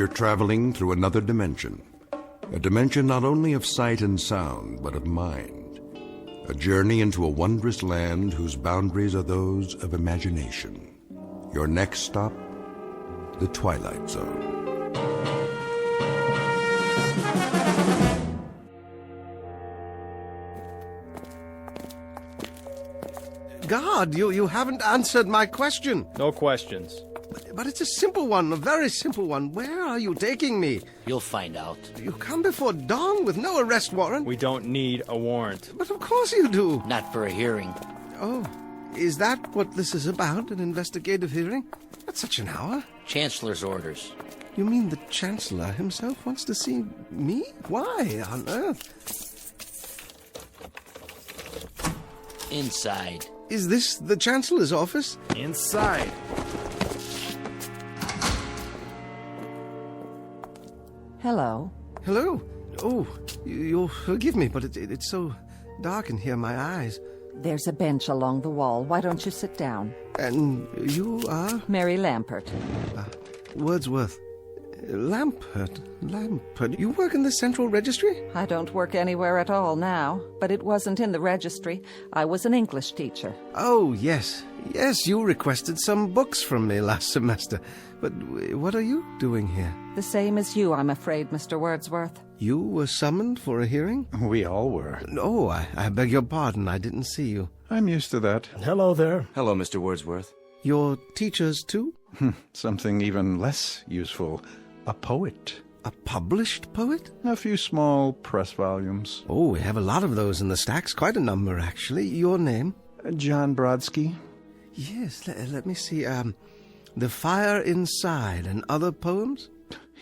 You're traveling through another dimension. A dimension not only of sight and sound, but of mind. A journey into a wondrous land whose boundaries are those of imagination. Your next stop, the Twilight Zone. God, you haven't answered my question. No questions. But it's a simple one, a very simple one. Where are you taking me? You'll find out. You come before dawn with no arrest warrant? We don't need a warrant. But of course you do. Not for a hearing. Oh, is that what this is about, an investigative hearing? At such an hour? Chancellor's orders. You mean the Chancellor himself wants to see me? Why on earth? Inside. Is this the Chancellor's office? Inside. Hello. Hello. Oh, you'll forgive me, but it's so dark in here, my eyes. There's a bench along the wall. Why don't you sit down? And you are? Mary Lampert. Wordsworth. Lampert. You work in the Central Registry? I don't work anywhere at all now, but it wasn't in the registry. I was an English teacher. Oh, yes. Yes, you requested some books from me last semester. But what are you doing here? The same as you, I'm afraid, Mr. Wordsworth. You were summoned for a hearing? We all were. Oh, I beg your pardon. I didn't see you. I'm used to that. Hello there. Hello, Mr. Wordsworth. You're teachers, too? Something even less useful. A poet. A published poet? A few small press volumes. Oh, we have a lot of those in the stacks. Quite a number, actually. Your name? John Brodsky. Yes, let me see. The Fire Inside and Other Poems?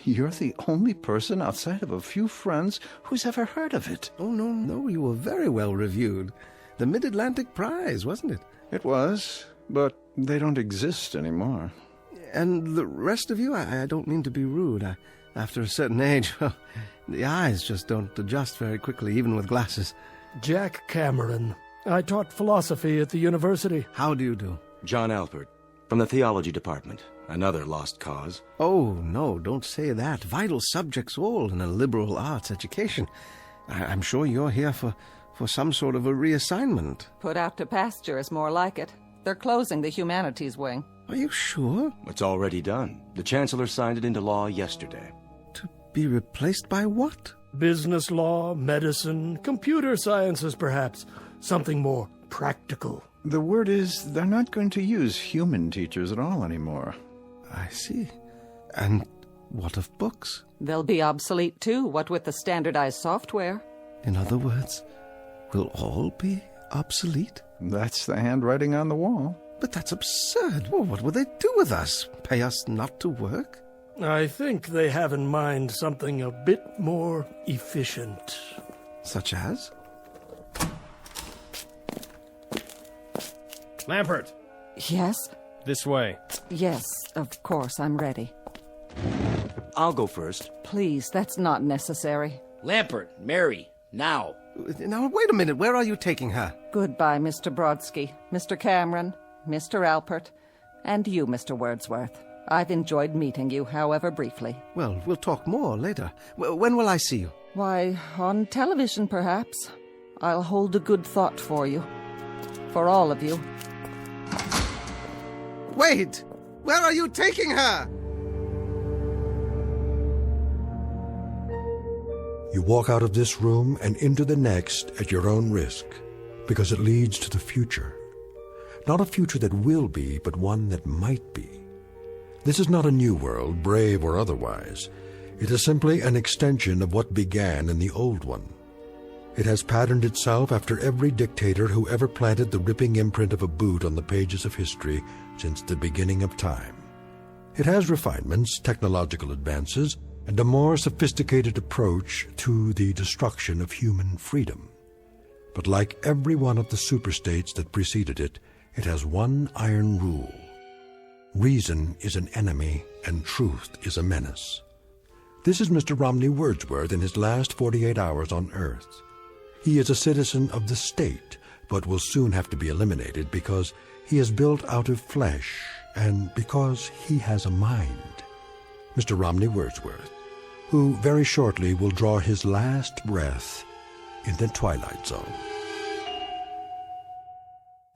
You're the only person outside of a few friends who's ever heard of it. Oh, no, you were very well reviewed. The Mid-Atlantic Prize, wasn't it? It was, but they don't exist anymore. And the rest of you, I don't mean to be rude. After a certain age, well, the eyes just don't adjust very quickly, even with glasses. Jack Cameron. I taught philosophy at the university. How do you do? John Alpert, from the Theology Department. Another lost cause. Oh, no, don't say that. Vital subjects all in a liberal arts education. I'm sure you're here for some sort of a reassignment. Put out to pasture is more like it. They're closing the humanities wing. Are you sure? It's already done. The Chancellor signed it into law yesterday. To be replaced by what? Business law, medicine, computer sciences, perhaps. Something more practical. The word is they're not going to use human teachers at all anymore. I see. And what of books? They'll be obsolete too, what with the standardized software. In other words, will all be obsolete? That's the handwriting on the wall. But that's absurd. Well, what will they do with us? Pay us not to work? I think they have in mind something a bit more efficient. Such as? Lampert, Yes? this way. Yes, of course, I'm ready. I'll go first. Please, that's not necessary. Lampert, Mary, now. Now, wait a minute. Where are you taking her? Goodbye, Mr. Brodsky, Mr. Cameron, Mr. Alpert, and you, Mr. Wordsworth. I've enjoyed meeting you, however briefly. Well, we'll talk more later. When will I see you? Why, on television, perhaps. I'll hold a good thought for you. For all of you. Wait! Where are you taking her? You walk out of this room and into the next at your own risk, because it leads to the future. Not a future that will be, but one that might be. This is not a new world, brave or otherwise. It is simply an extension of what began in the old one. It has patterned itself after every dictator who ever planted the ripping imprint of a boot on the pages of history since the beginning of time. It has refinements, technological advances, and a more sophisticated approach to the destruction of human freedom. But like every one of the superstates that preceded it, it has one iron rule. Reason is an enemy and truth is a menace. This is Mr. Romney Wordsworth in his last 48 hours on Earth. He is a citizen of the state, but will soon have to be eliminated because he is built out of flesh and because he has a mind. Mr. Romney Wordsworth, who very shortly will draw his last breath in the Twilight Zone.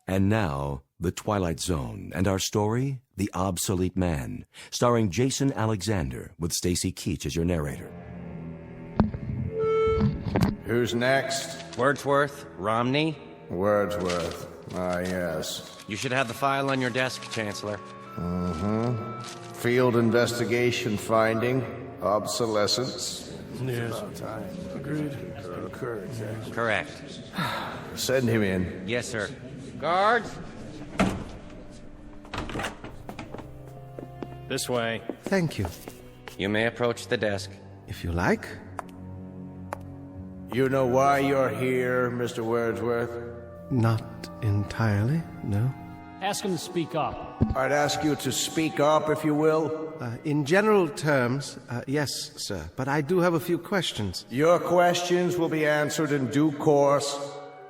And now, The Twilight Zone, and our story, The Obsolete Man, starring Jason Alexander, with Stacy Keach as your narrator. Who's next? Wordsworth, Romney. Wordsworth. Ah, yes. You should have the file on your desk, Chancellor. Field investigation finding. Obsolescence. Yes. Agreed. Correct. Send him in. Yes, sir. Guards! This way. Thank you. You may approach the desk. If you like. You know why you're here, Mr. Wordsworth? Not entirely, no. Ask him to speak up. I'd ask you to speak up, if you will. In general terms, yes, sir. But I do have a few questions. Your questions will be answered in due course.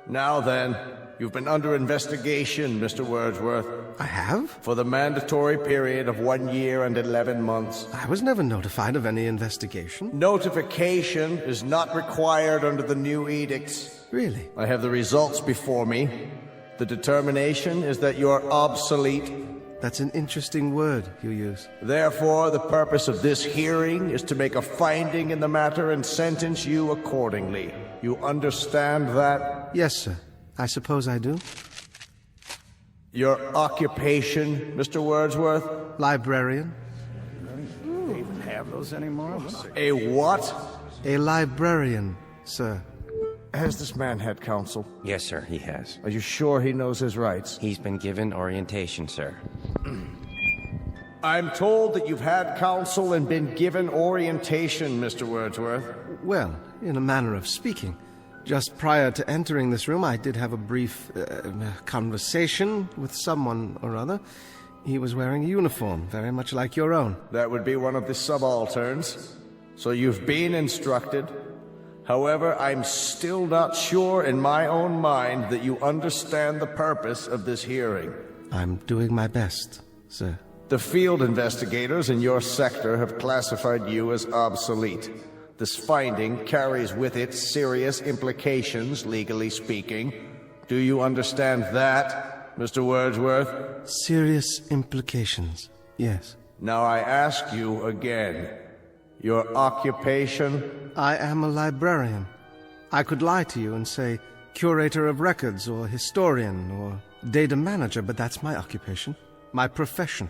Now then, you've been under investigation, Mr. Wordsworth. I have? For the mandatory period of 1 year and 11 months. I was never notified of any investigation. Notification is not required under the new edicts. Really? I have the results before me. The determination is that you're obsolete. That's an interesting word you use. Therefore, the purpose of this hearing is to make a finding in the matter and sentence you accordingly. You understand that? Yes, sir. I suppose I do. Your occupation, Mr. Wordsworth? Librarian. They even have those anymore? A what? A librarian, sir. Has this man had counsel? Yes, sir, he has. Are you sure he knows his rights? He's been given orientation, sir. I'm told that you've had counsel and been given orientation, Mr. Wordsworth. Well, in a manner of speaking. Just prior to entering this room, I did have a brief conversation with someone or other. He was wearing a uniform, very much like your own. That would be one of the subalterns. So you've been instructed. However, I'm still not sure in my own mind that you understand the purpose of this hearing. I'm doing my best, sir. The field investigators in your sector have classified you as obsolete. This finding carries with it serious implications, legally speaking. Do you understand that, Mr. Wordsworth? Serious implications, yes. Now I ask you again, your occupation? I am a librarian. I could lie to you and say curator of records or historian or data manager, but that's my occupation, my profession.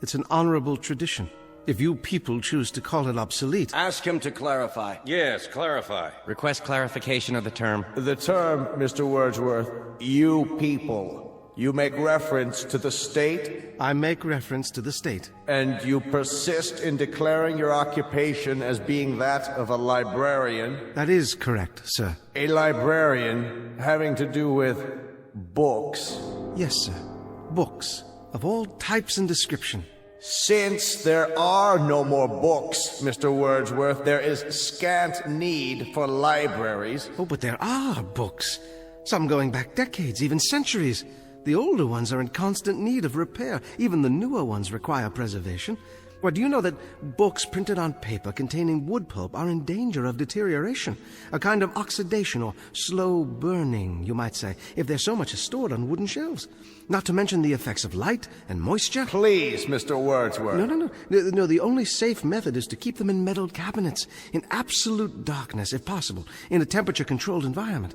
It's an honorable tradition. If you people choose to call it obsolete... Ask him to clarify. Yes, clarify. Request clarification of the term. The term, Mr. Wordsworth, you people. You make reference to the state? I make reference to the state. And you persist in declaring your occupation as being that of a librarian? That is correct, sir. A librarian having to do with books? Yes, sir. Books. Of all types and description. Since there are no more books, Mr. Wordsworth, there is scant need for libraries. Oh, but there are books. Some going back decades, even centuries. The older ones are in constant need of repair. Even the newer ones require preservation. Well, do you know that books printed on paper containing wood pulp are in danger of deterioration? A kind of oxidation or slow burning, you might say, if they're so much as stored on wooden shelves. Not to mention the effects of light and moisture. Please, Mr. Wordsworth. No, the only safe method is to keep them in metal cabinets, in absolute darkness, if possible, in a temperature-controlled environment.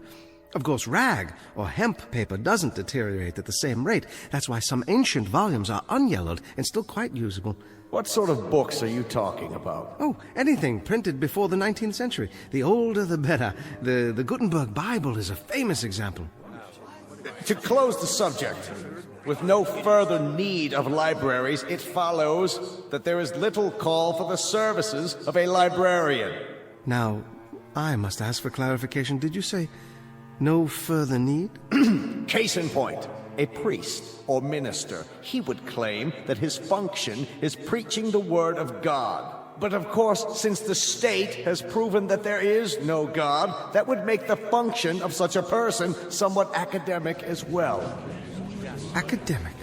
Of course, rag or hemp paper doesn't deteriorate at the same rate. That's why some ancient volumes are unyellowed and still quite usable. What sort of books are you talking about? Oh, anything printed before the 19th century. The older, the better. The Gutenberg Bible is a famous example. To close the subject, with no further need of libraries, it follows that there is little call for the services of a librarian. Now, I must ask for clarification. Did you say no further need? Case in point. A priest or minister, he would claim that his function is preaching the word of God. But of course, since the state has proven that there is no God, that would make the function of such a person somewhat academic as well. Academic?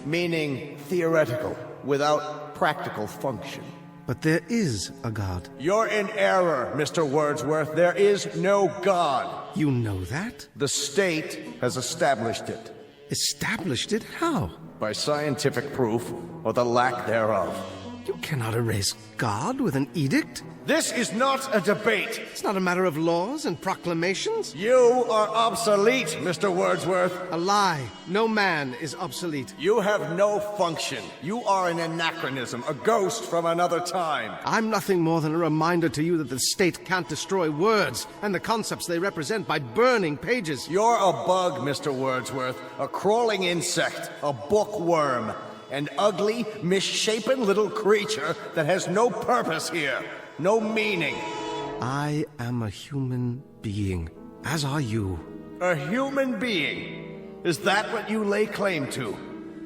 Meaning theoretical, without practical function. But there is a God. You're in error, Mr. Wordsworth. There is no God. You know that? The state has established it. Established it? How? By scientific proof, or the lack thereof. You cannot erase God with an edict. This is not a debate. It's not a matter of laws and proclamations. You are obsolete, Mr. Wordsworth. A lie. No man is obsolete. You have no function. You are an anachronism, a ghost from another time. I'm nothing more than a reminder to you that the state can't destroy words and the concepts they represent by burning pages. You're a bug, Mr. Wordsworth, a crawling insect, a bookworm, an ugly, misshapen little creature that has no purpose here. No meaning. I am a human being, as are you. A human being? Is that what you lay claim to?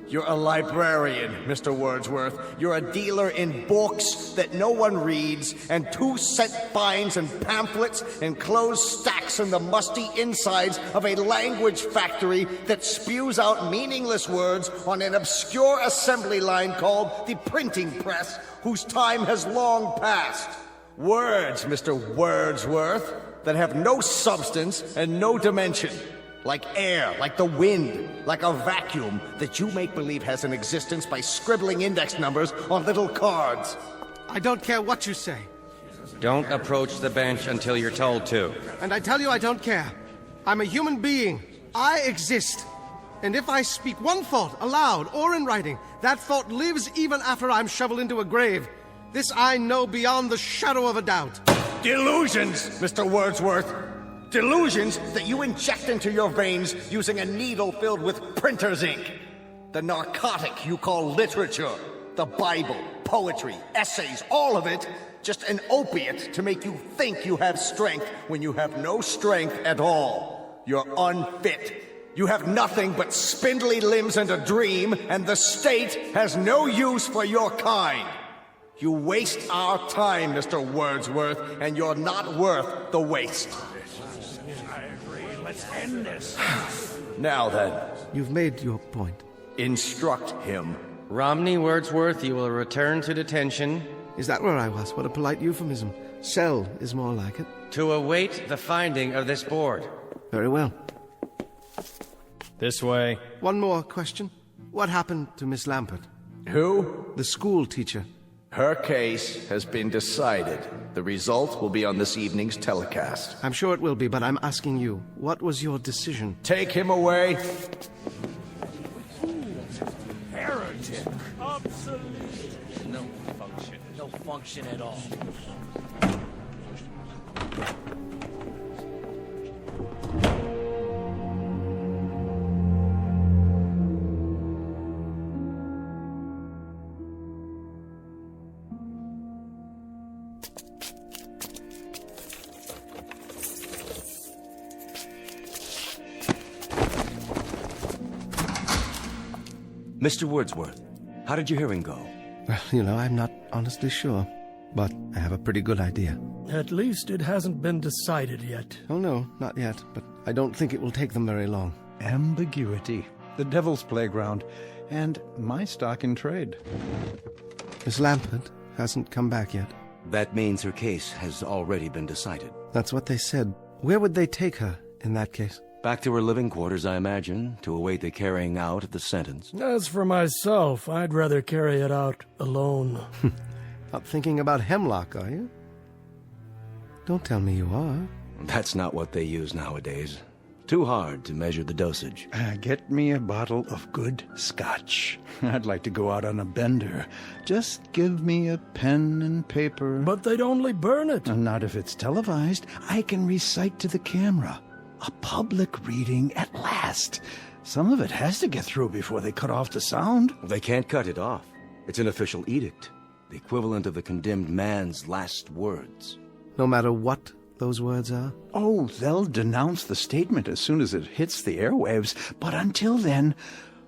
You're a librarian, Mr. Wordsworth. You're a dealer in books that no one reads, and 2-cent fines and pamphlets, and closed stacks in the musty insides of a language factory that spews out meaningless words on an obscure assembly line called the printing press, whose time has long passed. Words, Mr. Wordsworth, that have no substance and no dimension. Like air, like the wind, like a vacuum that you make believe has an existence by scribbling index numbers on little cards. I don't care what you say. Don't approach the bench until you're told to. And I tell you I don't care. I'm a human being. I exist. And if I speak one thought aloud or in writing, that thought lives even after I'm shoveled into a grave. This I know beyond the shadow of a doubt. Delusions, Mr. Wordsworth. Delusions that you inject into your veins using a needle filled with printer's ink. The narcotic you call literature. The Bible, poetry, essays, all of it. Just an opiate to make you think you have strength when you have no strength at all. You're unfit. You have nothing but spindly limbs and a dream, and the state has no use for your kind. You waste our time, Mr. Wordsworth, and you're not worth the waste. I agree. Let's end this. Now then. You've made your point. Instruct him. Romney Wordsworth, you will return to detention. Is that where I was? What a polite euphemism. Cell is more like it. To await the finding of this board. Very well. This way. One more question. What happened to Miss Lampert? Who? The school teacher. Her case has been decided. The result will be on this evening's telecast. I'm sure it will be, but I'm asking you, what was your decision? Take him away. Heretic. Obsolete. No function. No function at all. Mr. Wordsworth, how did your hearing go? Well, I'm not honestly sure, but I have a pretty good idea. At least it hasn't been decided yet. Oh, no, not yet, but I don't think it will take them very long. Ambiguity, the devil's playground, and my stock in trade. Miss Lampert hasn't come back yet. That means her case has already been decided. That's what they said. Where would they take her in that case? Back to her living quarters, I imagine, to await the carrying out of the sentence. As for myself, I'd rather carry it out alone. Not thinking about hemlock, are you? Don't tell me you are. That's not what they use nowadays. Too hard to measure the dosage. Get me a bottle of good scotch. I'd like to go out on a bender. Just give me a pen and paper. But they'd only burn it. Not if it's televised. I can recite to the camera. A public reading at last. Some of it has to get through before they cut off the sound. They can't cut it off. It's an official edict. The equivalent of the condemned man's last words. No matter what those words are? Oh, they'll denounce the statement as soon as it hits the airwaves. But until then,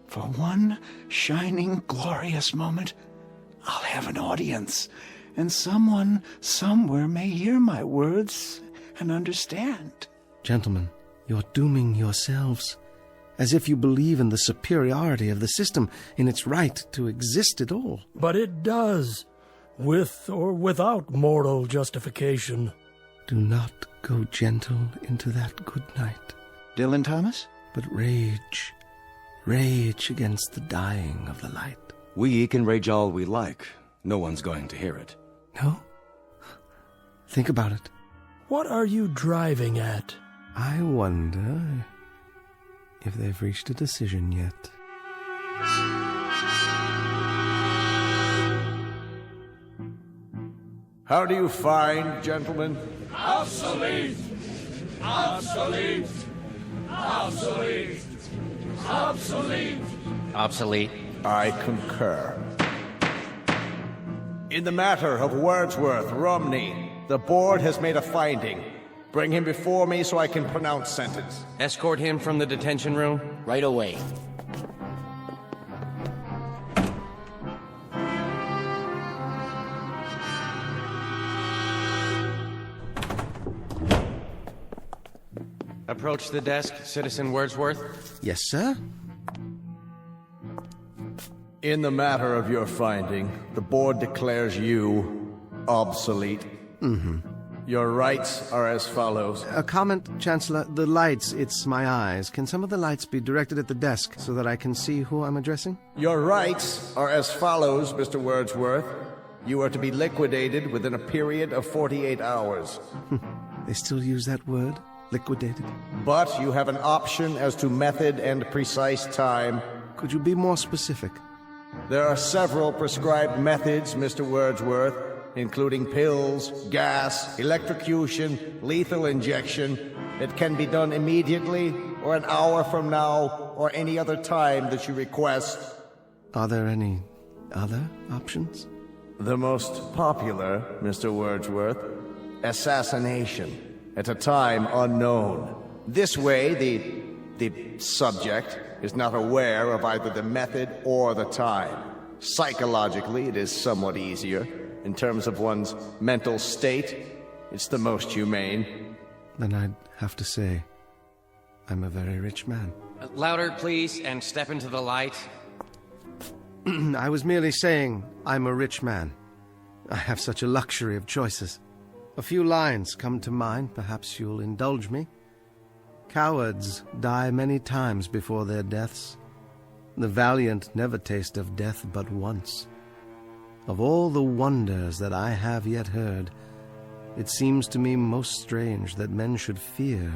for one shining, glorious moment, I'll have an audience. And someone somewhere may hear my words and understand. Gentlemen, you're dooming yourselves. As if you believe in the superiority of the system, in its right to exist at all. But it does. with or without moral justification. Do not go gentle into that good night, Dylan Thomas? but rage. Rage against the dying of the light. We can rage all we like. No one's going to hear it. No? Think about it. What are you driving at? I wonder if they've reached a decision yet. How do you find, gentlemen? Obsolete! Obsolete! Obsolete! Obsolete! Obsolete. I concur. In the matter of Wordsworth Romney, the board has made a finding. Bring him before me so I can pronounce sentence. Escort him from the detention room. Right away. Approach the desk, Citizen Wordsworth. Yes, sir? In the matter of your finding, the board declares you obsolete. Your rights are as follows. A comment, Chancellor. The lights, it's my eyes. Can some of the lights be directed at the desk so that I can see who I'm addressing? Your rights are as follows, Mr. Wordsworth. You are to be liquidated within a period of 48 hours. They still use that word? Liquidated? But you have an option as to method and precise time. Could you be more specific? There are several prescribed methods, Mr. Wordsworth, including pills, gas, electrocution, lethal injection. It can be done immediately, or an hour from now, or any other time that you request. Are there any other options? The most popular, Mr. Wordsworth, assassination, at a time unknown. This way, the subject is not aware of either the method or the time. Psychologically, it is somewhat easier. In terms of one's mental state, it's the most humane. Then I'd have to say, I'm a very rich man. Louder, please, and step into the light. I was merely saying I'm a rich man. I have such a luxury of choices. A few lines come to mind, perhaps you'll indulge me. Cowards die many times before their deaths. The valiant never taste of death but once. Of all the wonders that I have yet heard, it seems to me most strange that men should fear,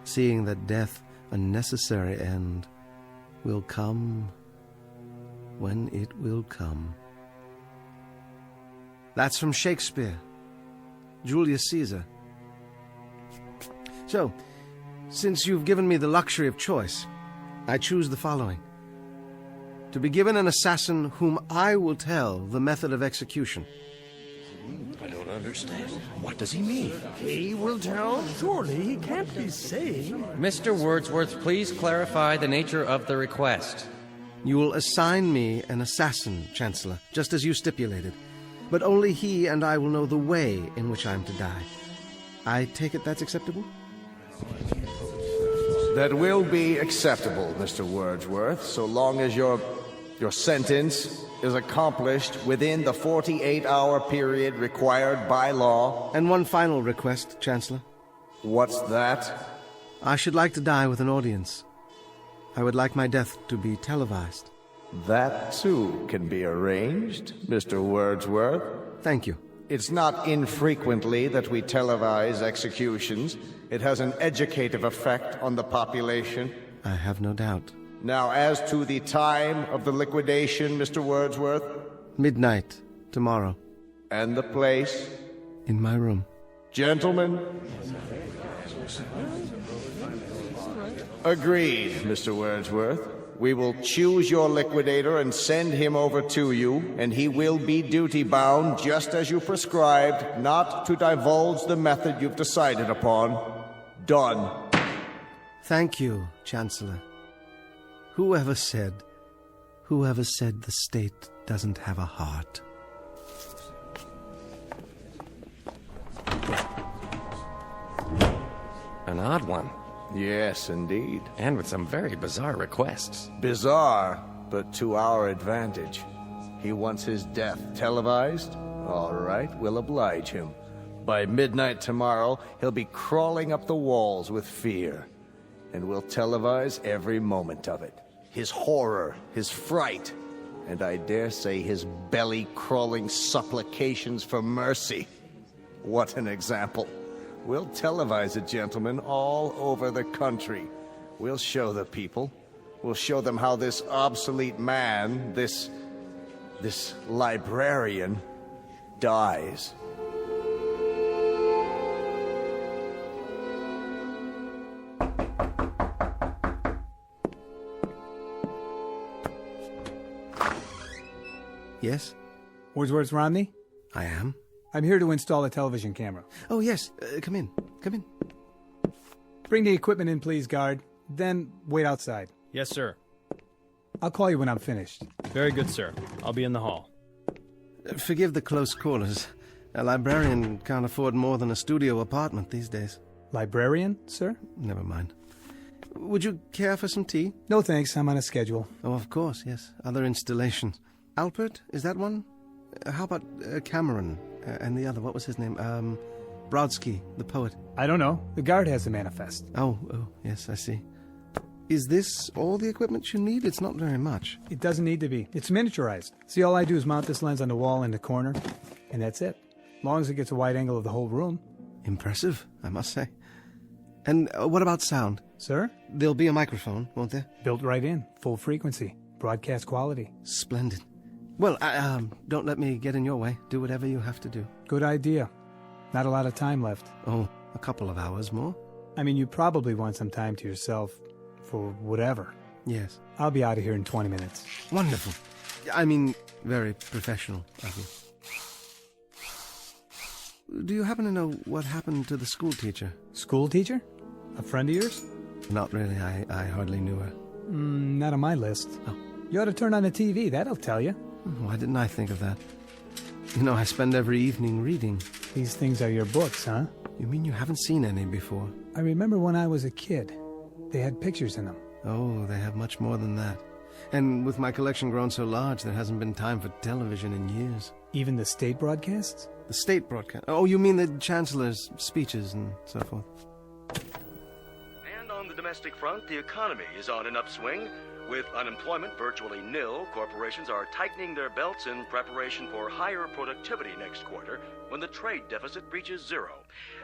seeing that death, a necessary end, will come when it will come. That's from Shakespeare, Julius Caesar. So, since you've given me the luxury of choice, I choose the following. To be given an assassin whom I will tell the method of execution. I don't understand. What does he mean? He will tell? Surely he can't be saying. Mr. Wordsworth, please clarify the nature of the request. You will assign me an assassin, Chancellor, just as you stipulated. But only he and I will know the way in which I am to die. I take it that's acceptable? That will be acceptable, Mr. Wordsworth, so long as your sentence is accomplished within the 48-hour period required by law. And one final request, Chancellor. What's that? I should like to die with an audience. I would like my death to be televised. That, too, can be arranged, Mr. Wordsworth. Thank you. It's not infrequently that we televise executions. It has an educative effect on the population. I have no doubt. Now, as to the time of the liquidation, Mr. Wordsworth? Midnight, tomorrow. And the place? In my room. Gentlemen? Agreed, Mr. Wordsworth. We will choose your liquidator and send him over to you, and he will be duty-bound, just as you prescribed, not to divulge the method you've decided upon. Done. Thank you, Chancellor. Whoever said the state doesn't have a heart? An odd one. Yes, indeed. And with some very bizarre requests. Bizarre, but to our advantage. He wants his death televised, All right, we'll oblige him. By midnight tomorrow, he'll be crawling up the walls with fear. And we'll televise every moment of it. His horror, his fright, and I dare say his belly-crawling supplications for mercy. What an example. We'll televise it, gentlemen, all over the country. We'll show the people. We'll show them how this obsolete man, this librarian, dies. Yes? Wordsworth Romney? I am. I'm here to install a television camera. Oh, yes. Come in. Come in. Bring the equipment in, please, guard. Then wait outside. Yes, sir. I'll call you when I'm finished. Very good, sir. I'll be in the hall. Forgive the close quarters. A librarian can't afford more than a studio apartment these days. Librarian, sir? Never mind. Would you care for some tea? No, thanks. I'm on a schedule. Oh, of course, yes. Other installations. Alpert, is that one? How about Cameron? And the other, what was his name? Brodsky, the poet. I don't know. The guard has the manifest. Oh, yes, I see. Is this all the equipment you need? It's not very much. It doesn't need to be. It's miniaturized. See, all I do is mount this lens on the wall in the corner, and that's it. As long as it gets a wide angle of the whole room. Impressive, I must say. And what about sound? Sir? There'll be a microphone, won't there? Built right in. Full frequency. Broadcast quality. Splendid. Well, don't let me get in your way. Do whatever you have to do. Good idea. Not a lot of time left. Oh, a couple of hours more? I mean, you probably want some time to yourself for whatever. Yes. I'll be out of here in 20 minutes. Wonderful. I mean, very professional of you. Do you happen to know what happened to the school teacher? School teacher? A friend of yours? Not really. I hardly knew her. Not on my list. Oh. You ought to turn on the TV. That'll tell you. Why didn't I think of that? You know, I spend every evening reading. These things are your books, huh? You mean you haven't seen any before? I remember when I was a kid. They had pictures in them. Oh, they have much more than that. And with my collection grown so large, there hasn't been time for television in years. Even the state broadcasts? The state broadcast? Oh, you mean the chancellor's speeches and so forth. And on the domestic front, the economy is on an upswing. With unemployment virtually nil, corporations are tightening their belts in preparation for higher productivity next quarter when the trade deficit reaches zero.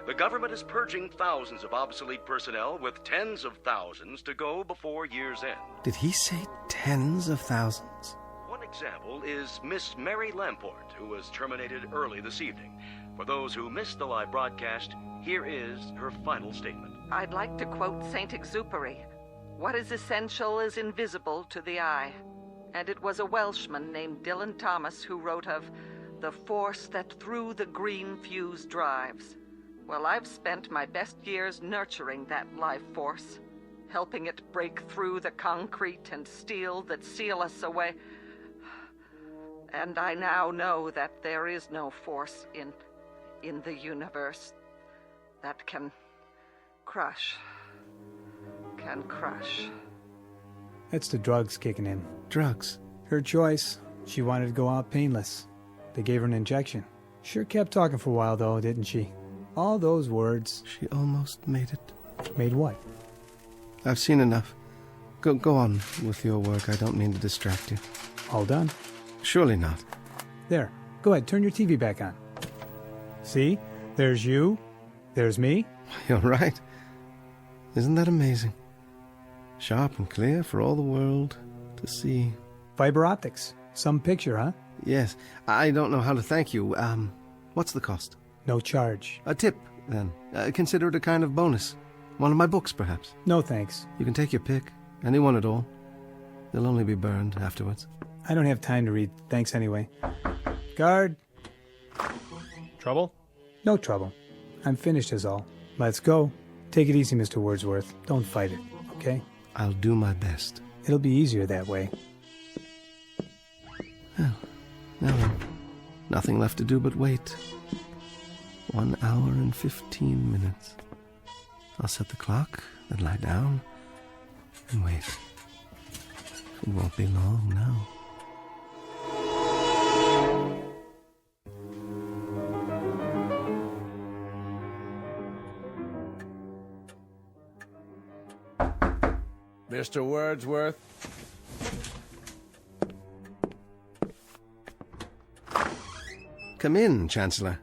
The government is purging thousands of obsolete personnel with tens of thousands to go before year's end. Did he say tens of thousands? One example is Miss Mary Lamport, who was terminated early this evening. For those who missed the live broadcast, here is her final statement. I'd like to quote Saint Exupery. What is essential is invisible to the eye. And it was a Welshman named Dylan Thomas who wrote of the force that through the green fuse drives. Well, I've spent my best years nurturing that life force, helping it break through the concrete and steel that seal us away. And I now know that there is no force in the universe that can crush. That's the drugs kicking in. Drugs? Her choice. She wanted to go out painless. They gave her an injection. Sure kept talking for a while, though, didn't she? All those words. She almost made it. Made what? I've seen enough. Go on with your work. I don't mean to distract you. All done? Surely not. There. Go ahead. Turn your TV back on. See? There's you. There's me. You're right. Isn't that amazing? Sharp and clear for all the world to see. Fiber optics. Some picture, huh? Yes. I don't know how to thank you. What's the cost? No charge. A tip, then. Consider it a kind of bonus. One of my books, perhaps. No, thanks. You can take your pick. Any one at all. They'll only be burned afterwards. I don't have time to read. Thanks anyway. Guard. Trouble? No trouble. I'm finished is all. Let's go. Take it easy, Mr. Wordsworth. Don't fight it, okay? I'll do my best. It'll be easier that way. Well, now then, nothing left to do but wait. 1 hour and 15 minutes. I'll set the clock, then lie down, and wait. It won't be long now. Mr. Wordsworth? Come in, Chancellor.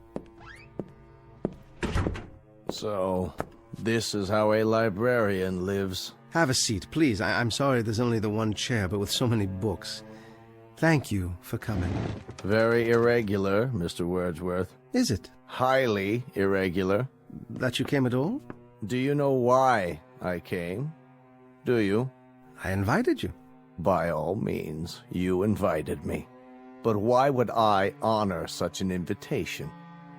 So, this is how a librarian lives. Have a seat, please. I'm sorry there's only the one chair, but with so many books. Thank you for coming. Very irregular, Mr. Wordsworth. Is it? Highly irregular. That you came at all? Do you know why I came? Do you? I invited you. By all means, you invited me. But why would I honor such an invitation?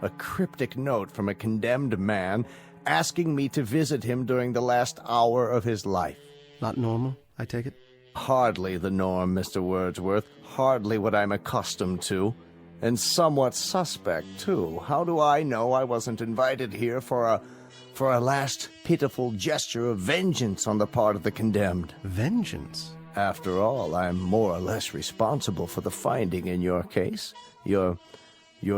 A cryptic note from a condemned man asking me to visit him during the last hour of his life. Not normal, I take it? Hardly the norm, Mr. Wordsworth. Hardly what I'm accustomed to. And somewhat suspect, too. How do I know I wasn't invited here for a last pitiful gesture of vengeance on the part of the condemned? Vengeance? After all, I'm more or less responsible for the finding in your case. Your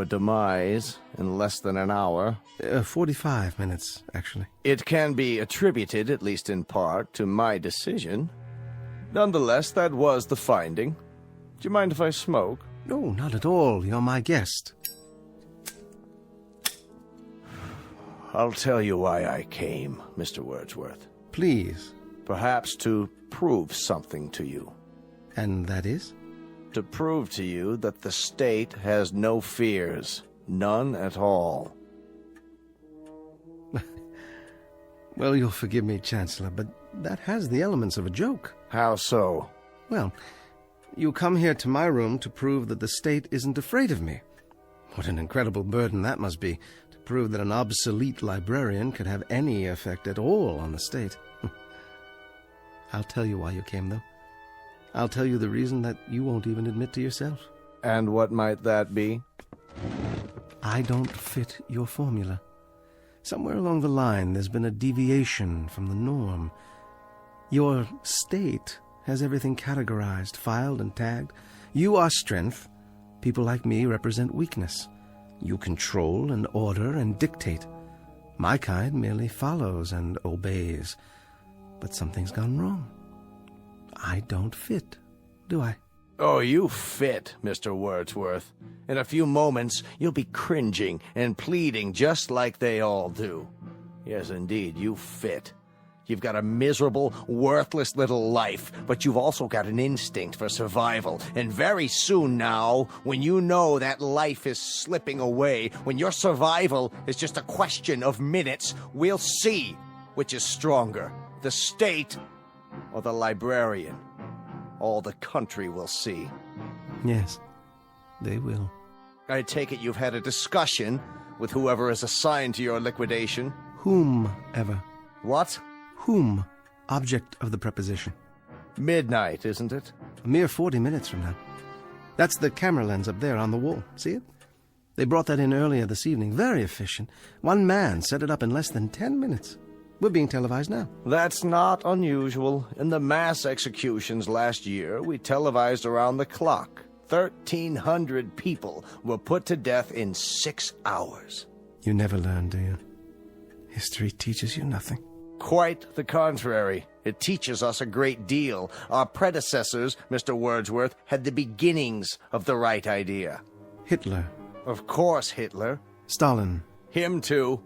demise in less than an hour. 45 minutes, actually. It can be attributed, at least in part, to my decision. Nonetheless, that was the finding. Do you mind if I smoke? No, not at all. You're my guest. I'll tell you why I came, Mr. Wordsworth. Please. Perhaps to prove something to you. And that is? To prove to you that the state has no fears. None at all. Well, you'll forgive me, Chancellor, but that has the elements of a joke. How so? Well, you come here to my room to prove that the state isn't afraid of me. What an incredible burden that must be, to prove that an obsolete librarian could have any effect at all on the state. I'll tell you why you came, though. I'll tell you the reason that you won't even admit to yourself. And what might that be? I don't fit your formula. Somewhere along the line, there's been a deviation from the norm. Your state has everything categorized, filed, and tagged. You are strength. People like me represent weakness. You control and order and dictate. My kind merely follows and obeys. But something's gone wrong. I don't fit, do I? Oh, you fit, Mr. Wordsworth. In a few moments, you'll be cringing and pleading just like they all do. Yes, indeed, you fit. You've got a miserable, worthless little life, but you've also got an instinct for survival. And very soon now, when you know that life is slipping away, when your survival is just a question of minutes, we'll see which is stronger, the state or the librarian. All the country will see. Yes, they will. I take it you've had a discussion with whoever is assigned to your liquidation. Whomever. What? Whom, object of the preposition. Midnight, isn't it? A mere 40 minutes from now. That's the camera lens up there on the wall. See it? They brought that in earlier this evening. Very efficient. One man set it up in less than 10 minutes. We're being televised now. That's not unusual. In the mass executions last year, we televised around the clock. 1,300 people were put to death in 6 hours. You never learn, do you? History teaches you nothing. Quite the contrary. It teaches us a great deal. Our predecessors, Mr. Wordsworth, had the beginnings of the right idea. Hitler. Of course Hitler. Stalin. Him too.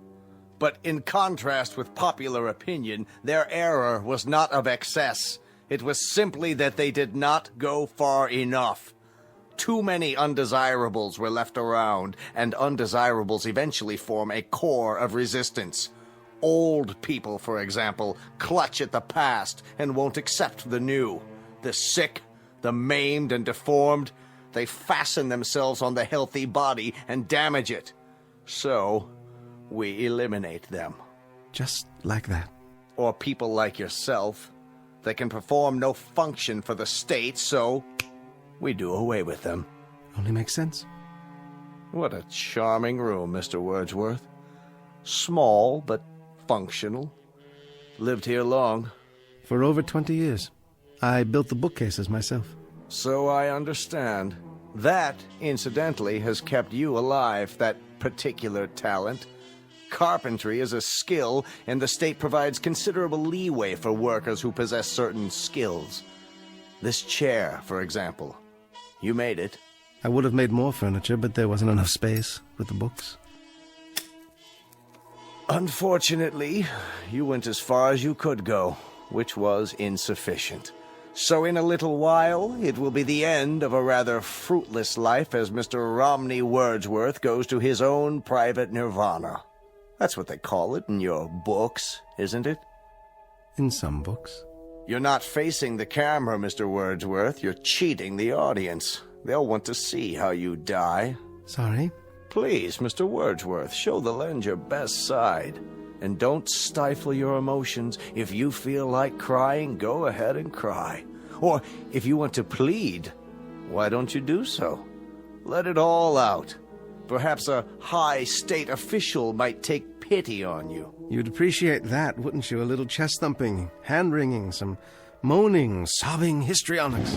But in contrast with popular opinion, their error was not of excess. It was simply that they did not go far enough. Too many undesirables were left around, and undesirables eventually form a core of resistance. Old people, for example, clutch at the past and won't accept the new. The sick, the maimed and deformed, they fasten themselves on the healthy body and damage it. So, we eliminate them. Just like that. Or people like yourself. They can perform no function for the state, so we do away with them. Only makes sense. What a charming room, Mr. Wordsworth. Small, but functional. Lived here long. For over 20 years. I built the bookcases myself. So I understand. That, incidentally, has kept you alive, that particular talent. Carpentry is a skill, and the state provides considerable leeway for workers who possess certain skills. This chair, for example. You made it. I would have made more furniture, but there wasn't enough space with the books. Unfortunately, you went as far as you could go, which was insufficient. So in a little while, it will be the end of a rather fruitless life as Mr. Romney Wordsworth goes to his own private nirvana. That's what they call it in your books, isn't it? In some books. You're not facing the camera, Mr. Wordsworth. You're cheating the audience. They'll want to see how you die. Sorry? Please, Mr. Wordsworth, show the lens your best side. And don't stifle your emotions. If you feel like crying, go ahead and cry. Or if you want to plead, why don't you do so? Let it all out. Perhaps a high state official might take pity on you. You'd appreciate that, wouldn't you? A little chest-thumping, hand-wringing, some moaning, sobbing histrionics.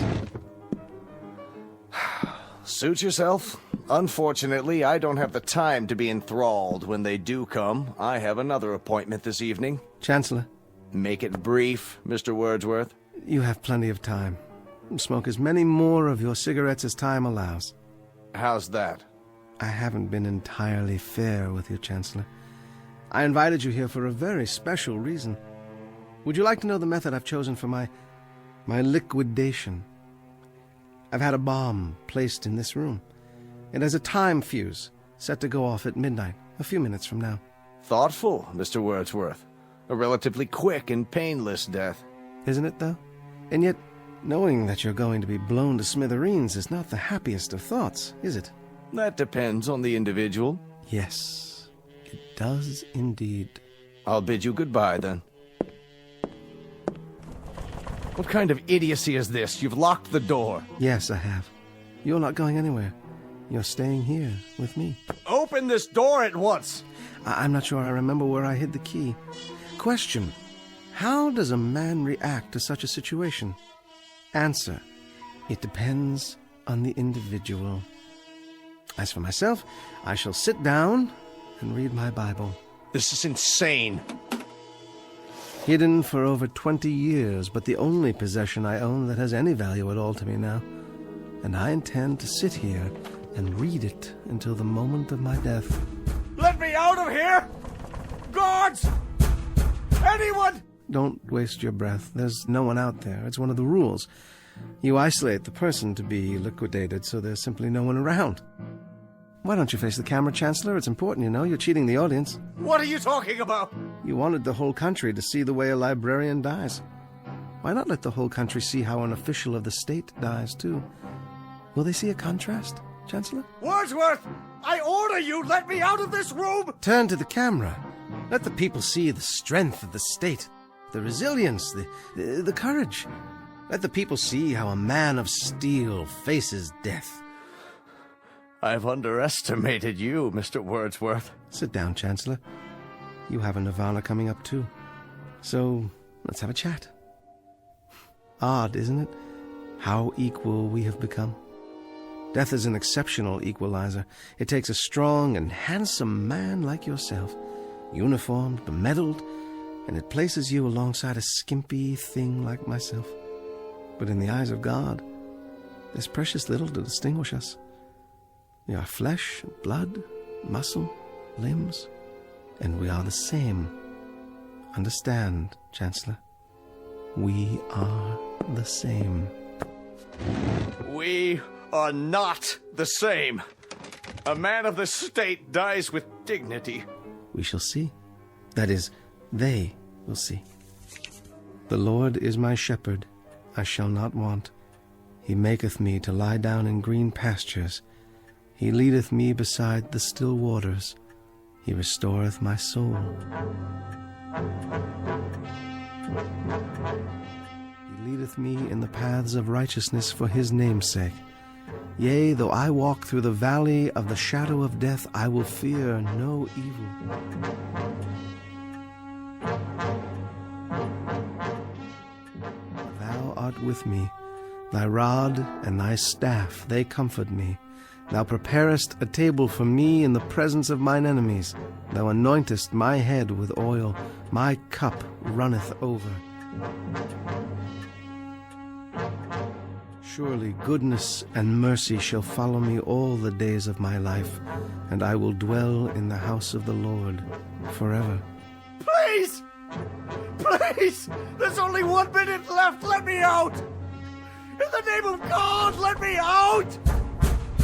Suit yourself. Unfortunately, I don't have the time to be enthralled when they do come. I have another appointment this evening. Chancellor. Make it brief, Mr. Wordsworth. You have plenty of time. Smoke as many more of your cigarettes as time allows. How's that? I haven't been entirely fair with you, Chancellor. I invited you here for a very special reason. Would you like to know the method I've chosen for my liquidation? I've had a bomb placed in this room. It has a time fuse set to go off at midnight, a few minutes from now. Thoughtful, Mr. Wordsworth. A relatively quick and painless death. Isn't it, though? And yet, knowing that you're going to be blown to smithereens is not the happiest of thoughts, is it? That depends on the individual. Yes, it does indeed. I'll bid you goodbye, then. What kind of idiocy is this? You've locked the door. Yes, I have. You're not going anywhere. You're staying here with me. Open this door at once! I'm not sure I remember where I hid the key. Question: how does a man react to such a situation? Answer: it depends on the individual. As for myself, I shall sit down and read my Bible. This is insane. Hidden for over 20 years, but the only possession I own that has any value at all to me now. And I intend to sit here and read it until the moment of my death. Let me out of here! Guards! Anyone! Don't waste your breath. There's no one out there. It's one of the rules. You isolate the person to be liquidated, so there's simply no one around. Why don't you face the camera, Chancellor? It's important, you know. You're cheating the audience. What are you talking about? You wanted the whole country to see the way a librarian dies. Why not let the whole country see how an official of the state dies, too? Will they see a contrast, Chancellor? Wordsworth! I order you, let me out of this room! Turn to the camera. Let the people see the strength of the state, the resilience, the courage. Let the people see how a man of steel faces death. I've underestimated you, Mr. Wordsworth. Sit down, Chancellor. You have a nirvana coming up, too. So, let's have a chat. Odd, isn't it? How equal we have become. Death is an exceptional equalizer. It takes a strong and handsome man like yourself, uniformed, bemedaled, and it places you alongside a skimpy thing like myself. But in the eyes of God, there's precious little to distinguish us. We are flesh, blood, muscle, limbs, and we are the same. Understand, Chancellor? We are the same. We are not the same. A man of the state dies with dignity. We shall see. That is, they will see. The Lord is my shepherd, I shall not want. He maketh me to lie down in green pastures. He leadeth me beside the still waters. He restoreth my soul. He leadeth me in the paths of righteousness for his name's sake. Yea, though I walk through the valley of the shadow of death, I will fear no evil. Thou art with me. Thy rod and thy staff, they comfort me. Thou preparest a table for me in the presence of mine enemies. Thou anointest my head with oil. My cup runneth over. Surely goodness and mercy shall follow me all the days of my life, and I will dwell in the house of the Lord forever. Please! Please! There's only 1 minute left! Let me out! In the name of God, let me out!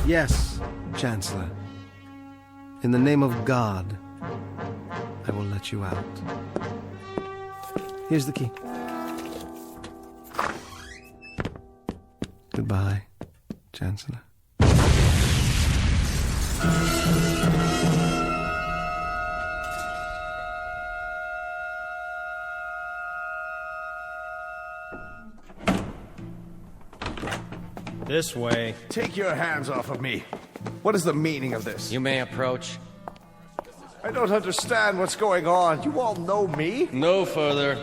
Yes, Chancellor. In the name of God, I will let you out. Here's the key. Goodbye, Chancellor. This way. Take your hands off of me. What is the meaning of this? You may approach. I don't understand what's going on. You all know me? No further.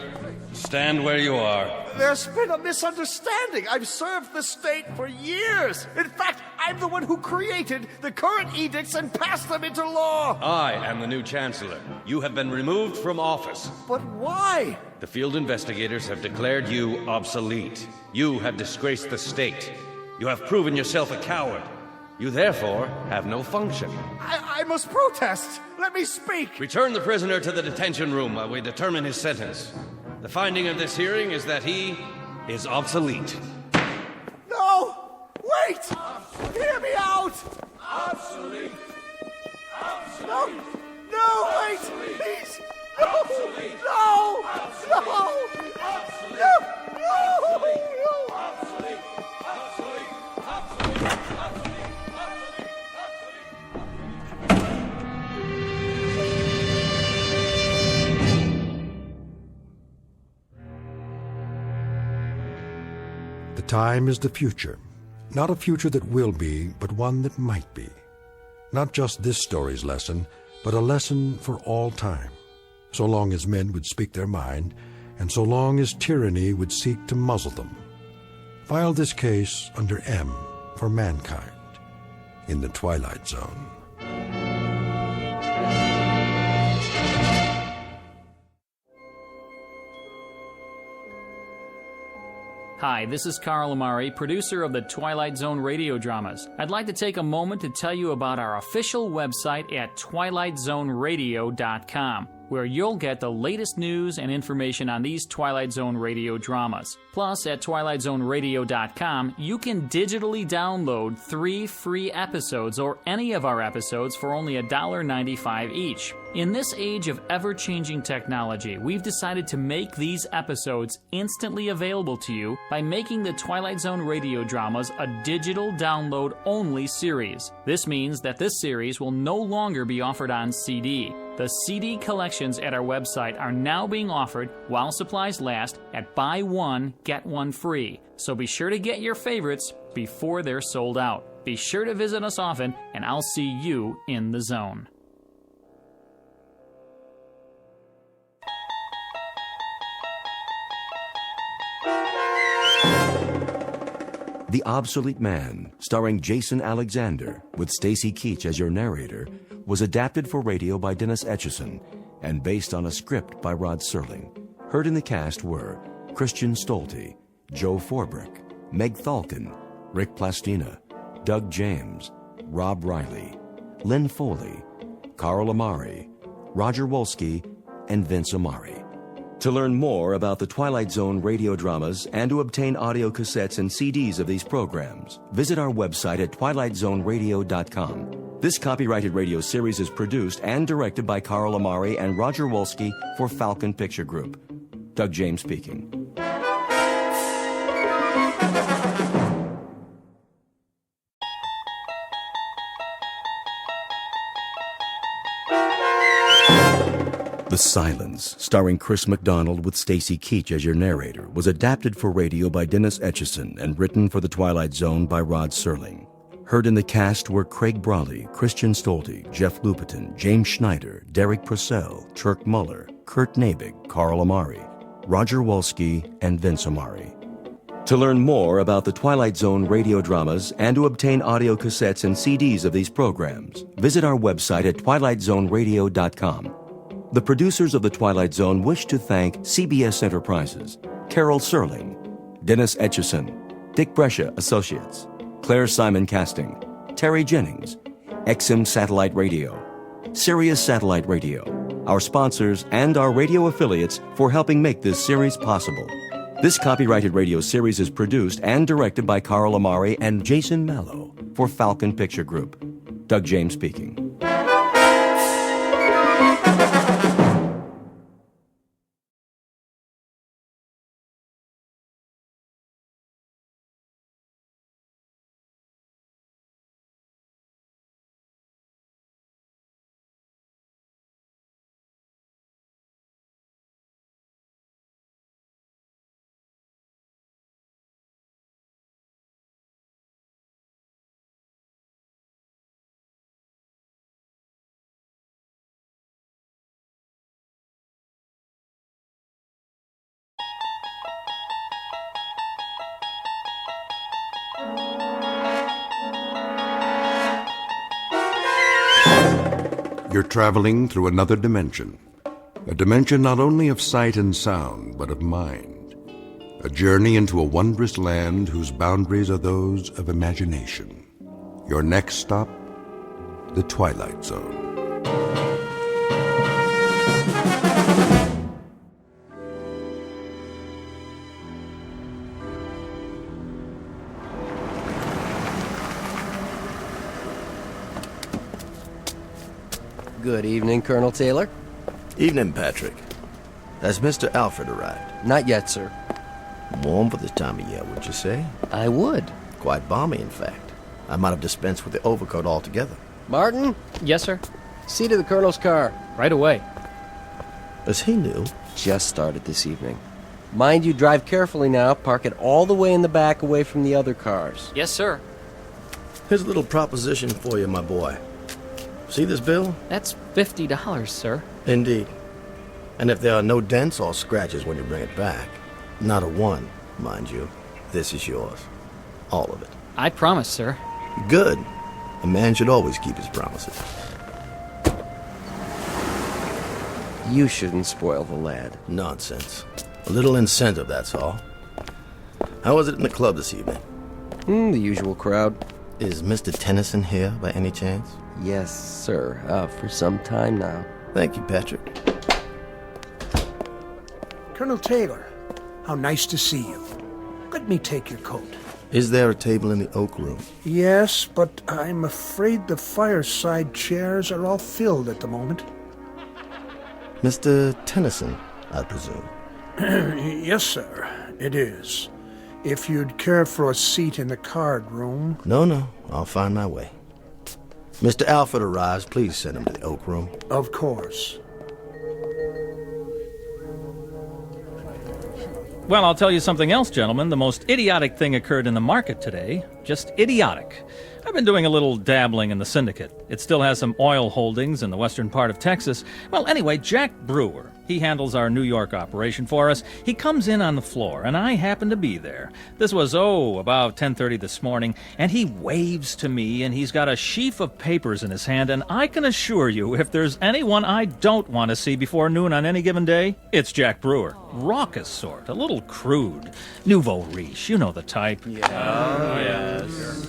Stand where you are. There's been a misunderstanding. I've served the state for years. In fact, I'm the one who created the current edicts and passed them into law. I am the new Chancellor. You have been removed from office. But why? The field investigators have declared you obsolete. You have disgraced the state. You have proven yourself a coward. You therefore have no function. I must protest. Let me speak. Return the prisoner to the detention room while we determine his sentence. The finding of this hearing is that he is obsolete. No! Wait! Hear me out! Obsolete! Obsolete! No! No, wait! Obsolete. Please! No! Obsolete. No! Obsolete. No! Obsolete. No! Obsolete. No! Obsolete. Obsolete. Obsolete. Obsolete. The time is the future. Not a future that will be, but one that might be. Not just this story's lesson, but a lesson for all time. So long as men would speak their mind, and so long as tyranny would seek to muzzle them. File this case under M for mankind in the Twilight Zone. Hi, this is Carl Amari, producer of the Twilight Zone radio dramas. I'd like to take a moment to tell you about our official website at twilightzoneradio.com, where you'll get the latest news and information on these Twilight Zone radio dramas. Plus, at twilightzoneradio.com, you can digitally download 3 free episodes or any of our episodes for only $1.95 each. In this age of ever-changing technology, we've decided to make these episodes instantly available to you by making the Twilight Zone radio dramas a digital download-only series. This means that this series will no longer be offered on CD. The CD collections at our website are now being offered while supplies last at buy one, get one free. So be sure to get your favorites before they're sold out. Be sure to visit us often, and I'll see you in the zone. The Obsolete Man, starring Jason Alexander, with Stacy Keach as your narrator, was adapted for radio by Dennis Etchison and based on a script by Rod Serling. Heard in the cast were Christian Stolte, Joe Forbrick, Meg Thalkin, Rick Plastina, Doug James, Rob Riley, Lynn Foley, Carl Amari, Roger Wolski, and Vince Amari. To learn more about the Twilight Zone radio dramas and to obtain audio cassettes and CDs of these programs, visit our website at twilightzoneradio.com. This copyrighted radio series is produced and directed by Carl Amari and Roger Wolski for Falcon Picture Group. Doug James speaking. The Silence, starring Chris McDonald with Stacy Keach as your narrator, was adapted for radio by Dennis Etchison and written for The Twilight Zone by Rod Serling. Heard in the cast were Craig Brawley, Christian Stolte, Jeff Lupetin, James Schneider, Derek Purcell, Turk Muller, Kurt Nabig, Carl Amari, Roger Wolski, and Vince Amari. To learn more about the Twilight Zone radio dramas and to obtain audio cassettes and CDs of these programs, visit our website at twilightzoneradio.com. The producers of The Twilight Zone wish to thank CBS Enterprises, Carol Serling, Dennis Etchison, Dick Brescia Associates, Claire Simon Casting, Terry Jennings, XM Satellite Radio, Sirius Satellite Radio, our sponsors, and our radio affiliates for helping make this series possible. This copyrighted radio series is produced and directed by Carl Amari and Jason Mallow for Falcon Picture Group. Doug James speaking. You're traveling through another dimension. A dimension not only of sight and sound, but of mind. A journey into a wondrous land whose boundaries are those of imagination. Your next stop, the Twilight Zone. Good evening, Colonel Taylor. Evening, Patrick. Has Mr. Alfred arrived? Not yet, sir. Warm for this time of year, would you say? I would. Quite balmy, in fact. I might have dispensed with the overcoat altogether. Martin? Yes, sir? See to the Colonel's car. Right away. Is he new? Just started this evening. Mind you, drive carefully now. Park it all the way in the back away from the other cars. Yes, sir. Here's a little proposition for you, my boy. See this bill? That's $50, sir. Indeed. And if there are no dents or scratches when you bring it back, not a one, mind you, this is yours. All of it. I promise, sir. Good. A man should always keep his promises. You shouldn't spoil the lad. Nonsense. A little incentive, that's all. How was it in the club this evening? The usual crowd. Is Mr. Tennyson here by any chance? Yes, sir. For some time now. Thank you, Patrick. Colonel Taylor, how nice to see you. Let me take your coat. Is there a table in the oak room? Yes, but I'm afraid the fireside chairs are all filled at the moment. Mr. Tennyson, I presume. Yes, sir, it is. If you'd care for a seat in the card room. No, I'll find my way. Mr. Alfred arrives, please send him to the oak room. Of course. Well, I'll tell you something else, gentlemen. The most idiotic thing occurred in the market today. Just idiotic. I've been doing a little dabbling in the syndicate. It still has some oil holdings in the western part of Texas. Well, anyway, Jack Brewer, he handles our New York operation for us. He comes in on the floor, and I happen to be there. This was, about 10:30 this morning, and he waves to me, and he's got a sheaf of papers in his hand, and I can assure you, if there's anyone I don't want to see before noon on any given day, it's Jack Brewer. Raucous sort, a little crude. Nouveau riche, you know the type. Yes.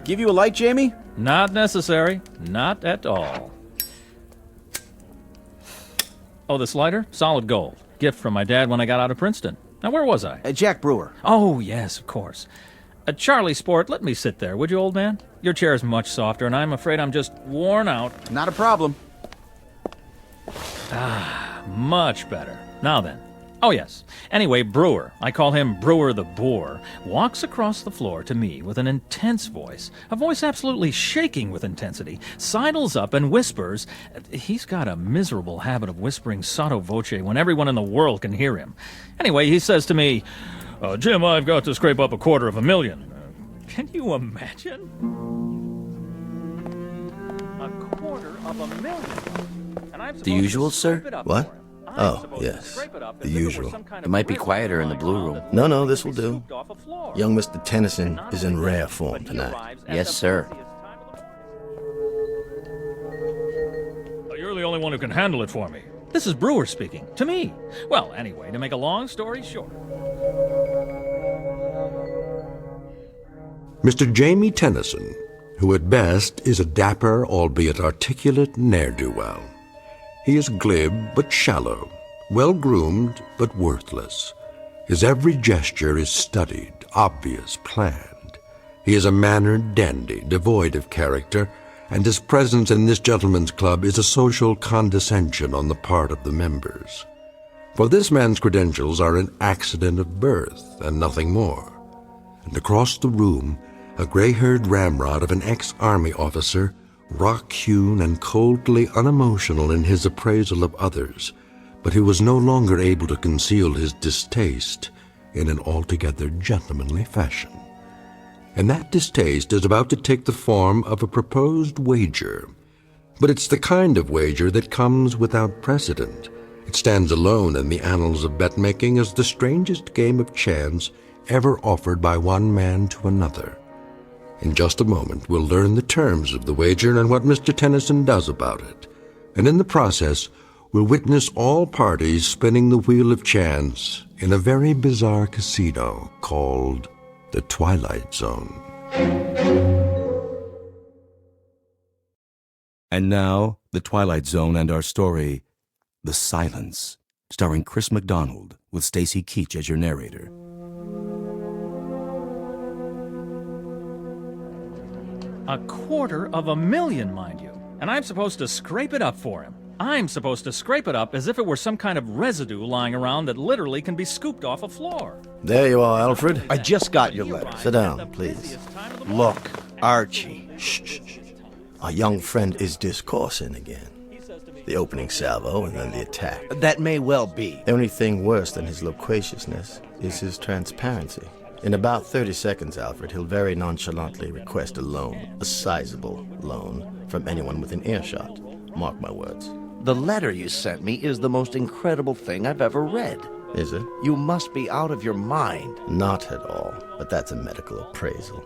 Give you a light, Jamie? Not necessary. Not at all. Oh, this lighter? Solid gold. Gift from my dad when I got out of Princeton. Now, where was I? Jack Brewer. Oh, yes, of course. Charlie Sport, let me sit there, would you, old man? Your chair's much softer, and I'm afraid I'm just worn out. Not a problem. Much better. Now then. Oh, yes. Anyway, Brewer, I call him Brewer the Boar, walks across the floor to me with an intense voice, a voice absolutely shaking with intensity, sidles up and whispers. He's got a miserable habit of whispering sotto voce when everyone in the world can hear him. Anyway, he says to me, Jim, I've got to scrape up $250,000. Can you imagine? $250,000. And I'm The usual, sir? What? Oh, yes. The usual. It might be quieter in the blue room. No, this will do. Young Mr. Tennyson is in rare form tonight. Yes, sir. You're the only one who can handle it for me. This is Brewer speaking. To me. Well, anyway, to make a long story short. Mr. Jamie Tennyson, who at best is a dapper, albeit articulate ne'er-do-well. He is glib but shallow, well-groomed but worthless. His every gesture is studied, obvious, planned. He is a mannered dandy, devoid of character, and his presence in this gentleman's club is a social condescension on the part of the members. For this man's credentials are an accident of birth and nothing more. And across the room, a gray-haired ramrod of an ex-army officer, rock-hewn and coldly unemotional in his appraisal of others, but who was no longer able to conceal his distaste in an altogether gentlemanly fashion. And that distaste is about to take the form of a proposed wager. But it's the kind of wager that comes without precedent. It stands alone in the annals of bet-making as the strangest game of chance ever offered by one man to another. In just a moment, we'll learn the terms of the wager and what Mr. Tennyson does about it. And in the process, we'll witness all parties spinning the wheel of chance in a very bizarre casino called the Twilight Zone. And now, the Twilight Zone and our story, The Silence, starring Chris McDonald with Stacy Keach as your narrator. $250,000, mind you. And I'm supposed to scrape it up for him. I'm supposed to scrape it up as if it were some kind of residue lying around that literally can be scooped off a floor. There you are, Alfred. I just got your letter. Sit down, please. Look, Archie. Shh. Our young friend is discoursing again. The opening salvo and then the attack. That may well be. The only thing worse than his loquaciousness is his transparency. In about 30 seconds, Alfred, he'll very nonchalantly request a loan, a sizable loan, from anyone within earshot. Mark my words. The letter you sent me is the most incredible thing I've ever read. Is it? You must be out of your mind. Not at all, but that's a medical appraisal.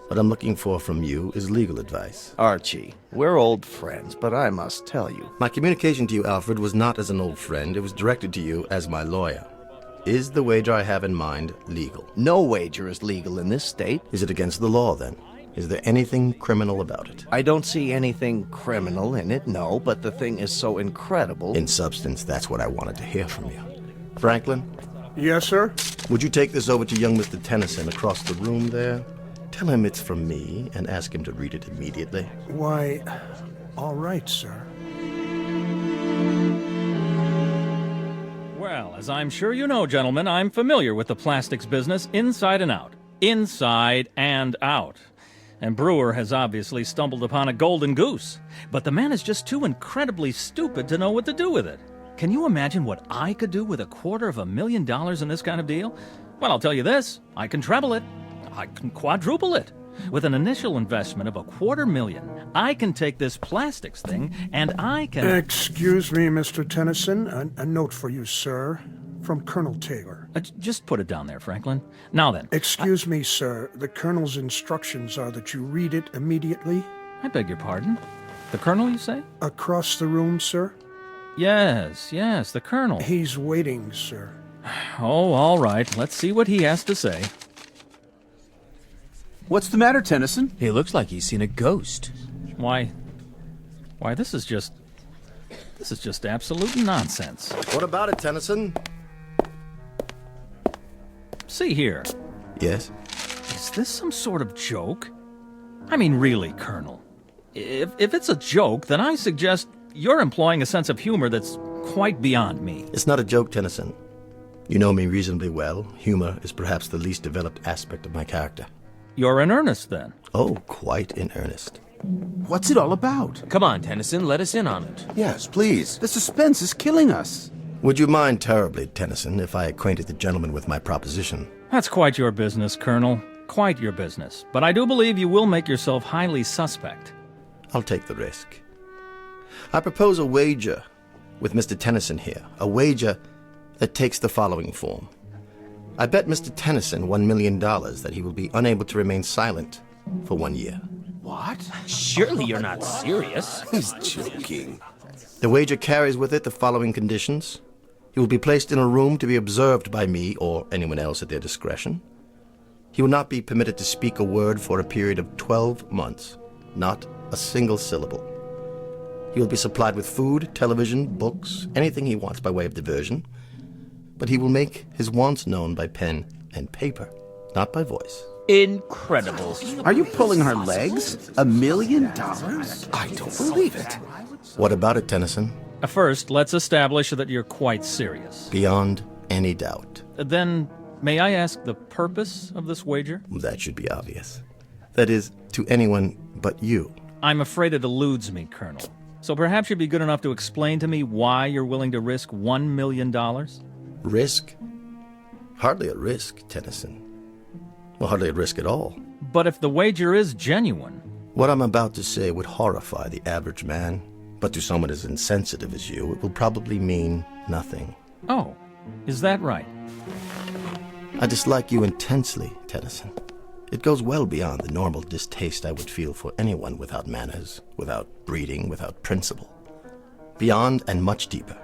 What I'm looking for from you is legal advice. Archie, we're old friends, but I must tell you. My communication to you, Alfred, was not as an old friend. It was directed to you as my lawyer. Is the wager I have in mind legal? No wager is legal in this state. Is it against the law, then? Is there anything criminal about it? I don't see anything criminal in it, no, but the thing is so incredible. In substance, that's what I wanted to hear from you. Franklin? Yes, sir? Would you take this over to young Mr. Tennyson across the room there? Tell him it's from me and ask him to read it immediately. Why, all right, sir. Well, as I'm sure you know, gentlemen, I'm familiar with the plastics business inside and out. Inside and out. And Brewer has obviously stumbled upon a golden goose. But the man is just too incredibly stupid to know what to do with it. Can you imagine what I could do with $250,000 in this kind of deal? Well, I'll tell you this. I can treble it. I can quadruple it. With an initial investment of $250,000, I can take this plastics thing and I can... Excuse me, Mr. Tennyson. A note for you, sir. From Colonel Taylor. Just put it down there, Franklin. Now then. Excuse me, sir. The Colonel's instructions are that you read it immediately. I beg your pardon? The Colonel, you say? Across the room, sir? Yes, the Colonel. He's waiting, sir. Oh, all right. Let's see what he has to say. What's the matter, Tennyson? He looks like he's seen a ghost. Why, this is just absolute nonsense. What about it, Tennyson? See here. Yes? Is this some sort of joke? I mean, really, Colonel. If it's a joke, then I suggest you're employing a sense of humor that's quite beyond me. It's not a joke, Tennyson. You know me reasonably well. Humor is perhaps the least developed aspect of my character. You're in earnest, then? Oh, quite in earnest. What's it all about? Come on, Tennyson, let us in on it. Yes, please. The suspense is killing us. Would you mind terribly, Tennyson, if I acquainted the gentleman with my proposition? That's quite your business, Colonel. Quite your business. But I do believe you will make yourself highly suspect. I'll take the risk. I propose a wager with Mr. Tennyson here, a wager that takes the following form. I bet Mr. Tennyson $1 million that he will be unable to remain silent for 1 year. What? Surely you're not serious. He's joking. The wager carries with it the following conditions. He will be placed in a room to be observed by me or anyone else at their discretion. He will not be permitted to speak a word for a period of 12 months, not a single syllable. He will be supplied with food, television, books, anything he wants by way of diversion, but he will make his wants known by pen and paper, not by voice. Incredible. Are you pulling her legs? $1 million? I don't believe it. What about it, Tennyson? First, let's establish that you're quite serious. Beyond any doubt. Then, may I ask the purpose of this wager? That should be obvious. That is, to anyone but you. I'm afraid it eludes me, Colonel. So perhaps you'd be good enough to explain to me why you're willing to risk $1 million? Risk? Hardly a risk, Tennyson. Well, hardly a risk at all. But if the wager is genuine... What I'm about to say would horrify the average man, but to someone as insensitive as you, it will probably mean nothing. Oh, is that right? I dislike you intensely, Tennyson. It goes well beyond the normal distaste I would feel for anyone without manners, without breeding, without principle. Beyond and much deeper.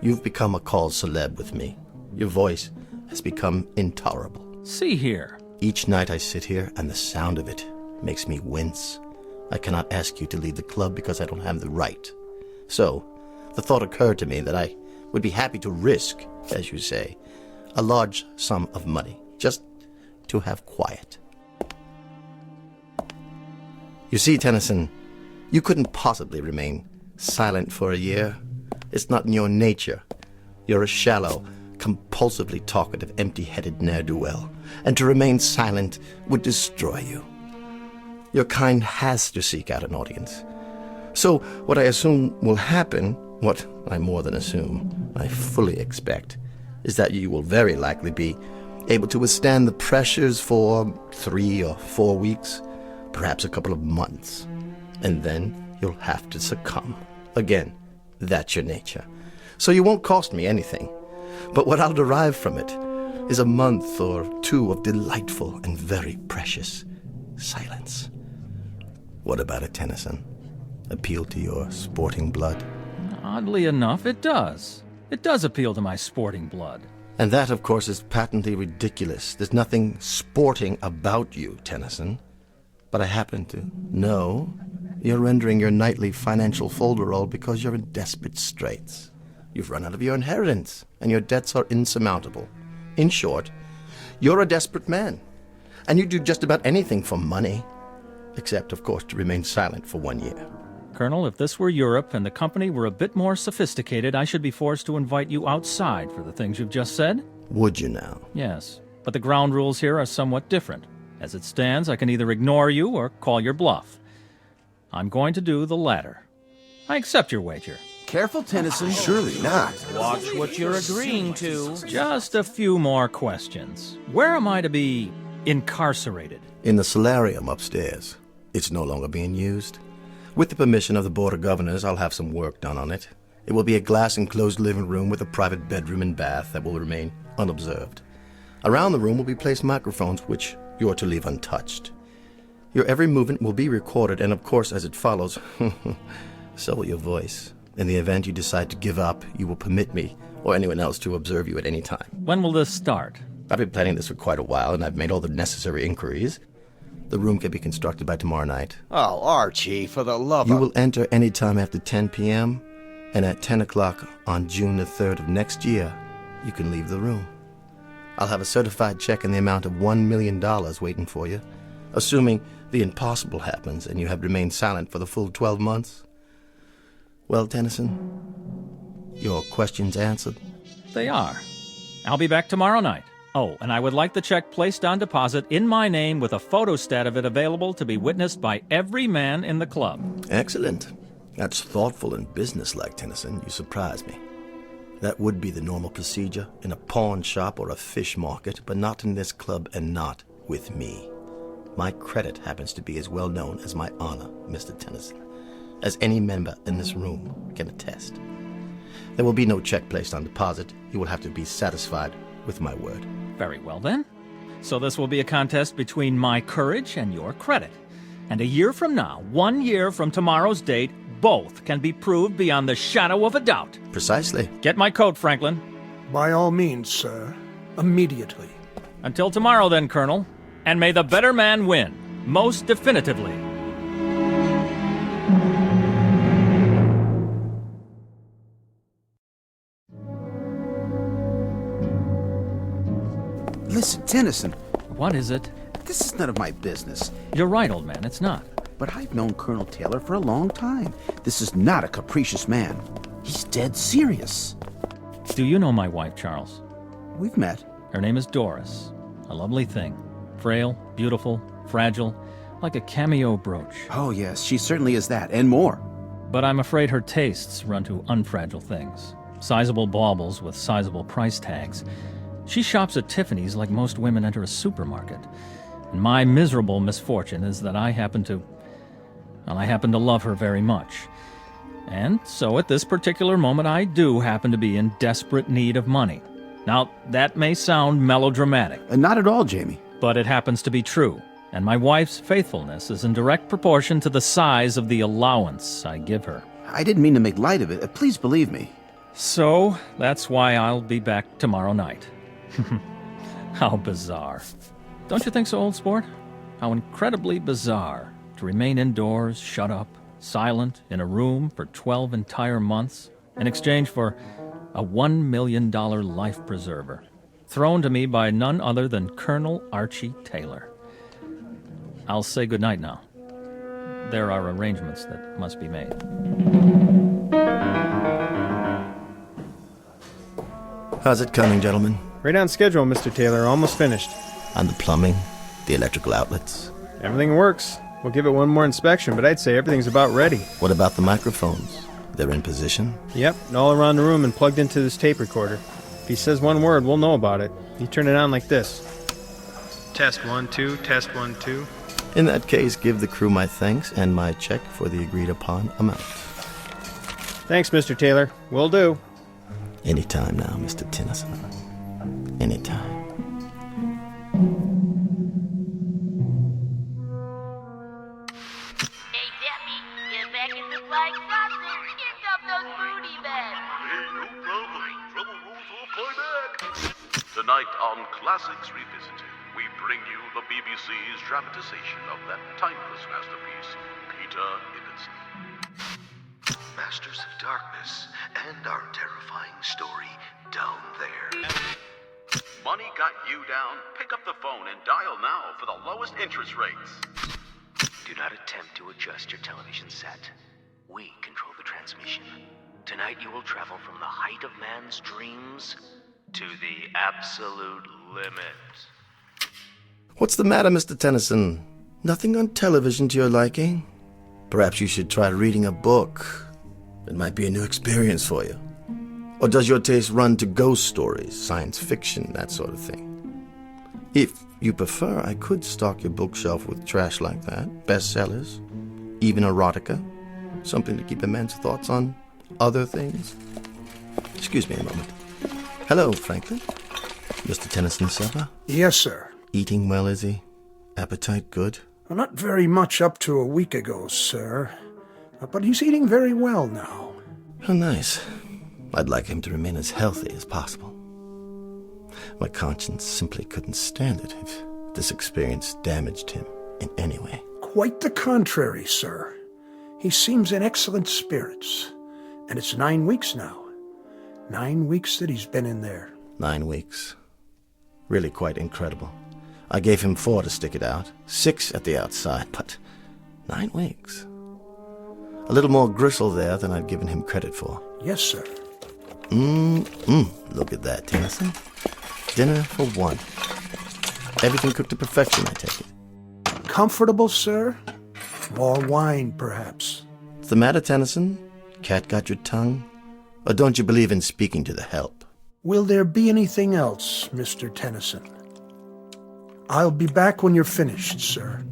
You've become a called celeb with me. Your voice has become intolerable. See here. Each night I sit here, and the sound of it makes me wince. I cannot ask you to leave the club because I don't have the right. So, the thought occurred to me that I would be happy to risk, as you say, a large sum of money, just to have quiet. You see, Tennyson, you couldn't possibly remain silent for a year. It's not in your nature. You're a shallow, compulsively talkative, empty-headed ne'er-do-well, and to remain silent would destroy you. Your kind has to seek out an audience. So what I assume will happen, what I more than assume, I fully expect, is that you will very likely be able to withstand the pressures for 3 or 4 weeks, perhaps a couple of months, and then you'll have to succumb. Again, that's your nature. So you won't cost me anything. But what I'll derive from it is a month or 2 of delightful and very precious silence. What about it, Tennyson? Appeal to your sporting blood? Oddly enough, it does. It does appeal to my sporting blood. And that, of course, is patently ridiculous. There's nothing sporting about you, Tennyson. But I happen to know you're rendering your nightly financial folderol because you're in desperate straits. You've run out of your inheritance, and your debts are insurmountable. In short, you're a desperate man, and you do just about anything for money, except, of course, to remain silent for 1 year. Colonel, if this were Europe and the company were a bit more sophisticated, I should be forced to invite you outside for the things you've just said. Would you now? Yes, but the ground rules here are somewhat different. As it stands, I can either ignore you or call your bluff. I'm going to do the latter. I accept your wager. Careful, Tennyson. Surely not. Watch what you're agreeing to. Just a few more questions. Where am I to be incarcerated? In the solarium upstairs. It's no longer being used. With the permission of the Board of Governors, I'll have some work done on it. It will be a glass-enclosed living room with a private bedroom and bath that will remain unobserved. Around the room will be placed microphones which you're to leave untouched. Your every movement will be recorded, and of course, as it follows, so will your voice. In the event you decide to give up, you will permit me or anyone else to observe you at any time. When will this start? I've been planning this for quite a while, and I've made all the necessary inquiries. The room can be constructed by tomorrow night. Oh, Archie, for the love of... You will enter any time after 10 p.m., and at 10 o'clock on June the 3rd of next year, you can leave the room. I'll have a certified check in the amount of $1 million waiting for you, assuming the impossible happens and you have remained silent for the full 12 months. Well, Tennyson, your questions answered? They are. I'll be back tomorrow night. Oh, and I would like the check placed on deposit in my name with a photostat of it available to be witnessed by every man in the club. Excellent. That's thoughtful and businesslike, Tennyson. You surprise me. That would be the normal procedure in a pawn shop or a fish market, but not in this club and not with me. My credit happens to be as well known as my honor, Mr. Tennyson, as any member in this room can attest. There will be no check placed on deposit. You will have to be satisfied with my word. Very well, then. So this will be a contest between my courage and your credit. And a year from now, 1 year from tomorrow's date, both can be proved beyond the shadow of a doubt. Precisely. Get my coat, Franklin. By all means, sir. Immediately. Until tomorrow, then, Colonel. And may the better man win, most definitively. Listen, Tennyson. What is it? This is none of my business. You're right, old man, it's not. But I've known Colonel Taylor for a long time. This is not a capricious man. He's dead serious. Do you know my wife, Charles? We've met. Her name is Doris. A lovely thing. Frail, beautiful, fragile, like a cameo brooch. Oh, yes, she certainly is that, and more. But I'm afraid her tastes run to unfragile things. Sizable baubles with sizable price tags. She shops at Tiffany's like most women enter a supermarket. And my miserable misfortune is that I happen to love her very much. And so at this particular moment, I do happen to be in desperate need of money. Now, that may sound melodramatic. Not at all, Jamie. But it happens to be true. And my wife's faithfulness is in direct proportion to the size of the allowance I give her. I didn't mean to make light of it. Please believe me. So, that's why I'll be back tomorrow night. How bizarre. Don't you think so, old sport? How incredibly bizarre to remain indoors, shut up, silent, in a room for 12 entire months, in exchange for a $1 million life preserver, thrown to me by none other than Colonel Archie Taylor. I'll say goodnight now. There are arrangements that must be made. How's it coming, gentlemen? Right on schedule, Mr. Taylor. Almost finished. On the plumbing, the electrical outlets. Everything works. We'll give it one more inspection, but I'd say everything's about ready. What about the microphones? They're in position? Yep, all around the room and plugged into this tape recorder. If he says one word, we'll know about it. You turn it on like this. Test 1, 2, test 1, 2. In that case, give the crew my thanks and my check for the agreed-upon amount. Thanks, Mr. Taylor. Will do. Anytime now, Mr. Tennyson. Anytime. Hey, Debbie, get back in the flying saucer. Here come those booty bags. Hey, no problem. Trouble rolls off my back. Tonight on Classics Revisited, we bring you the BBC's dramatization of that timeless masterpiece, Peter Ibbotson. Masters of Darkness and our terrifying story, Down There. Money got you down? Pick up the phone and dial now for the lowest interest rates. Do not attempt to adjust your television set. We control the transmission. Tonight you will travel from the height of man's dreams to the absolute limit. What's the matter, Mr. Tennyson? Nothing on television to your liking? Perhaps you should try reading a book. It might be a new experience for you. Or does your taste run to ghost stories, science fiction, that sort of thing? If you prefer, I could stock your bookshelf with trash like that, bestsellers, even erotica, something to keep a man's thoughts on other things. Excuse me a moment. Hello, Franklin. Mr. Tennyson's supper? Yes, sir. Eating well, is he? Appetite good? Well, not very much up to a week ago, sir. But he's eating very well now. Oh, nice. I'd like him to remain as healthy as possible. My conscience simply couldn't stand it if this experience damaged him in any way. Quite the contrary, sir. He seems in excellent spirits. And it's 9 weeks now. 9 weeks that he's been in there. 9 weeks. Really quite incredible. I gave him 4 to stick it out, 6 at the outside, but 9 weeks. A little more gristle there than I'd given him credit for. Yes, sir. Look at that, Tennyson. Dinner for 1. Everything cooked to perfection, I take it. Comfortable, sir? More wine, perhaps. What's the matter, Tennyson? Cat got your tongue? Or don't you believe in speaking to the help? Will there be anything else, Mr. Tennyson? I'll be back when you're finished, sir.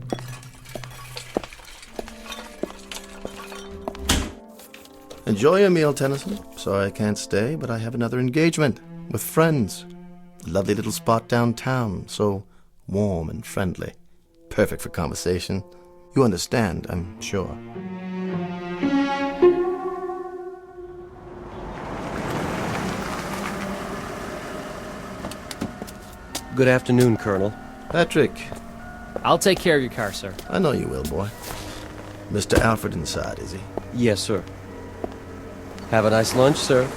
Enjoy your meal, Tennyson. Sorry I can't stay, but I have another engagement with friends. A lovely little spot downtown, so warm and friendly. Perfect for conversation. You understand, I'm sure. Good afternoon, Colonel. Patrick. I'll take care of your car, sir. I know you will, boy. Mr. Alfred inside, is he? Yes, sir. Have a nice lunch, sir.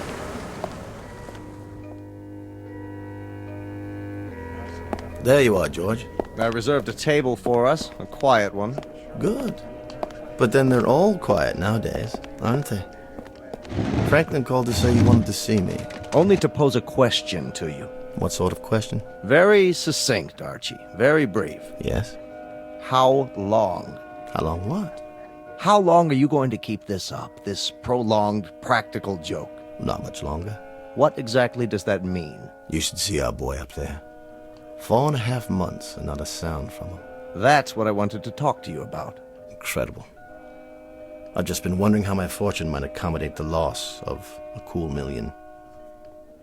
There you are, George. I reserved a table for us, a quiet one. Good. But then they're all quiet nowadays, aren't they? Franklin called to say you wanted to see me. Only to pose a question to you. What sort of question? Very succinct, Archie. Very brief. Yes? How long? How long what? How long are you going to keep this up, this prolonged practical joke? Not much longer. What exactly does that mean? You should see our boy up there. 4.5 months and not a sound from him. That's what I wanted to talk to you about. Incredible. I've just been wondering how my fortune might accommodate the loss of a cool million.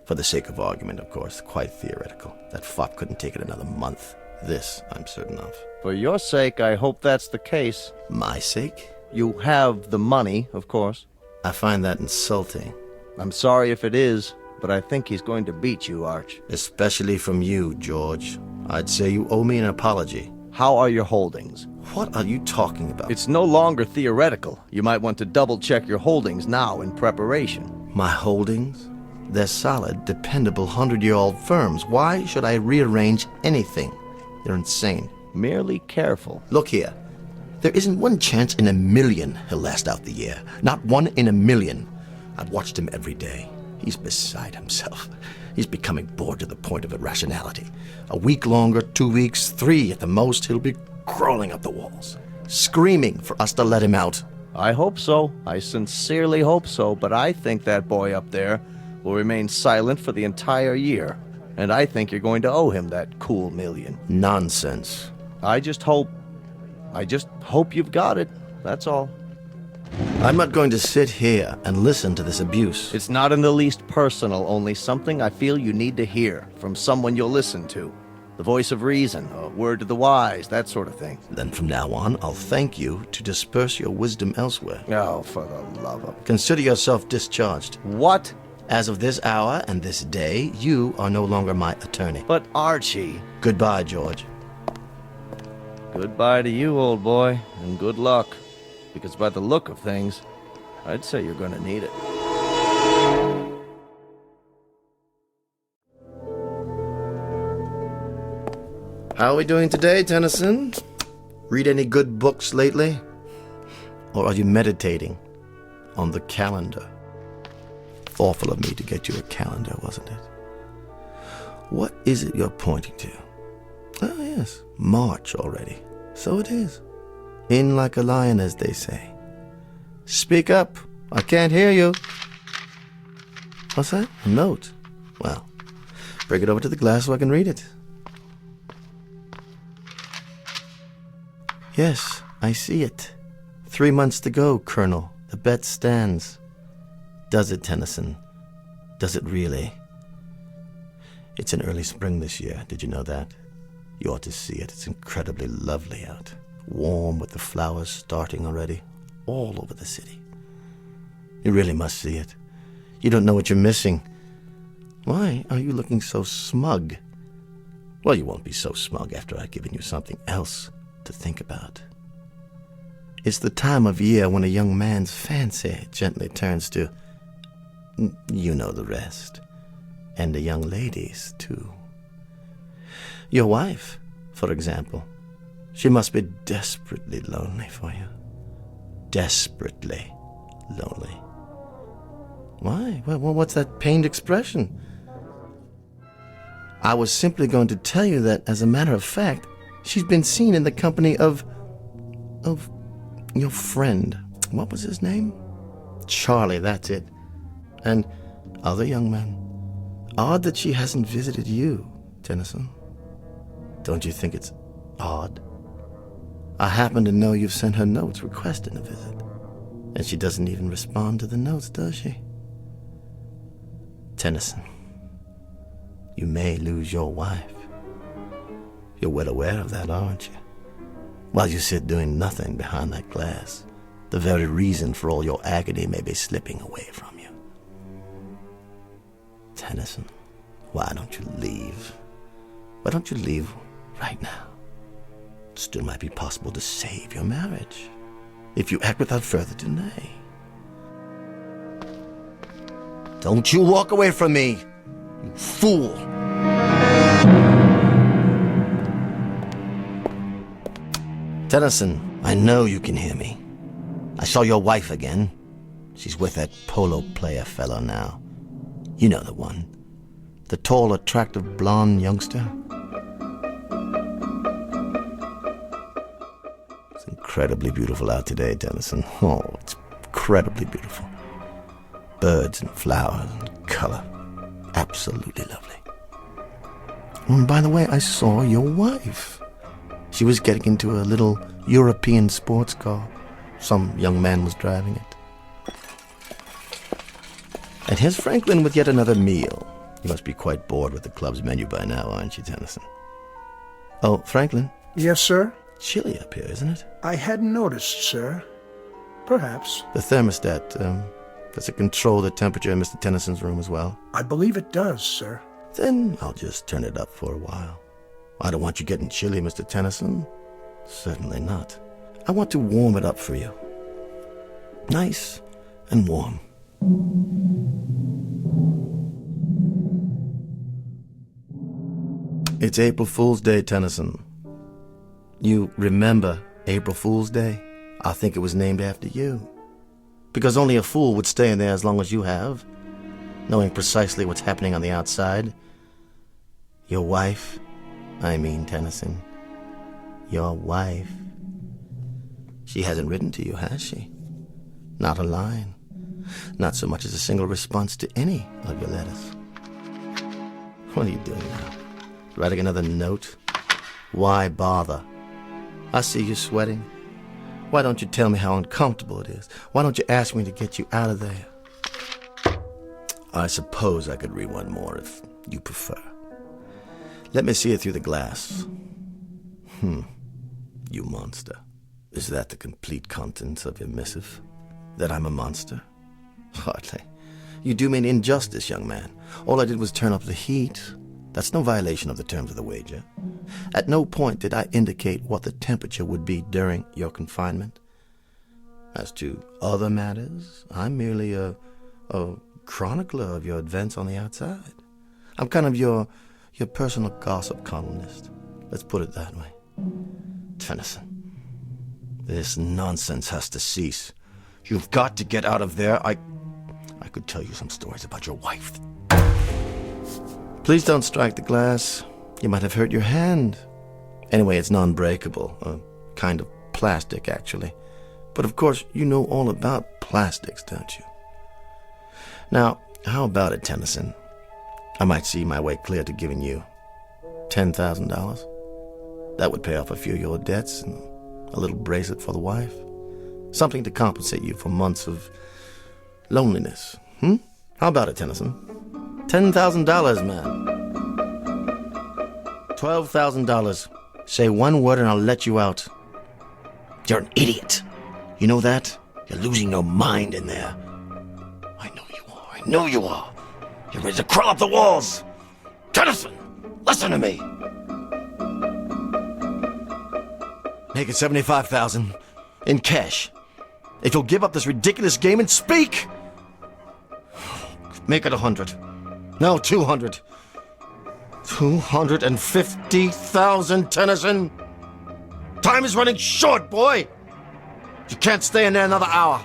For the sake of argument, of course, quite theoretical. That fop couldn't take it another month. This, I'm certain of. For your sake, I hope that's the case. My sake? You have the money, of course. I find that insulting. I'm sorry if it is, but I think he's going to beat you, Arch. Especially from you, George. I'd say you owe me an apology. How are your holdings? What are you talking about? It's no longer theoretical. You might want to double-check your holdings now in preparation. My holdings? They're solid, dependable, 100-year-old firms. Why should I rearrange anything? They're insane. Merely careful. Look here. There isn't one chance in a million he'll last out the year. Not one in a million. I've watched him every day. He's beside himself. He's becoming bored to the point of irrationality. A week longer, 2 weeks, 3 at the most, he'll be crawling up the walls, screaming for us to let him out. I hope so. I sincerely hope so, but I think that boy up there will remain silent for the entire year. And I think you're going to owe him that cool million. Nonsense. I just hope you've got it. That's all. I'm not going to sit here and listen to this abuse. It's not in the least personal, only something I feel you need to hear from someone you'll listen to. The voice of reason, a word to the wise, that sort of thing. Then from now on, I'll thank you to disperse your wisdom elsewhere. Oh, for the love of... Consider yourself discharged. What? As of this hour and this day, you are no longer my attorney. But Archie... Goodbye, George. Goodbye to you, old boy, and good luck. Because by the look of things, I'd say you're going to need it. How are we doing today, Tennyson? Read any good books lately? Or are you meditating on the calendar? Thoughtful of me to get you a calendar, wasn't it? What is it you're pointing to? Oh, yes, March already. So it is. In like a lion, as they say. Speak up. I can't hear you. What's that? A note? Well, bring it over to the glass so I can read it. Yes, I see it. 3 months to go, Colonel. The bet stands. Does it, Tennyson? Does it really? It's an early spring this year. Did you know that? You ought to see it. It's incredibly lovely out. Warm with the flowers starting already. All over the city. You really must see it. You don't know what you're missing. Why are you looking so smug? Well, you won't be so smug after I've given you something else to think about. It's the time of year when a young man's fancy gently turns to... You know the rest. And the young ladies, too. Your wife, for example. She must be desperately lonely for you. Desperately lonely. Why? Well, what's that pained expression? I was simply going to tell you that, as a matter of fact, she's been seen in the company of your friend. What was his name? Charlie, that's it. And other young men. Odd that she hasn't visited you, Tennyson. Don't you think it's odd? I happen to know you've sent her notes requesting a visit. And she doesn't even respond to the notes, does she? Tennyson, you may lose your wife. You're well aware of that, aren't you? While you sit doing nothing behind that glass, the very reason for all your agony may be slipping away from you. Tennyson, why don't you leave? Why don't you leave right now? It still might be possible to save your marriage if you act without further delay. Don't you walk away from me, you fool! Tennyson, I know you can hear me. I saw your wife again. She's with that polo player fellow now. You know the one. The tall, attractive, blonde youngster. It's incredibly beautiful out today, Tennyson. Oh, it's incredibly beautiful. Birds and flowers and color. Absolutely lovely. And by the way, I saw your wife. She was getting into a little European sports car. Some young man was driving it. And here's Franklin with yet another meal. You must be quite bored with the club's menu by now, aren't you, Tennyson? Oh, Franklin? Yes, sir? Chilly up here, isn't it? I hadn't noticed, sir. Perhaps. The thermostat, does it control the temperature in Mr. Tennyson's room as well? I believe it does, sir. Then I'll just turn it up for a while. I don't want you getting chilly, Mr. Tennyson. Certainly not. I want to warm it up for you. Nice and warm. It's April Fool's Day, Tennyson. You remember April Fool's Day? I think it was named after you. Because only a fool would stay in there as long as you have, knowing precisely what's happening on the outside. Your wife, Tennyson. Your wife. She hasn't written to you, has she? Not a line. Not so much as a single response to any of your letters. What are you doing now? Writing another note? Why bother? I see you sweating. Why don't you tell me how uncomfortable it is? Why don't you ask me to get you out of there? I suppose I could read one more if you prefer. Let me see it through the glass. You monster. Is that the complete contents of your missive? That I'm a monster? Hardly. You do me an injustice, young man. All I did was turn up the heat. That's no violation of the terms of the wager. At no point did I indicate what the temperature would be during your confinement. As to other matters, I'm merely a chronicler of your events on the outside. I'm kind of your personal gossip columnist. Let's put it that way. Tennyson, this nonsense has to cease. You've got to get out of there. I could tell you some stories about your wife. Please don't strike the glass. You might have hurt your hand. Anyway, it's non-breakable. A kind of plastic, actually. But of course, you know all about plastics, don't you? Now, how about it, Tennyson? I might see my way clear to giving you $10,000. That would pay off a few of your debts and a little bracelet for the wife. Something to compensate you for months of loneliness. How about it, Tennyson? $10,000, man. $12,000. Say one word and I'll let you out. You're an idiot. You know that? You're losing your mind in there. I know you are. You're ready to crawl up the walls. Tennyson, listen to me. Make it $75,000 in cash. If you'll give up this ridiculous game and speak. Make it 100. No, 200. 250,000, Tennyson. Time is running short, boy. You can't stay in there another hour.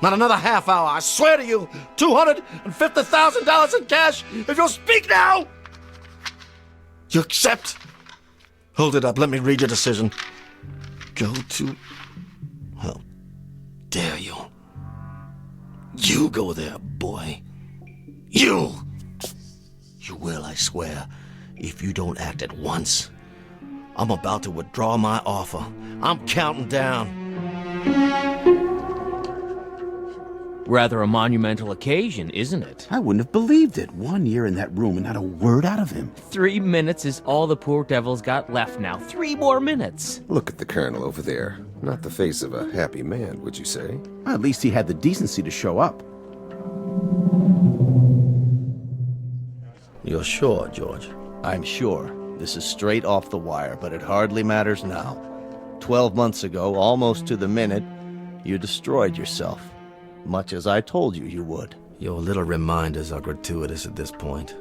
Not another half hour. I swear to you, $250,000 in cash if you'll speak now. You accept? Hold it up. Let me read your decision. Go to... How dare you? You go there, boy. You! You will, I swear, if you don't act at once. I'm about to withdraw my offer. I'm counting down. Rather a monumental occasion, isn't it? I wouldn't have believed it. 1 year in that room and not a word out of him. 3 minutes is all the poor devil's got left now. 3 more minutes. Look at the colonel over there. Not the face of a happy man, would you say? At least he had the decency to show up. You're sure, George? I'm sure. This is straight off the wire, but it hardly matters now. 12 months ago, almost to the minute, you destroyed yourself. Much as I told you you would. Your little reminders are gratuitous at this point.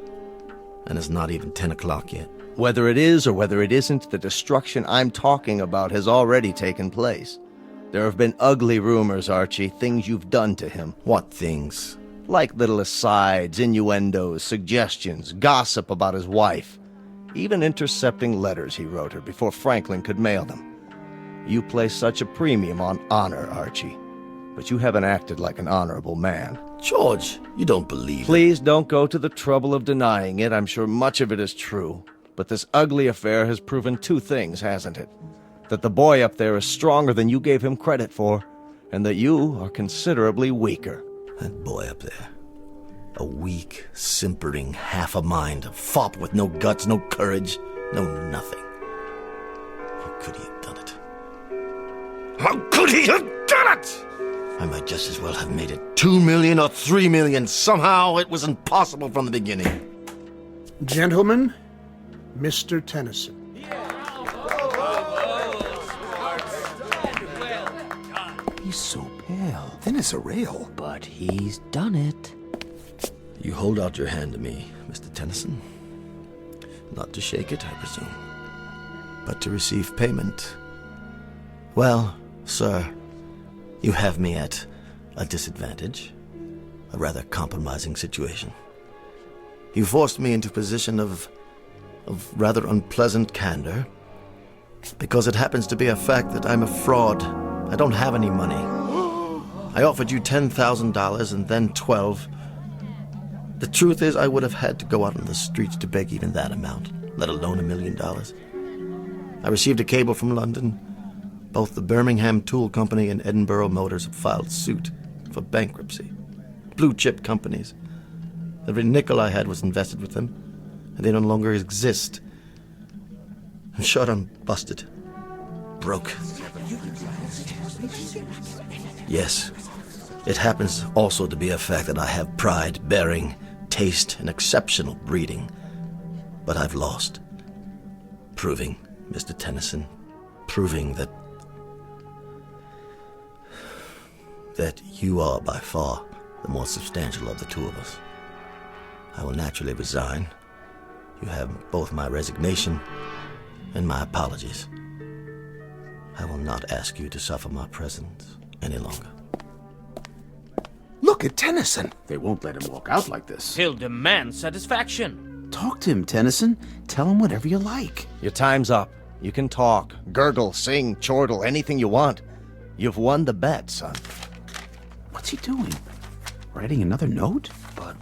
And it's not even 10 o'clock yet. Whether it is or whether it isn't, the destruction I'm talking about has already taken place. There have been ugly rumors, Archie, things you've done to him. What things? Like little asides, innuendos, suggestions, gossip about his wife. Even intercepting letters he wrote her before Franklin could mail them. You place such a premium on honor, Archie. But you haven't acted like an honorable man. George, you don't believe Please don't go to the trouble of denying it. I'm sure much of it is true. But this ugly affair has proven 2 things, hasn't it? That the boy up there is stronger than you gave him credit for, and that you are considerably weaker. That boy up there. A weak, simpering, half a mind, a fop with no guts, no courage, no nothing. How could he have done it? How could he have done it? I might just as well have made it 2 million or 3 million. Somehow it was impossible from the beginning. Gentlemen, Mr. Tennyson. He's so pale, thin as a rail. But he's done it. You hold out your hand to me, Mr. Tennyson. Not to shake it, I presume, but to receive payment. Well, sir, you have me at a disadvantage, a rather compromising situation. You forced me into a position of rather unpleasant candor, because it happens to be a fact that I'm a fraud. I don't have any money. I offered you $10,000 and then 12. The truth is, I would have had to go out on the streets to beg even that amount, let alone $1 million. I received a cable from London. Both the Birmingham Tool Company and Edinburgh Motors have filed suit for bankruptcy. Blue-chip companies. Every nickel I had was invested with them, and they no longer exist. In short, I'm busted. Broke. Yes, it happens also to be a fact that I have pride, bearing, taste, and exceptional breeding. But I've lost. Proving, Mr. Tennyson, proving that you are by far the more substantial of the two of us. I will naturally resign. You have both my resignation and my apologies. I will not ask you to suffer my presence any longer. Look at Tennyson. They won't let him walk out like this. He'll demand satisfaction. Talk to him, Tennyson. Tell him whatever you like. Your time's up. You can talk, gurgle, sing, chortle, anything you want. You've won the bet, son. What's he doing? Writing another note? But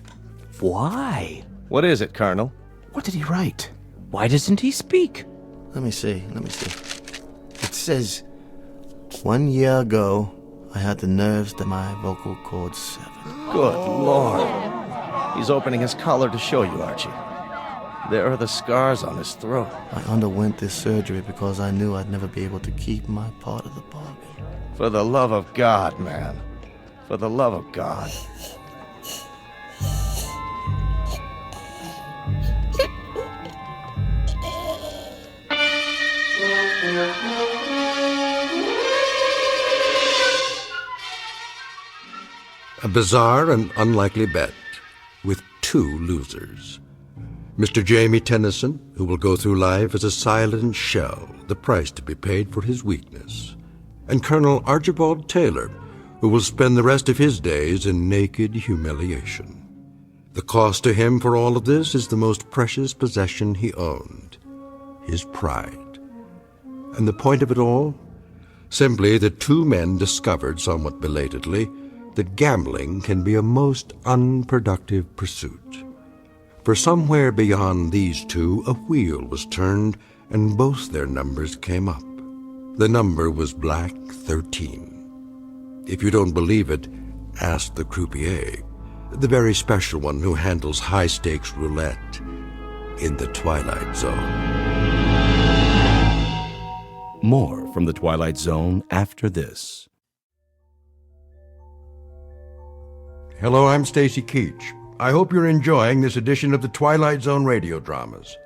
why? What is it, Colonel? What did he write? Why doesn't he speak? Let me see. It says, 1 year ago, I had the nerves that my vocal cords severed. Good Lord. He's opening his collar to show you, Archie. There are the scars on his throat. I underwent this surgery because I knew I'd never be able to keep my part of the bargain. For the love of God, man. For the love of God. A bizarre and unlikely bet, with 2 losers. Mr. Jamie Tennyson, who will go through life as a silent shell, the price to be paid for his weakness. And Colonel Archibald Taylor, who will spend the rest of his days in naked humiliation. The cost to him for all of this is the most precious possession he owned, his pride. And the point of it all? Simply that 2 men discovered, somewhat belatedly, that gambling can be a most unproductive pursuit. For somewhere beyond these 2, a wheel was turned, and both their numbers came up. The number was Black 13. If you don't believe it, asked the croupier, the very special one who handles high-stakes roulette in the Twilight Zone. More from the Twilight Zone after this. Hello, I'm Stacy Keach. I hope you're enjoying this edition of the Twilight Zone radio dramas.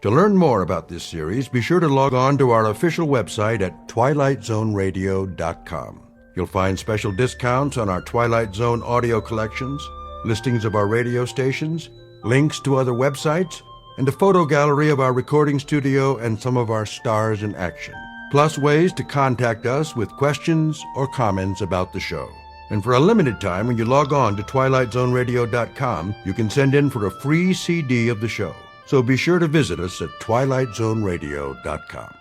To learn more about this series, be sure to log on to our official website at twilightzoneradio.com. You'll find special discounts on our Twilight Zone audio collections, listings of our radio stations, links to other websites, and a photo gallery of our recording studio and some of our stars in action. Plus ways to contact us with questions or comments about the show. And for a limited time, when you log on to twilightzoneradio.com, you can send in for a free CD of the show. So be sure to visit us at twilightzoneradio.com.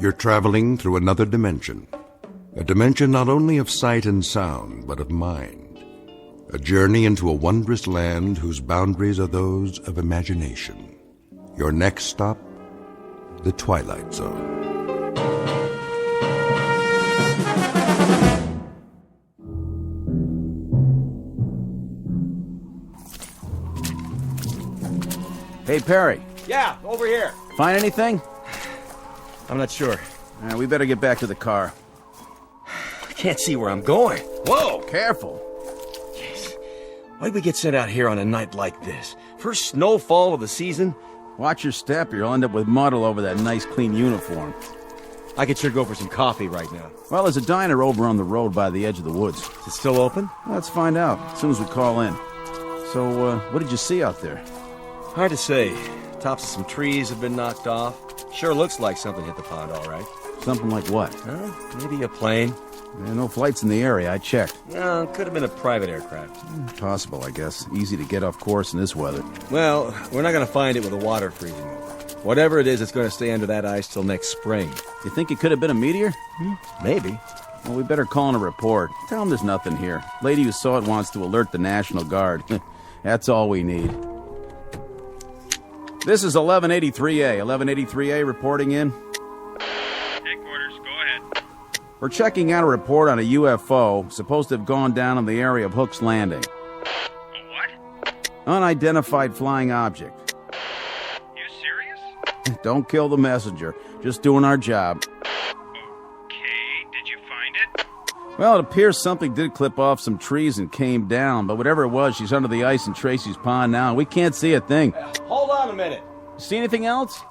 You're traveling through another dimension. A dimension not only of sight and sound, but of mind. A journey into a wondrous land whose boundaries are those of imagination. Your next stop, the Twilight Zone. Hey, Perry. Yeah, over here. Find anything? I'm not sure. We better get back to the car. I can't see where I'm going. Whoa, careful. Why'd we get sent out here on a night like this? First snowfall of the season? Watch your step, or you'll end up with mud all over that nice, clean uniform. I could sure go for some coffee right now. Well, there's a diner over on the road by the edge of the woods. Is it still open? Let's find out, as soon as we call in. So, what did you see out there? Hard to say. Tops of some trees have been knocked off. Sure looks like something hit the pond, all right. Something like what? Maybe a plane. No flights in the area, I checked. No, it could have been a private aircraft. Possible, I guess. Easy to get off course in this weather. Well, we're not going to find it with the water freezing over. Whatever it is, it's going to stay under that ice till next spring. You think it could have been a meteor? Maybe. Well, we better call in a report. Tell them there's nothing here. Lady who saw it wants to alert the National Guard. That's all we need. This is 1183A. 1183A reporting in. Headquarters, go ahead. We're checking out a report on a UFO supposed to have gone down in the area of Hook's Landing. A what? Unidentified flying object. You serious? Don't kill the messenger. Just doing our job. Okay, did you find it? Well, it appears something did clip off some trees and came down, but whatever it was, she's under the ice in Tracy's pond now, and we can't see a thing. Hold on a minute. See anything else?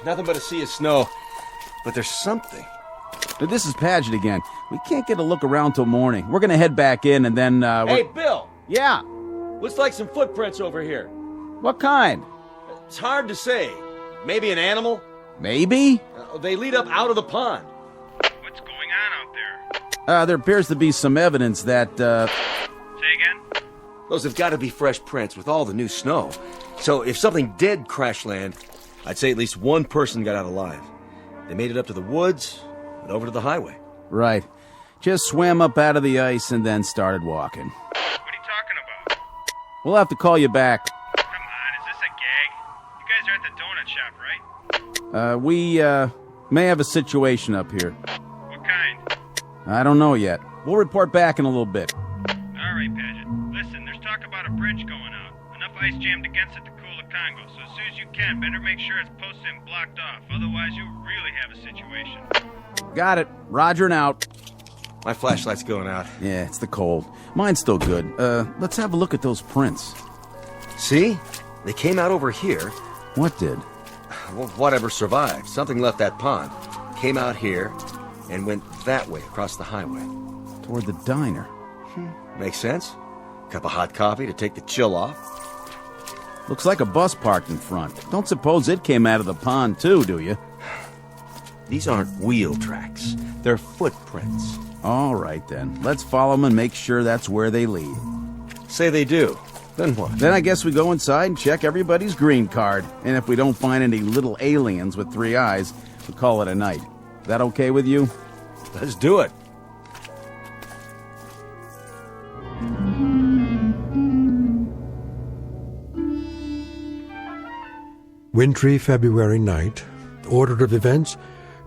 Nothing but a sea of snow. But there's something. This is Paget again. We can't get a look around till morning. We're gonna head back in and then, Hey, Bill! Yeah? Looks like some footprints over here. What kind? It's hard to say. Maybe an animal? Maybe? They lead up out of the pond. What's going on out there? There appears to be some evidence that, Say again? Those have got to be fresh prints with all the new snow. So if something did crash land, I'd say at least one person got out alive. They made it up to the woods and over to the highway. Right. Just swam up out of the ice and then started walking. What are you talking about? We'll have to call you back. Come on, is this a gag? You guys are at the donut shop, right? We may have a situation up here. What kind? I don't know yet. We'll report back in a little bit. All right, Paget. Listen, there's talk about a bridge going out. Enough ice jammed against it to cool the Congo, so as soon as you can, better make sure it's posted and blocked off. Otherwise, you'll really have a situation. Got it. Roger and out. My flashlight's going out. Yeah, it's the cold. Mine's still good. Let's have a look at those prints. See? They came out over here. What did? Well, whatever survived. Something left that pond. Came out here and went that way across the highway. Toward the diner. Makes sense. Cup of hot coffee to take the chill off. Looks like a bus parked in front. Don't suppose it came out of the pond too, do you? These aren't wheel tracks. They're footprints. All right, then. Let's follow them and make sure that's where they lead. Say they do. Then what? Then I guess we go inside and check everybody's green card. And if we don't find any little aliens with 3 eyes, we call it a night. That okay with you? Let's do it. Wintry February night. Order of events: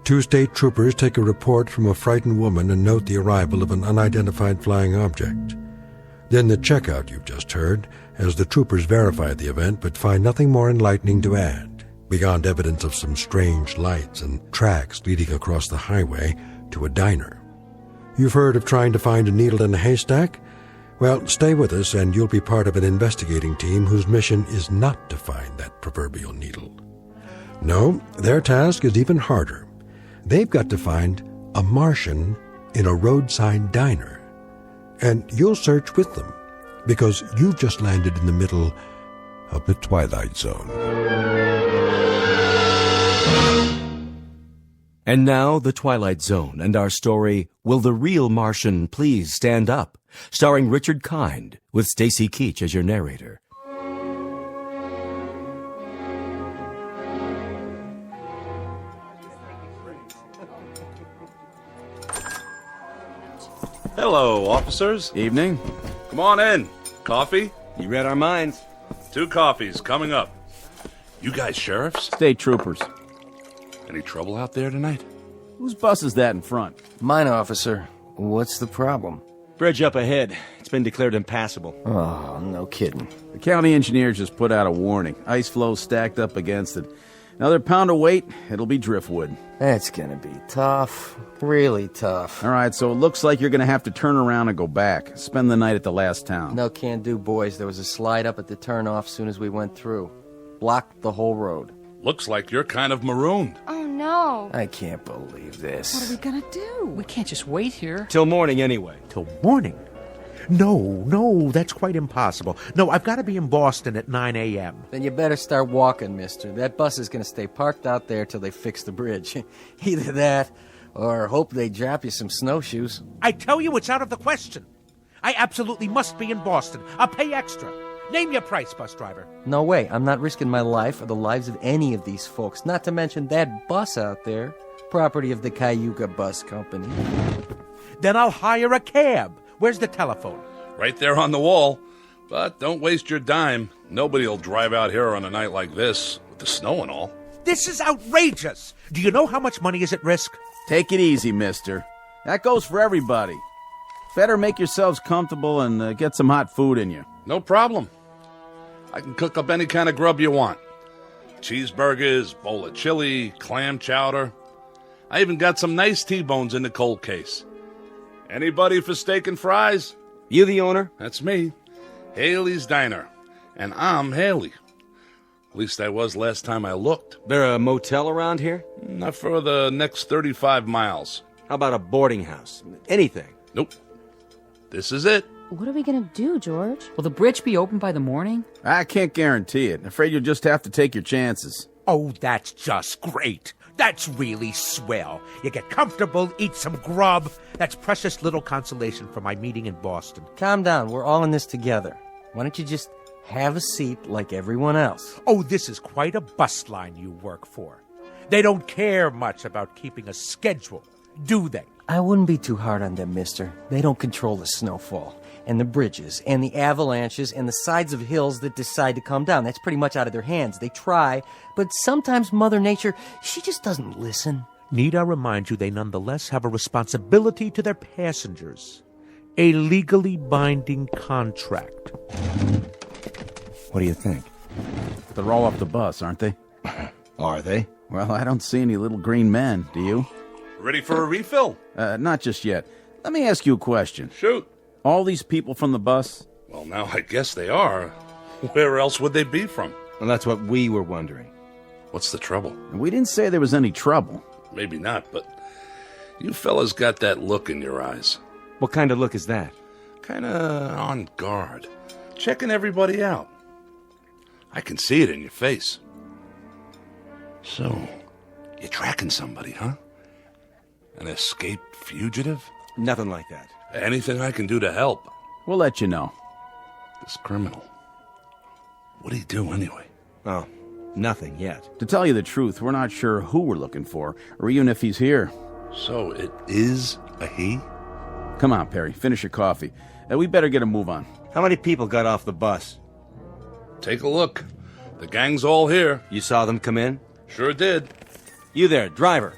2 state troopers take a report from a frightened woman and note the arrival of an unidentified flying object. Then the checkout you've just heard, as the troopers verify the event but find nothing more enlightening to add, beyond evidence of some strange lights and tracks leading across the highway to a diner. You've heard of trying to find a needle in a haystack? Well, stay with us and you'll be part of an investigating team whose mission is not to find that proverbial needle. No, their task is even harder. They've got to find a Martian in a roadside diner. And you'll search with them, because you've just landed in the middle of the Twilight Zone. And now, The Twilight Zone and our story, Will the Real Martian Please Stand Up? Starring Richard Kind, with Stacy Keach as your narrator. Hello, officers. Evening. Come on in. Coffee? You read our minds. 2 coffees coming up. You guys sheriffs? State troopers. Any trouble out there tonight? Whose bus is that in front? Mine, officer. What's the problem? Bridge up ahead. It's been declared impassable. Oh, no kidding. The county engineer just put out a warning. Ice flow stacked up against it. Another pound of weight, it'll be driftwood. That's gonna be tough. Really tough. All right, so it looks like you're gonna have to turn around and go back. Spend the night at the last town. No can do, boys. There was a slide up at the turnoff soon as we went through. Blocked the whole road. Looks like you're kind of marooned. Oh, no. I can't believe this. What are we gonna do? We can't just wait here. Till morning, anyway. Till morning? No, that's quite impossible. No, I've got to be in Boston at 9 a.m. Then you better start walking, mister. That bus is going to stay parked out there till they fix the bridge. Either that, or hope they drop you some snowshoes. I tell you, it's out of the question. I absolutely must be in Boston. I'll pay extra. Name your price, bus driver. No way. I'm not risking my life or the lives of any of these folks. Not to mention that bus out there. Property of the Cayuga Bus Company. Then I'll hire a cab. Where's the telephone? Right there on the wall. But don't waste your dime. Nobody'll drive out here on a night like this, with the snow and all. This is outrageous. Do you know how much money is at risk? Take it easy, mister. That goes for everybody. Better make yourselves comfortable and get some hot food in you. No problem. I can cook up any kind of grub you want. Cheeseburgers, bowl of chili, clam chowder. I even got some nice T-bones in the cold case. Anybody for steak and fries? You the owner? That's me. Haley's Diner. And I'm Haley. At least I was last time I looked. There a motel around here? Not for the next 35 miles. How about a boarding house? Anything? Nope. This is it. What are we gonna do, George? Will the bridge be open by the morning? I can't guarantee it. Afraid you'll just have to take your chances. Oh, that's just great. That's really swell. You get comfortable, eat some grub. That's precious little consolation for my meeting in Boston. Calm down. We're all in this together. Why don't you just have a seat like everyone else? Oh, this is quite a bus line you work for. They don't care much about keeping a schedule, do they? I wouldn't be too hard on them, mister. They don't control the snowfall, and the bridges, and the avalanches, and the sides of hills that decide to come down. That's pretty much out of their hands. They try, but sometimes Mother Nature, she just doesn't listen. Need I remind you they nonetheless have a responsibility to their passengers. A legally binding contract. What do you think? They're all off the bus, aren't they? Are they? Well, I don't see any little green men, do you? Ready for a refill? Not just yet. Let me ask you a question. Shoot. All these people from the bus? Well, now I guess they are. Where else would they be from? Well, that's what we were wondering. What's the trouble? We didn't say there was any trouble. Maybe not, but you fellas got that look in your eyes. What kind of look is that? Kinda on guard. Checking everybody out. I can see it in your face. So, you're tracking somebody, huh? An escaped fugitive? Nothing like that. Anything I can do to help. We'll let you know. This criminal. What'd he do anyway? Oh, nothing yet. To tell you the truth, we're not sure who we're looking for, or even if he's here. So it is a he? Come on, Perry, finish your coffee. We better get a move on. How many people got off the bus? Take a look. The gang's all here. You saw them come in? Sure did. You there, driver.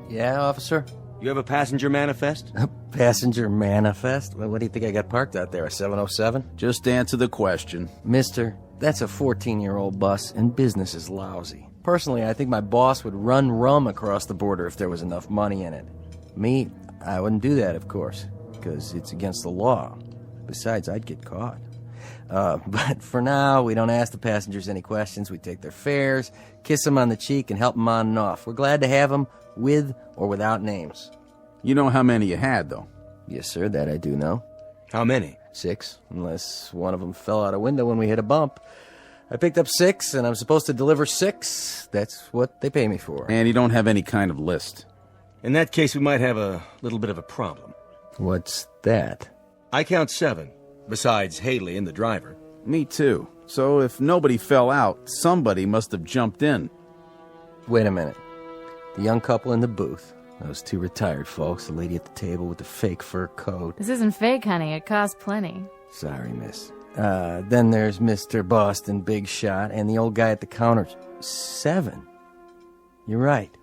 Yeah, officer? You have a passenger manifest? A passenger manifest? Well, what do you think I got parked out there, a 707? Just answer the question. Mister, that's a 14-year-old bus, and business is lousy. Personally, I think my boss would run rum across the border if there was enough money in it. Me, I wouldn't do that, of course, because it's against the law. Besides, I'd get caught. But for now, we don't ask the passengers any questions. We take their fares, kiss them on the cheek, and help them on and off. We're glad to have them with or without names. You know how many you had, though? Yes, sir, that I do know. How many? 6, unless one of them fell out a window when we hit a bump. I picked up 6, and I'm supposed to deliver 6. That's what they pay me for. And you don't have any kind of list. In that case, we might have a little bit of a problem. What's that? I count 7, besides Haley and the driver. Me too. So if nobody fell out, somebody must have jumped in. Wait a minute. The young couple in the booth. Those 2 retired folks, the lady at the table with the fake fur coat. This isn't fake, honey. It costs plenty. Sorry, miss. Then there's Mr. Boston Big Shot and the old guy at the counter. 7. You're right.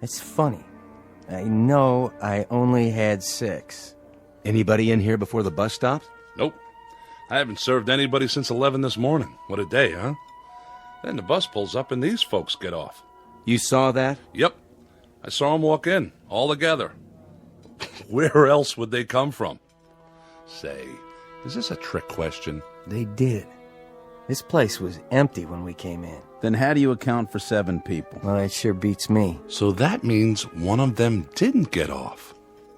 It's funny. I know I only had 6. Anybody in here before the bus stopped? Nope. I haven't served anybody since 11 this morning. What a day, huh? Then the bus pulls up and these folks get off. You saw that? Yep. I saw them walk in, all together. Where else would they come from? Say, is this a trick question? They did. This place was empty when we came in. Then how do you account for 7 people? Well, it sure beats me. So that means one of them didn't get off.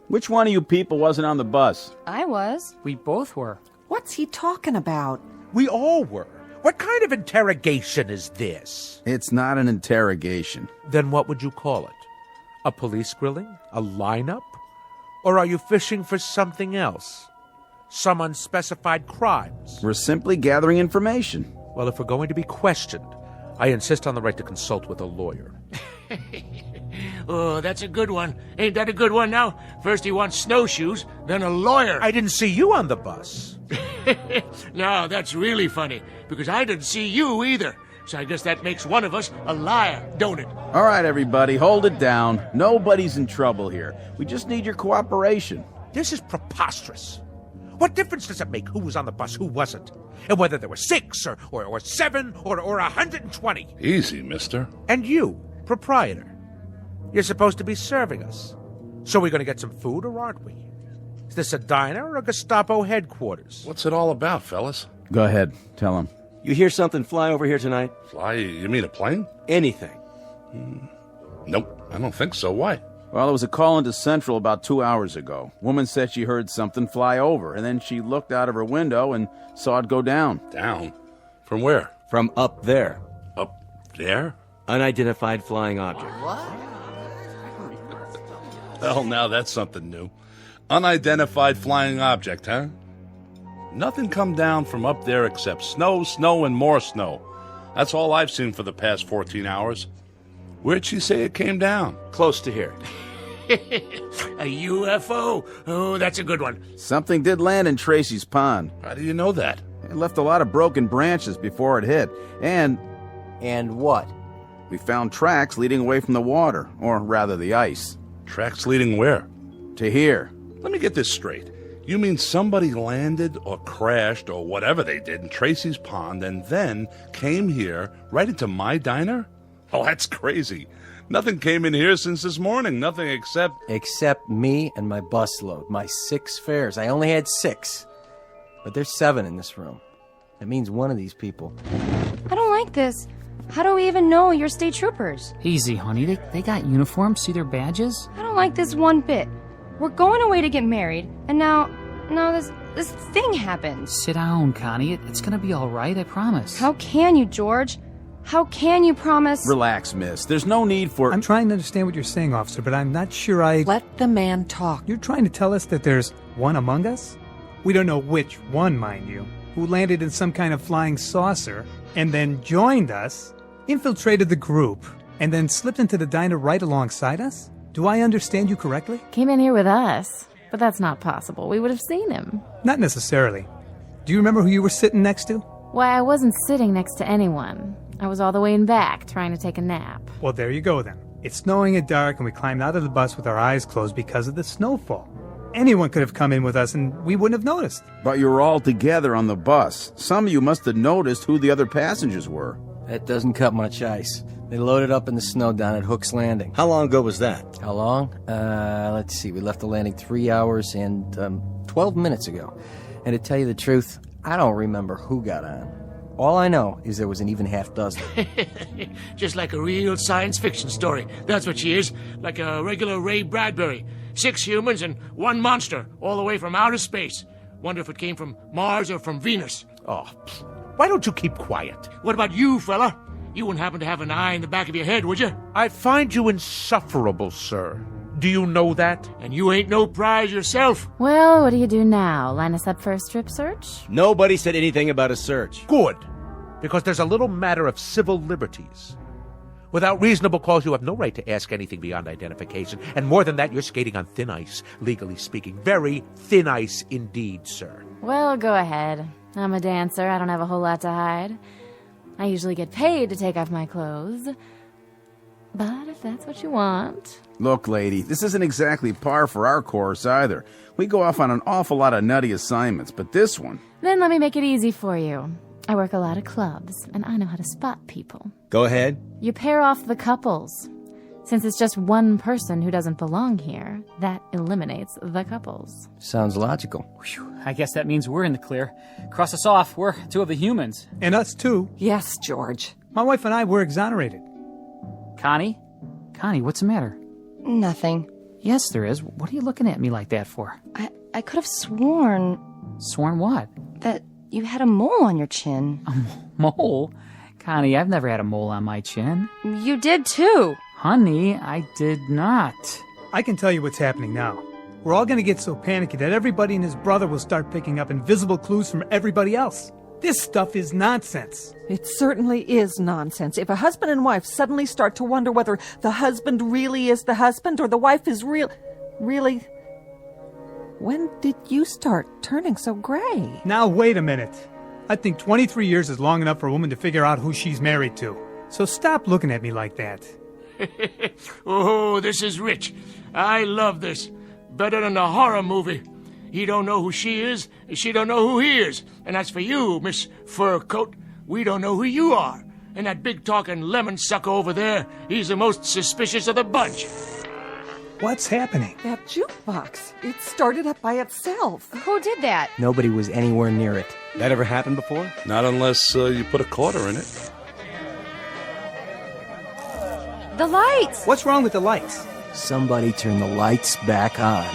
Which one of you people wasn't on the bus? I was. We both were. What's he talking about? We all were. What kind of interrogation is this? It's not an interrogation. Then what would you call it? A police grilling? A lineup? Or are you fishing for something else? Some unspecified crimes? We're simply gathering information. Well, if we're going to be questioned, I insist on the right to consult with a lawyer. Oh, that's a good one. Ain't that a good one now? First he wants snowshoes, then a lawyer. I didn't see you on the bus. No, that's really funny, because I didn't see you either. So I guess that makes one of us a liar, don't it? All right, everybody, hold it down. Nobody's in trouble here. We just need your cooperation. This is preposterous. What difference does it make who was on the bus, who wasn't? And whether there were 6 or 7 or 120? Easy, mister. And you, proprietor, you're supposed to be serving us. So we're going to get some food, or aren't we? Is this a diner or a Gestapo headquarters? What's it all about, fellas? Go ahead, tell him. You hear something fly over here tonight? Fly? You mean a plane? Anything. Nope, I don't think so. Why? Well, there was a call into Central about 2 hours ago. Woman said she heard something fly over, and then she looked out of her window and saw it go down. Down? From where? From up there. Up there? Unidentified flying object. Well, now that's something new. Unidentified flying object, huh? Nothing come down from up there except snow, snow, and more snow. That's all I've seen for the past 14 hours. Where'd she say it came down? Close to here. A UFO? Oh, that's a good one. Something did land in Tracy's pond. How do you know that? It left a lot of broken branches before it hit. And what? We found tracks leading away from the water, or rather the ice. Tracks leading where? To here. Let me get this straight. You mean somebody landed or crashed or whatever they did in Tracy's pond and then came here right into my diner? Oh, that's crazy. Nothing came in here since this morning. Nothing except... Except me and my busload. My 6 fares. I only had 6. But there's 7 in this room. That means one of these people. I don't like this. How do we even know you're state troopers? Easy, honey. They got uniforms. See their badges? I don't like this one bit. We're going away to get married, and now this thing happened. Sit down, Connie. It's gonna be all right, I promise. How can you, George? How can you promise? Relax, miss. There's no need for... I'm trying to understand what you're saying, officer, but I'm not sure I... Let the man talk. You're trying to tell us that there's one among us? We don't know which one, mind you, who landed in some kind of flying saucer and then joined us, infiltrated the group, and then slipped into the diner right alongside us? Do I understand you correctly? Came in here with us, but that's not possible. We would have seen him. Not necessarily. Do you remember who you were sitting next to? Why, I wasn't sitting next to anyone. I was all the way in back, trying to take a nap. Well, there you go then. It's snowing at dark, and we climbed out of the bus with our eyes closed because of the snowfall. Anyone could have come in with us, and we wouldn't have noticed. But you were all together on the bus. Some of you must have noticed who the other passengers were. That doesn't cut much ice. They loaded up in the snow down at Hook's Landing. How long ago was that? How long? Let's see. We left the landing 3 hours and 12 minutes ago. And to tell you the truth, I don't remember who got on. All I know is there was an even half dozen. Just like a real science fiction story. That's what she is. Like a regular Ray Bradbury. 6 humans and 1 monster, all the way from outer space. Wonder if it came from Mars or from Venus. Oh, why don't you keep quiet? What about you, fella? You wouldn't happen to have an eye in the back of your head, would you? I find you insufferable, sir. Do you know that? And you ain't no prize yourself. Well, what do you do now? Line us up for a strip search? Nobody said anything about a search. Good. Because there's a little matter of civil liberties. Without reasonable cause, you have no right to ask anything beyond identification. And more than that, you're skating on thin ice, legally speaking. Very thin ice indeed, sir. Well, go ahead. I'm a dancer. I don't have a whole lot to hide. I usually get paid to take off my clothes. But if that's what you want... Look, lady, this isn't exactly par for our course either. We go off on an awful lot of nutty assignments, but this one... Then let me make it easy for you. I work a lot of clubs, and I know how to spot people. Go ahead. You pair off the couples. Since it's just one person who doesn't belong here, that eliminates the couples. Sounds logical. Whew, I guess that means we're in the clear. Cross us off. We're 2 of the humans. And us too. Yes, George. My wife and I were exonerated. Connie? Connie, what's the matter? Nothing. Yes, there is. What are you looking at me like that for? I could have sworn... Sworn what? That you had a mole on your chin. A mole? Connie, I've never had a mole on my chin. You did too. Honey, I did not. I can tell you what's happening now. We're all going to get so panicky that everybody and his brother will start picking up invisible clues from everybody else. This stuff is nonsense. It certainly is nonsense. If a husband and wife suddenly start to wonder whether the husband really is the husband or the wife is really... When did you start turning so gray? Now, wait a minute. I think 23 years is long enough for a woman to figure out who she's married to. So stop looking at me like that. Oh, this is rich. I love this. Better than a horror movie. He don't know who she is, and she don't know who he is. And as for you, Miss Fur Coat, we don't know who you are. And that big-talking lemon sucker over there, he's the most suspicious of the bunch. What's happening? That jukebox. It started up by itself. Who did that? Nobody was anywhere near it. That ever happened before? Not unless you put a quarter in it. The lights! What's wrong with the lights? Somebody turn the lights back on.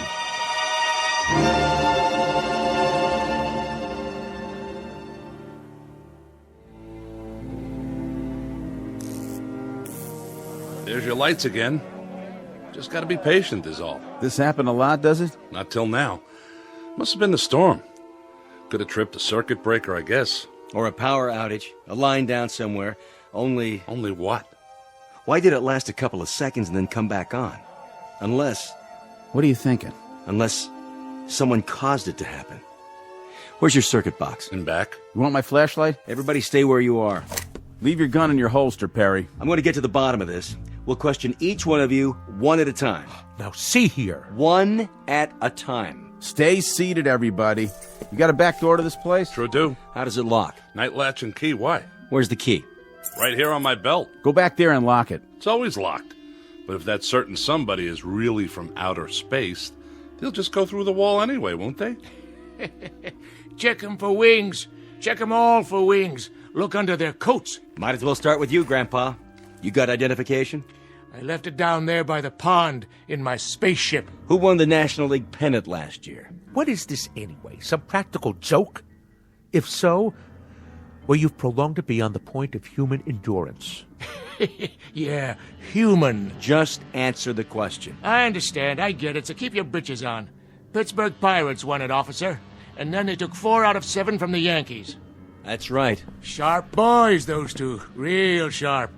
There's your lights again. Just gotta be patient is all. This happened a lot, does it? Not till now. Must have been the storm. Could have tripped a circuit breaker, I guess. Or a power outage. A line down somewhere. Only what? Why did it last a couple of seconds and then come back on? Unless... What are you thinking? Unless someone caused it to happen. Where's your circuit box? In back. You want my flashlight? Everybody stay where you are. Leave your gun in your holster, Perry. I'm going to get to the bottom of this. We'll question each one of you one at a time. Now see here. One at a time. Stay seated, everybody. You got a back door to this place? Sure do. How does it lock? Night latch and key, why? Where's the key? Right here on my belt. Go back there and lock it. It's always locked. But if that certain somebody is really from outer space, they'll just go through the wall anyway, won't they? Check them for wings. Check them all for wings. Look under their coats. Might as well start with you, Grandpa. You got identification? I left it down there by the pond in my spaceship. Who won the National League pennant last year? What is this anyway? Some practical joke? If so, well, you've prolonged it beyond the point of human endurance. Yeah, human. Just answer the question. I understand. I get it. So keep your britches on. Pittsburgh Pirates won it, officer. And then they took 4 out of 7 from the Yankees. That's right. Sharp boys, those two. Real sharp.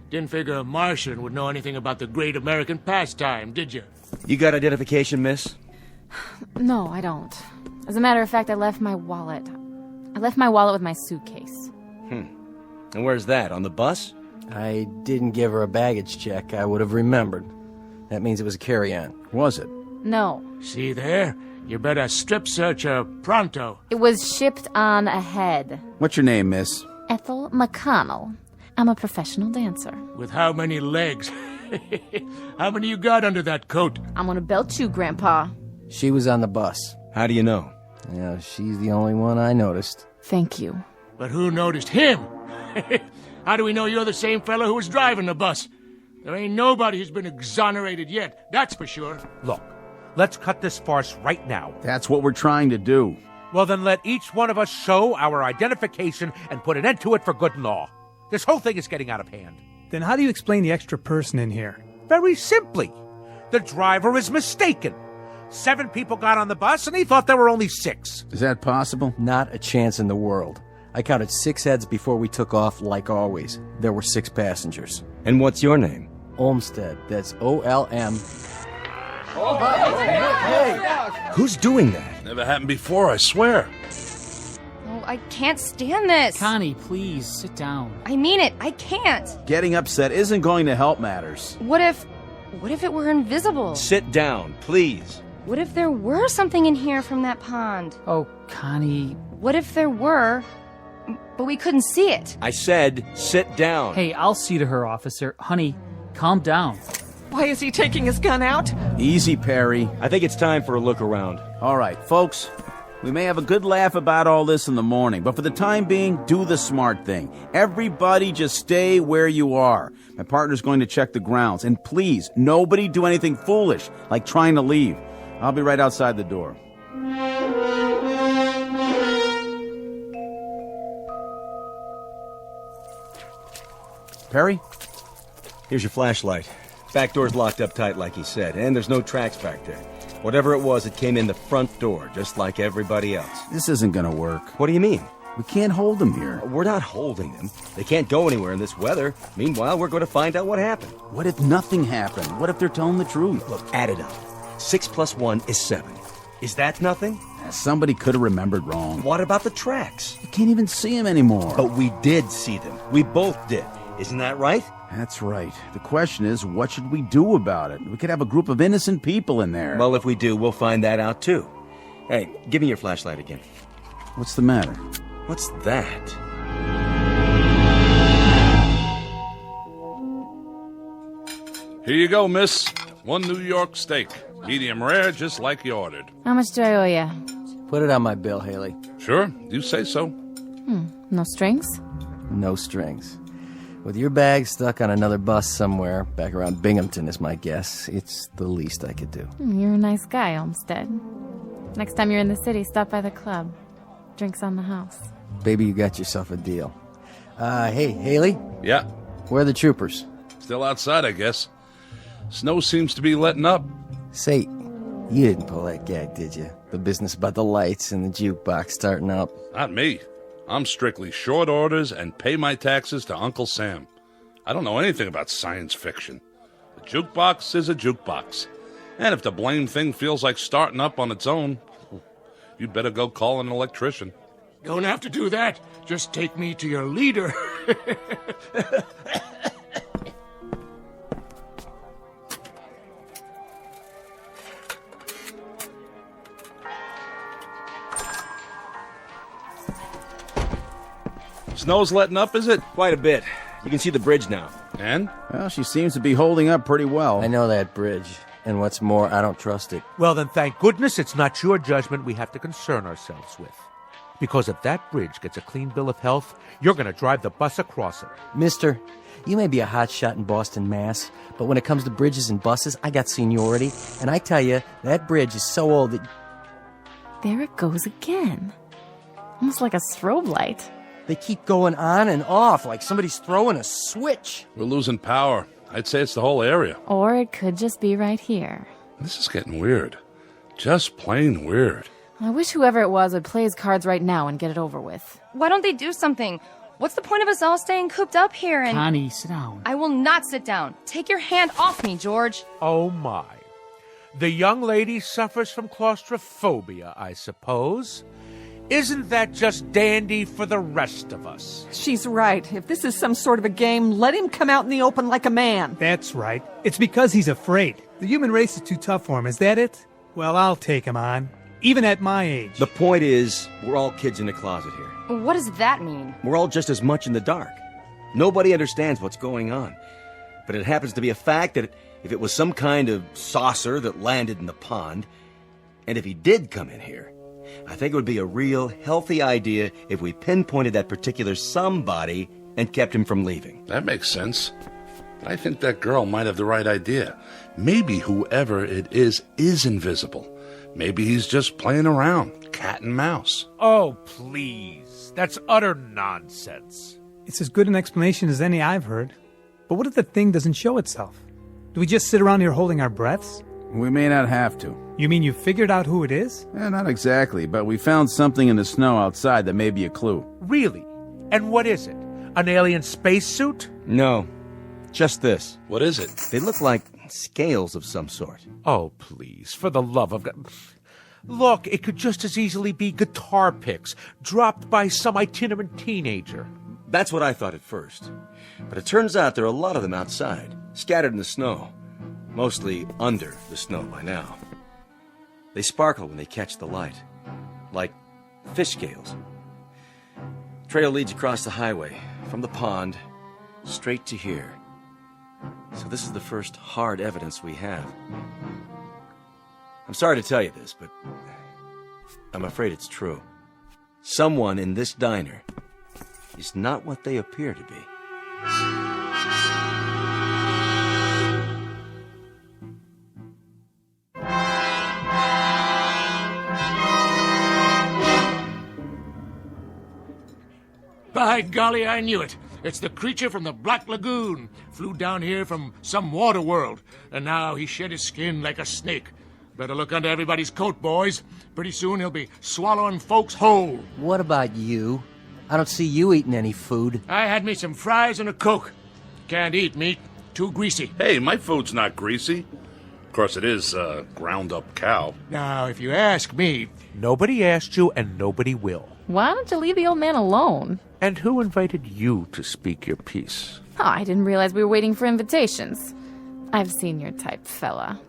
Didn't figure a Martian would know anything about the great American pastime, did you? You got identification, miss? No, I don't. As a matter of fact, I left my wallet. I left my wallet with my suitcase. And where's that? On the bus? I didn't give her a baggage check. I would have remembered. That means it was a carry-on. Was it? No. See there? You better strip search her pronto. It was shipped on ahead. What's your name, miss? Ethel McConnell. I'm a professional dancer. With how many legs? How many you got under that coat? I'm gonna belt you, Grandpa. She was on the bus. How do you know? Yeah, she's the only one I noticed. Thank you. But who noticed him? How do we know you're the same fellow who was driving the bus? There ain't nobody who's been exonerated yet, that's for sure. Look, let's cut this farce right now. That's what we're trying to do. Well, then let each one of us show our identification and put an end to it for good and law. This whole thing is getting out of hand. Then how do you explain the extra person in here? Very simply. The driver is mistaken. 7 people got on the bus, and he thought there were only 6. Is that possible? Not a chance in the world. I counted 6 heads before we took off, like always. There were 6 passengers. And what's your name? Olmsted. That's O-L-M. Hey! Who's doing that? Never happened before, I swear. Oh, I can't stand this. Connie, please, sit down. I mean it. I can't. Getting upset isn't going to help matters. What if it were invisible? Sit down, please. What if there were something in here from that pond? Oh, Connie. What if there were, but we couldn't see it? I said, sit down. Hey, I'll see to her, officer. Honey, calm down. Why is he taking his gun out? Easy, Perry. I think it's time for a look around. All right, folks. We may have a good laugh about all this in the morning, but for the time being, do the smart thing. Everybody just stay where you are. My partner's going to check the grounds. And please, nobody do anything foolish, like trying to leave. I'll be right outside the door. Perry? Here's your flashlight. Back door's locked up tight like he said, and there's no tracks back there. Whatever it was, it came in the front door, just like everybody else. This isn't gonna work. What do you mean? We can't hold them here. We're not holding them. They can't go anywhere in this weather. Meanwhile, we're going to find out what happened. What if nothing happened? What if they're telling the truth? Look, add it up. 6 + 1 is 7. Is that nothing? Somebody could have remembered wrong. What about the tracks? You can't even see them anymore. But we did see them. We both did. Isn't that right? That's right. The question is, what should we do about it? We could have a group of innocent people in there. Well, if we do, we'll find that out too. Hey, give me your flashlight again. What's the matter? What's that? Here you go, miss. 1 New York steak. Medium rare, just like you ordered. How much do I owe you? Put it on my bill, Haley. Sure, you say so. No strings? No strings. With your bag stuck on another bus somewhere, back around Binghamton is my guess, it's the least I could do. You're a nice guy, Olmsted. Next time you're in the city, stop by the club. Drinks on the house. Baby, you got yourself a deal. Hey, Haley? Yeah. Where are the troopers? Still outside, I guess. Snow seems to be letting up. Say, you didn't pull that gag, did you? The business about the lights and the jukebox starting up. Not me. I'm strictly short orders and pay my taxes to Uncle Sam. I don't know anything about science fiction. A jukebox is a jukebox. And if the blame thing feels like starting up on its own, you'd better go call an electrician. Don't have to do that. Just take me to your leader. Snow's letting up, is it? Quite a bit. You can see the bridge now. And? Well, she seems to be holding up pretty well. I know that bridge. And what's more, I don't trust it. Well, then thank goodness it's not your judgment we have to concern ourselves with. Because if that bridge gets a clean bill of health, you're going to drive the bus across it. Mister, you may be a hotshot in Boston, Mass., but when it comes to bridges and buses, I got seniority. And I tell you, that bridge is so old that... There it goes again. Almost like a strobe light. They keep going on and off like somebody's throwing a switch. We're losing power. I'd say it's the whole area. Or it could just be right here. This is getting weird. Just plain weird. I wish whoever it was would play his cards right now and get it over with. Why don't they do something? What's the point of us all staying cooped up here and... Connie, sit down. I will not sit down. Take your hand off me, George. Oh, my. The young lady suffers from claustrophobia, I suppose. Isn't that just dandy for the rest of us? She's right. If this is some sort of a game, let him come out in the open like a man. That's right. It's because he's afraid. The human race is too tough for him. Is that it? Well, I'll take him on. Even at my age. The point is, we're all kids in a closet here. What does that mean? We're all just as much in the dark. Nobody understands what's going on. But it happens to be a fact that if it was some kind of saucer that landed in the pond, and if he did come in here, I think it would be a real healthy idea if we pinpointed that particular somebody and kept him from leaving. That makes sense. I think that girl might have the right idea. Maybe whoever it is invisible. Maybe he's just playing around, cat and mouse. Oh, please. That's utter nonsense. It's as good an explanation as any I've heard. But what if the thing doesn't show itself? Do we just sit around here holding our breaths? We may not have to. You mean you figured out who it is? Not exactly, but we found something in the snow outside that may be a clue. Really? And what is it? An alien spacesuit? No, just this. What is it? They look like scales of some sort. Oh, please, for the love of God. Look, it could just as easily be guitar picks dropped by some itinerant teenager. That's what I thought at first. But it turns out there are a lot of them outside, scattered in the snow. Mostly under the snow by now. They sparkle when they catch the light, like fish scales. Trail leads across the highway, from the pond, straight to here. So this is the first hard evidence we have. I'm sorry to tell you this, but I'm afraid it's true. Someone in this diner is not what they appear to be. By golly, I knew it. It's the creature from the Black Lagoon. Flew down here from some water world, and now he shed his skin like a snake. Better look under everybody's coat, boys. Pretty soon he'll be swallowing folks whole. What about you? I don't see you eating any food. I had me some fries and a Coke. Can't eat meat. Too greasy. Hey, my food's not greasy. Of course, it is ground up cow. Now, if you ask me... Nobody asked you, and nobody will. Why don't you leave the old man alone? And who invited you to speak your piece? Oh, I didn't realize we were waiting for invitations. I've seen your type, fella.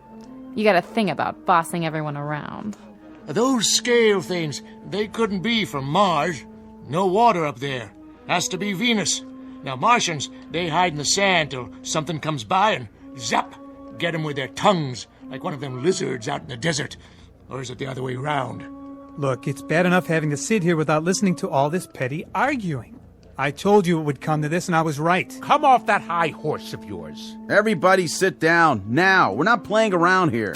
You got a thing about bossing everyone around. Those scale things, they couldn't be from Mars. No water up there. Has to be Venus. Now, Martians, they hide in the sand till something comes by and zap, get 'em with their tongues, like one of them lizards out in the desert. Or is it the other way round? Look, it's bad enough having to sit here without listening to all this petty arguing. I told you it would come to this, and I was right. Come off that high horse of yours. Everybody sit down, now. We're not playing around here.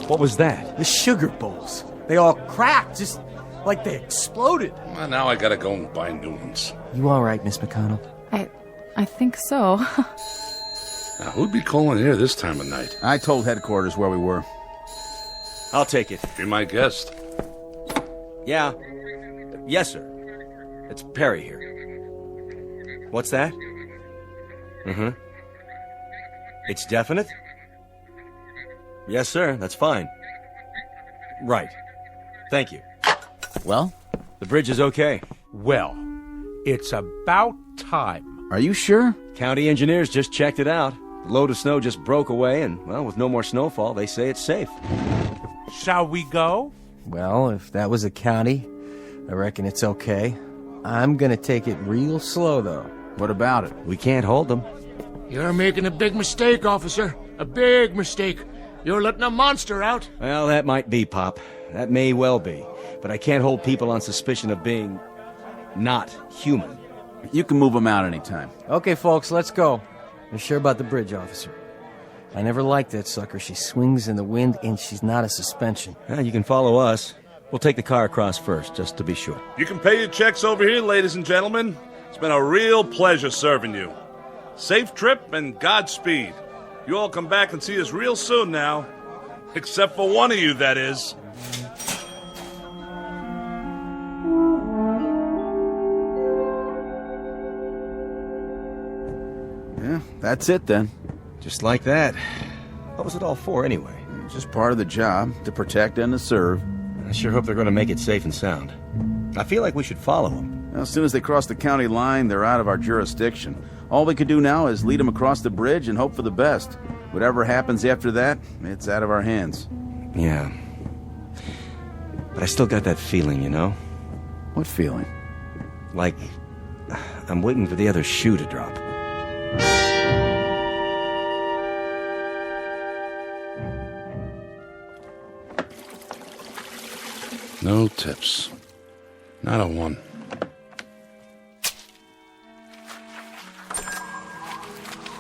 What was that? The sugar bowls. They all cracked, just like they exploded. Well, now I gotta go and buy new ones. You all right, Miss McConnell? I think so. Now, who'd be calling here this time of night? I told headquarters where we were. I'll take it. Be my guest. Yeah. Yes, sir. It's Perry here. What's that? Mm-hmm. It's definite? Yes, sir. That's fine. Right. Thank you. Well? The bridge is okay. Well, it's about time. Are you sure? County engineers just checked it out. The load of snow just broke away, and, well, with no more snowfall, they say it's safe. Shall we go? Well, if that was a county, I reckon it's okay. I'm gonna take it real slow, though. What about it? We can't hold them. You're making a big mistake, officer. A big mistake. You're letting a monster out. Well, that might be, Pop. That may well be. But I can't hold people on suspicion of being not human. You can move them out anytime. Okay, folks, let's go. You're sure about the bridge, officer? I never liked that sucker. She swings in the wind, and she's not a suspension. Well, you can follow us. We'll take the car across first, just to be sure. You can pay your checks over here, ladies and gentlemen. It's been a real pleasure serving you. Safe trip and Godspeed. You all come back and see us real soon now. Except for one of you, that is. Yeah, that's it then. Just like that. What was it all for, anyway? Just part of the job, to protect and to serve. I sure hope they're going to make it safe and sound. I feel like we should follow them. Well, as soon as they cross the county line, they're out of our jurisdiction. All we could do now is lead them across the bridge and hope for the best. Whatever happens after that, it's out of our hands. Yeah. But I still got that feeling, you know? What feeling? Like I'm waiting for the other shoe to drop. No tips. Not a one.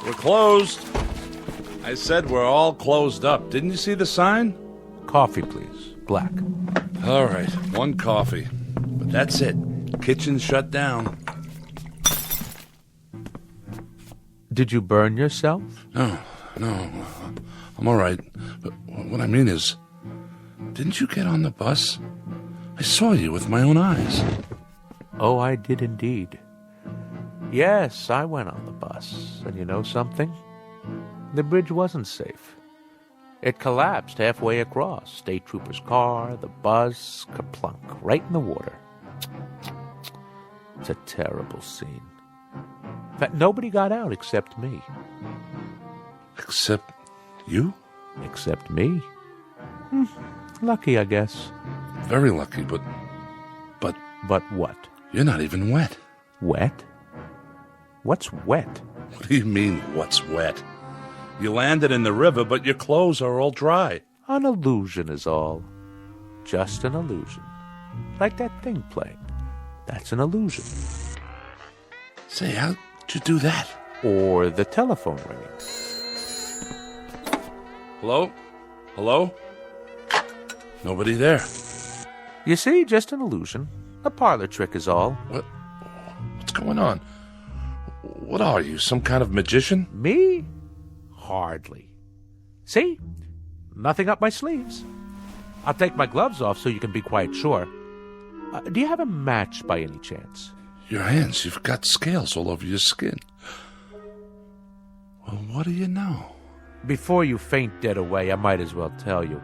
We're closed. I said we're all closed up. Didn't you see the sign? Coffee, please. Black. All right, one coffee. But that's it. Kitchen's shut down. Did you burn yourself? No. I'm all right. But what I mean is, didn't you get on the bus? I saw you with my own eyes. Oh, I did indeed. Yes, I went on the bus. And you know something? The bridge wasn't safe. It collapsed halfway across. State trooper's car, the bus, kerplunk, right in the water. It's a terrible scene. In fact, nobody got out except me. Except you? Except me. Lucky, I guess. Very lucky, but... But what? You're not even wet. Wet? What's wet? What do you mean, what's wet? You landed in the river, but your clothes are all dry. An illusion is all. Just an illusion. Like that thing playing. That's an illusion. Say, how'd you do that? Or the telephone ringing. Hello? Hello? Nobody there. You see, just an illusion. A parlor trick is all. What's going on? What are you, some kind of magician? Me? Hardly. See? Nothing up my sleeves. I'll take my gloves off so you can be quite sure. Do you have a match by any chance? Your hands, you've got scales all over your skin. Well, what do you know? Before you faint dead away, I might as well tell you.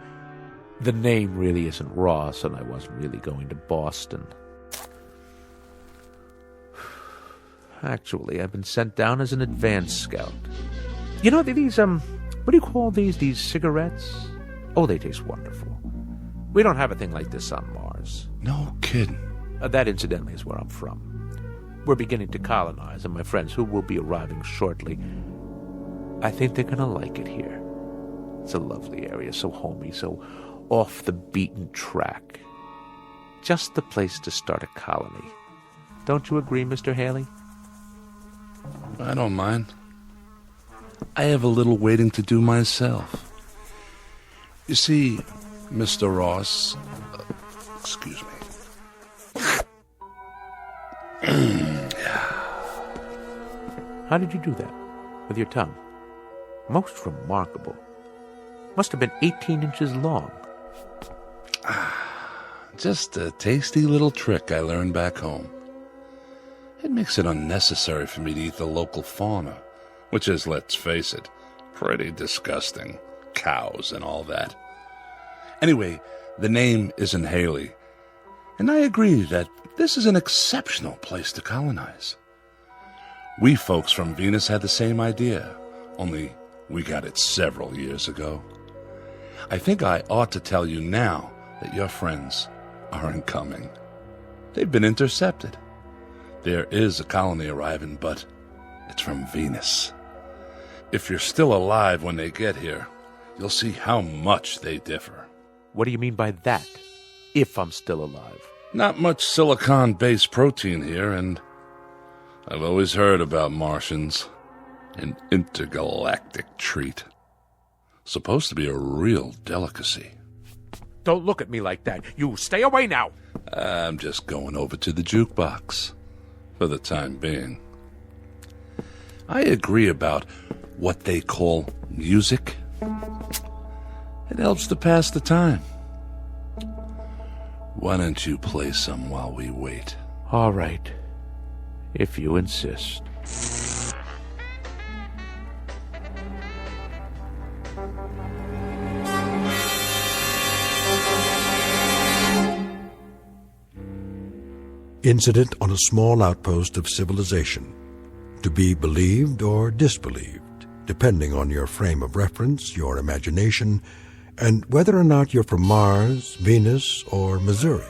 The name really isn't Ross, and I wasn't really going to Boston. Actually, I've been sent down as an advance scout. You know, these, what do you call these? These cigarettes? Oh, they taste wonderful. We don't have a thing like this on Mars. No kidding. That, incidentally, is where I'm from. We're beginning to colonize, and my friends, who will be arriving shortly, I think they're going to like it here. It's a lovely area, so homey, so off the beaten track. Just the place to start a colony. Don't you agree, Mr. Haley? I don't mind. I have a little waiting to do myself. You see, Mr. Ross... excuse me. How did you do that? With your tongue? Most remarkable. Must have been 18 inches long. Just a tasty little trick I learned back home. It makes it unnecessary for me to eat the local fauna, which is, let's face it, pretty disgusting. Cows and all that. Anyway, the name isn't Haley, and I agree that this is an exceptional place to colonize. We folks from Venus had the same idea, only we got it several years ago. I think I ought to tell you now that your friends aren't coming. They've been intercepted. There is a colony arriving, but it's from Venus. If you're still alive when they get here, you'll see how much they differ. What do you mean by that? If I'm still alive? Not much silicon-based protein here, and I've always heard about Martians. An intergalactic treat. Supposed to be a real delicacy. Don't look at me like that. You stay away now. I'm just going over to the jukebox. For the time being. I agree about what they call music. It helps to pass the time. Why don't you play some while we wait? All right. If you insist. incident on a small outpost of civilization, to be believed or disbelieved, depending on your frame of reference, your imagination, and whether or not you're from Mars, Venus, or Missouri.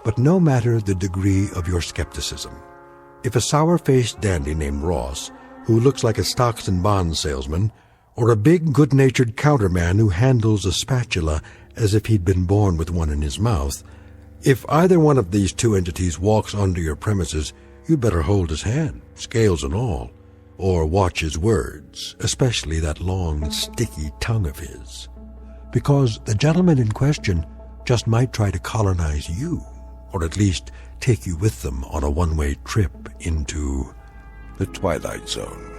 But no matter the degree of your skepticism, if a sour-faced dandy named Ross, who looks like a stocks and bonds salesman, or a big, good-natured counterman who handles a spatula as if he'd been born with one in his mouth, if either one of these two entities walks onto your premises, you'd better hold his hand, scales and all, or watch his words, especially that long, sticky tongue of his. Because the gentleman in question just might try to colonize you, or at least take you with them on a one-way trip into the Twilight Zone.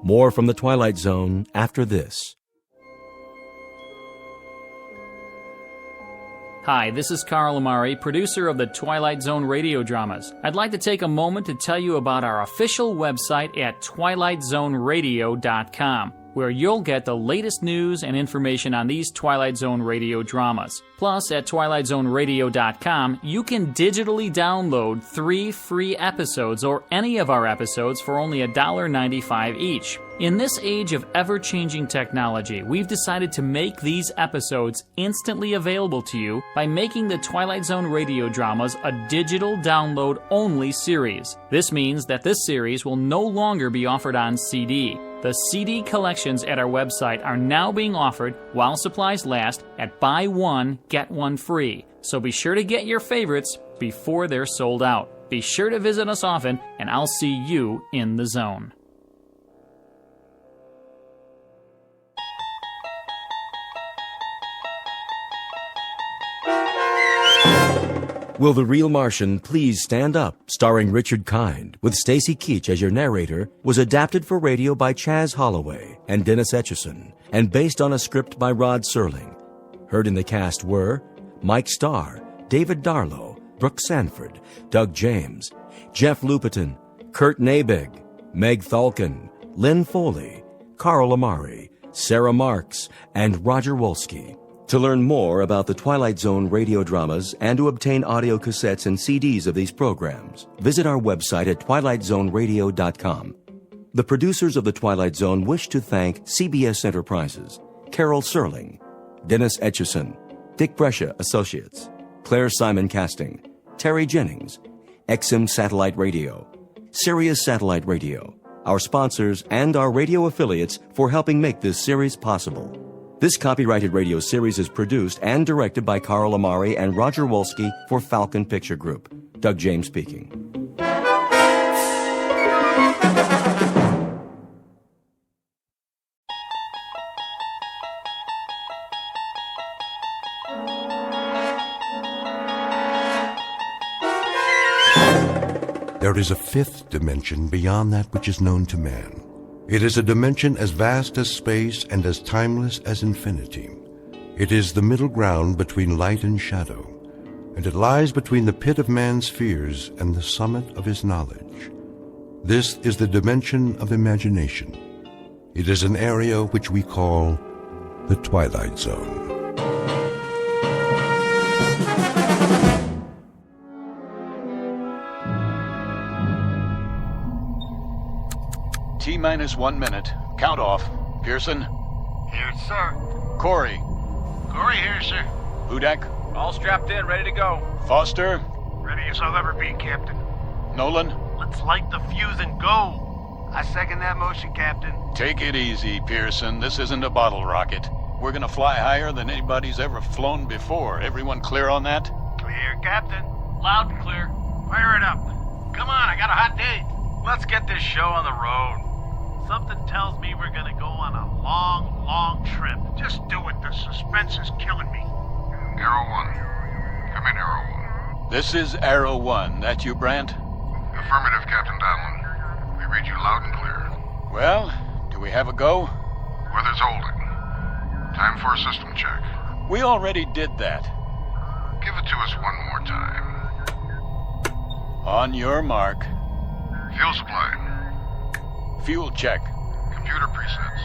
More from the Twilight Zone after this. Hi, this is Carl Amari, producer of the Twilight Zone radio dramas. I'd like to take a moment to tell you about our official website at twilightzoneradio.com, where you'll get the latest news and information on these Twilight Zone radio dramas. Plus, at twilightzoneradio.com, you can digitally download 3 free episodes or any of our episodes for only $1.95 each. In this age of ever-changing technology, we've decided to make these episodes instantly available to you by making the Twilight Zone radio dramas a digital download-only series. This means that this series will no longer be offered on CD. The CD collections at our website are now being offered, while supplies last, at buy one, get one free. So be sure to get your favorites before they're sold out. Be sure to visit us often, and I'll see you in the zone. Will the Real Martian Please Stand Up, starring Richard Kind, with Stacy Keach as your narrator, was adapted for radio by Chaz Holloway and Dennis Etchison, and based on a script by Rod Serling. Heard in the cast were Mike Starr, David Darlow, Brooke Sanford, Doug James, Jeff Lupetin, Kurt Nabig, Meg Thalkin, Lynn Foley, Carl Amari, Sarah Marks, and Roger Wolski. To learn more about the Twilight Zone radio dramas and to obtain audio cassettes and CDs of these programs, visit our website at twilightzoneradio.com. The producers of The Twilight Zone wish to thank CBS Enterprises, Carol Serling, Dennis Etchison, Dick Brescia Associates, Claire Simon Casting, Terry Jennings, XM Satellite Radio, Sirius Satellite Radio, our sponsors and our radio affiliates for helping make this series possible. This copyrighted radio series is produced and directed by Carl Amari and Roger Wolski for Falcon Picture Group. Doug James speaking. There is a fifth dimension beyond that which is known to man. It is a dimension as vast as space and as timeless as infinity. It is the middle ground between light and shadow, and it lies between the pit of man's fears and the summit of his knowledge. This is the dimension of imagination. It is an area which we call the Twilight Zone. T-minus 1 minute. Count off. Pearson? Here, sir. Corey? Corey here, sir. Hudak? All strapped in, ready to go. Foster? Ready as I'll ever be, Captain. Nolan? Let's light the fuse and go. I second that motion, Captain. Take it easy, Pearson. This isn't a bottle rocket. We're gonna fly higher than anybody's ever flown before. Everyone clear on that? Clear, Captain. Loud and clear. Fire it up. Come on, I got a hot date. Let's get this show on the road. Something tells me we're gonna go on a long, long trip. Just do it. The suspense is killing me. Arrow 1. Come in, Arrow 1. This is Arrow 1. That you, Brant? Affirmative, Captain Donlin. We read you loud and clear. Well, do we have a go? Weather's holding. Time for a system check. We already did that. Give it to us one more time. On your mark. Fuel supply. Fuel check. Computer presets.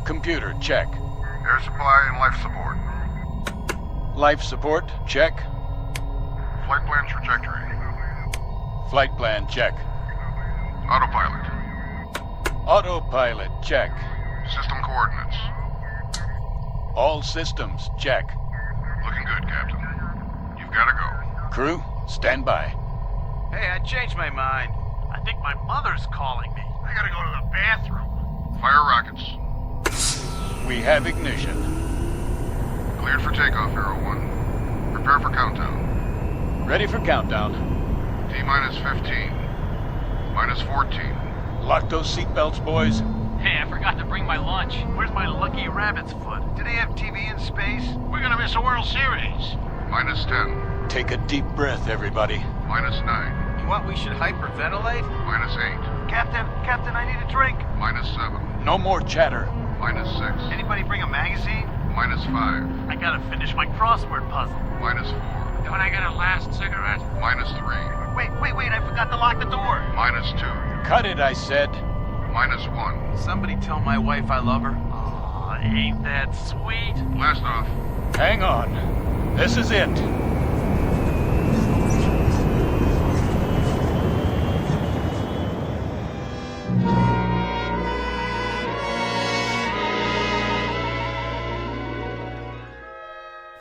Computer check. Air supply and life support. Life support, check. Flight plan trajectory. Flight plan, check. Autopilot. Autopilot, check. System coordinates. All systems, check. Looking good, Captain. You've got to go. Crew, stand by. Hey, I changed my mind. I think my mother's calling me. I gotta go to the bathroom. Fire rockets. We have ignition. Cleared for takeoff, Arrow 1. Prepare for countdown. Ready for countdown. T-minus 15. Minus 14. Lock those seatbelts, boys. Hey, I forgot to bring my lunch. Where's my lucky rabbit's foot? Do they have TV in space? We're gonna miss a World Series. Minus 10. Take a deep breath, everybody. Minus 9. You want we should hyperventilate? Minus 8. Captain, I need a drink. Minus 7. No more chatter. Minus 6. Anybody bring a magazine? Minus 5. I gotta finish my crossword puzzle. Minus 4. Don't I get a last cigarette? Minus 3. Wait, I forgot to lock the door. Minus 2. Cut it, I said. Minus 1. Somebody tell my wife I love her. Aw, ain't that sweet? Blast off. Hang on. This is it.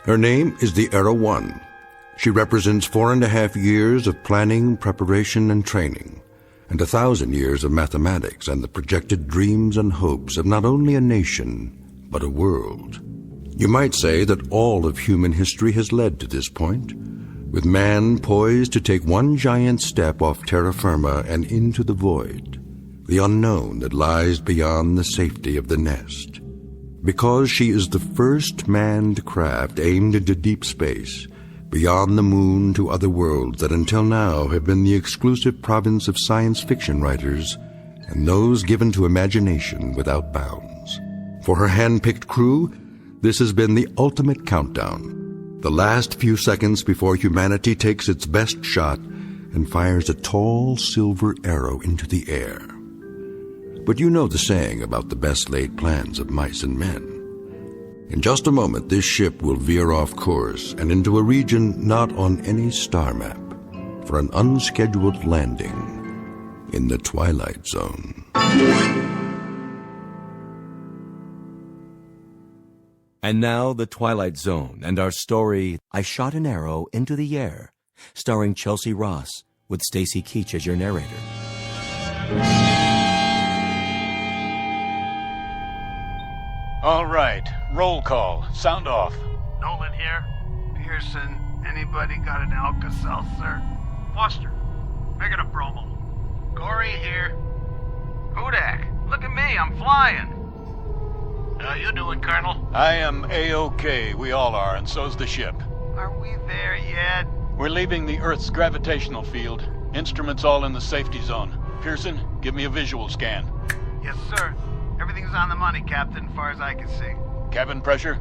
Her name is the Arrow 1. She represents 4.5 years of planning, preparation, and training, and 1,000 years of mathematics and the projected dreams and hopes of not only a nation, but a world. You might say that all of human history has led to this point, with man poised to take one giant step off terra firma and into the void, the unknown that lies beyond the safety of the nest. Because she is the first manned craft aimed into deep space, beyond the moon to other worlds that until now have been the exclusive province of science fiction writers and those given to imagination without bounds. For her hand-picked crew, this has been the ultimate countdown, the last few seconds before humanity takes its best shot and fires a tall silver arrow into the air. But you know the saying about the best laid plans of mice and men. In just a moment, this ship will veer off course and into a region not on any star map for an unscheduled landing in the Twilight Zone. And now, The Twilight Zone and our story, I Shot an Arrow into the Air, starring Chelsea Ross, with Stacy Keach as your narrator. All right, roll call. Sound off. Nolan here. Pearson, anybody got an Alka-Seltzer? Foster, make it a bromo. Corey here. Hudak, look at me, I'm flying. How you doing, Colonel? I am A-OK. We all are, and so's the ship. Are we there yet? We're leaving the Earth's gravitational field. Instruments all in the safety zone. Pearson, give me a visual scan. Yes, sir. Everything's on the money, Captain, as far as I can see. Cabin pressure?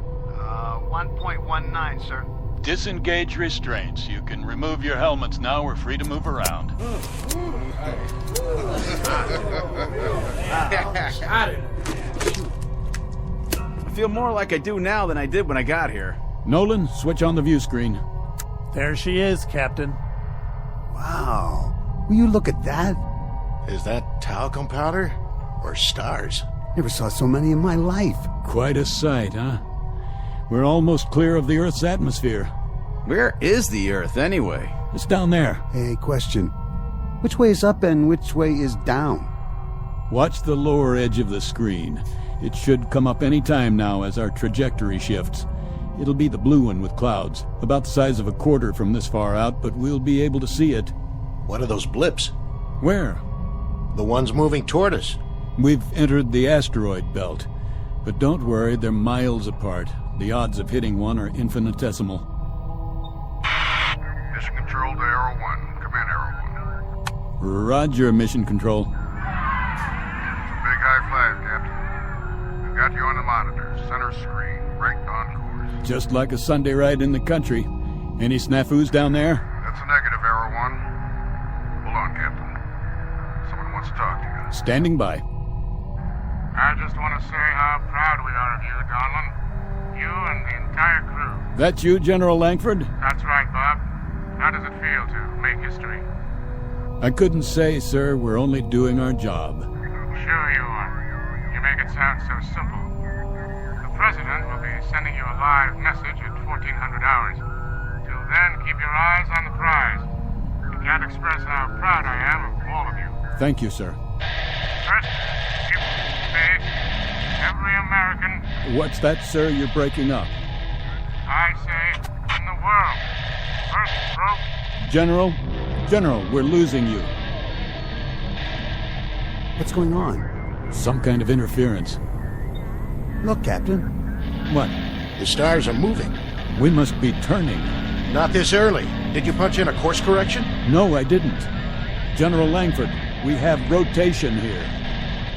1.19, sir. Disengage restraints. You can remove your helmets now. We're free to move around. I feel more like I do now than I did when I got here. Nolan, switch on the view screen. There she is, Captain. Wow. Will you look at that? Is that talcum powder or stars? Never saw so many in my life. Quite a sight, huh? We're almost clear of the Earth's atmosphere. Where is the Earth, anyway? It's down there. Hey, question. Which way is up and which way is down? Watch the lower edge of the screen. It should come up any time now as our trajectory shifts. It'll be the blue one with clouds, about the size of a quarter from this far out, but we'll be able to see it. What are those blips? Where? The ones moving toward us. We've entered the asteroid belt. But don't worry, they're miles apart. The odds of hitting one are infinitesimal. Mission control to Arrow 1. Come in, Arrow 1. Roger, mission control. Big high five, Captain. We've got you on the monitor, center screen, right on course. Just like a Sunday ride in the country. Any snafus down there? That's a negative, Arrow 1. Hold on, Captain. Someone wants to talk to you. Standing by. I just want to say how proud we are of you, Donlin. You and the entire crew. That you, General Langford? That's right, Bob. How does it feel to make history? I couldn't say, sir. We're only doing our job. Sure you are. You make it sound so simple. The President will be sending you a live message at 1400 hours. Till then, keep your eyes on the prize. I can't express how proud I am of all of you. Thank you, sir. First, keep space. Every American. What's that, sir? You're breaking up. I say, in the world. First broke. General, we're losing you. What's going on? Some kind of interference. Look, Captain. What? The stars are moving. We must be turning. Not this early. Did you punch in a course correction? No, I didn't. General Langford, we have rotation here.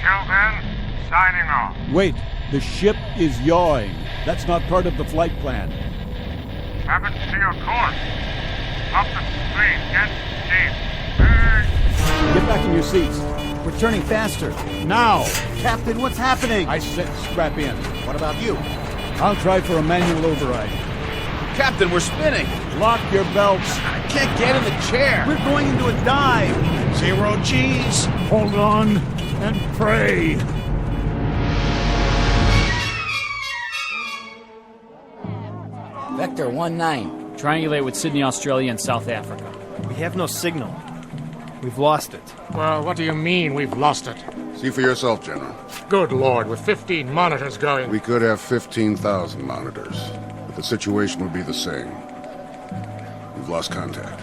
Till then, signing off. Wait, the ship is yawing. That's not part of the flight plan. Happens to your course. Up the screen, get deep. Get back in your seats. We're turning faster. Now! Captain, what's happening? I said strap in. What about you? I'll try for a manual override. Captain, we're spinning. Lock your belts. I can't get in the chair. We're going into a dive. 0 G's. Hold on and pray. Vector 19. Triangulate with Sydney, Australia, and South Africa. We have no signal. We've lost it. Well, what do you mean we've lost it? See for yourself, General. Good Lord, with 15 monitors going. We could have 15,000 monitors, but the situation would be the same. We've lost contact.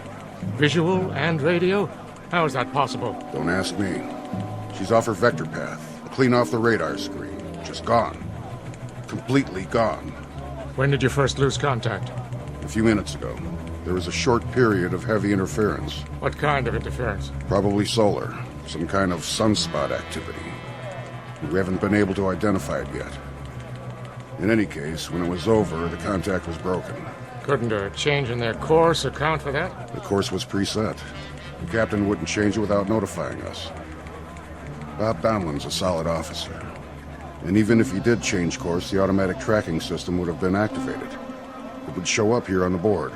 Visual and radio? How is that possible? Don't ask me. She's off her vector path, clean off the radar screen. Just gone. Completely gone. When did you first lose contact? A few minutes ago. There was a short period of heavy interference. What kind of interference? Probably solar. Some kind of sunspot activity. We haven't been able to identify it yet. In any case, when it was over, the contact was broken. Couldn't a change in their course account for that? The course was preset. The captain wouldn't change it without notifying us. Bob Donlan's a solid officer. And even if he did change course, the automatic tracking system would have been activated. It would show up here on the board.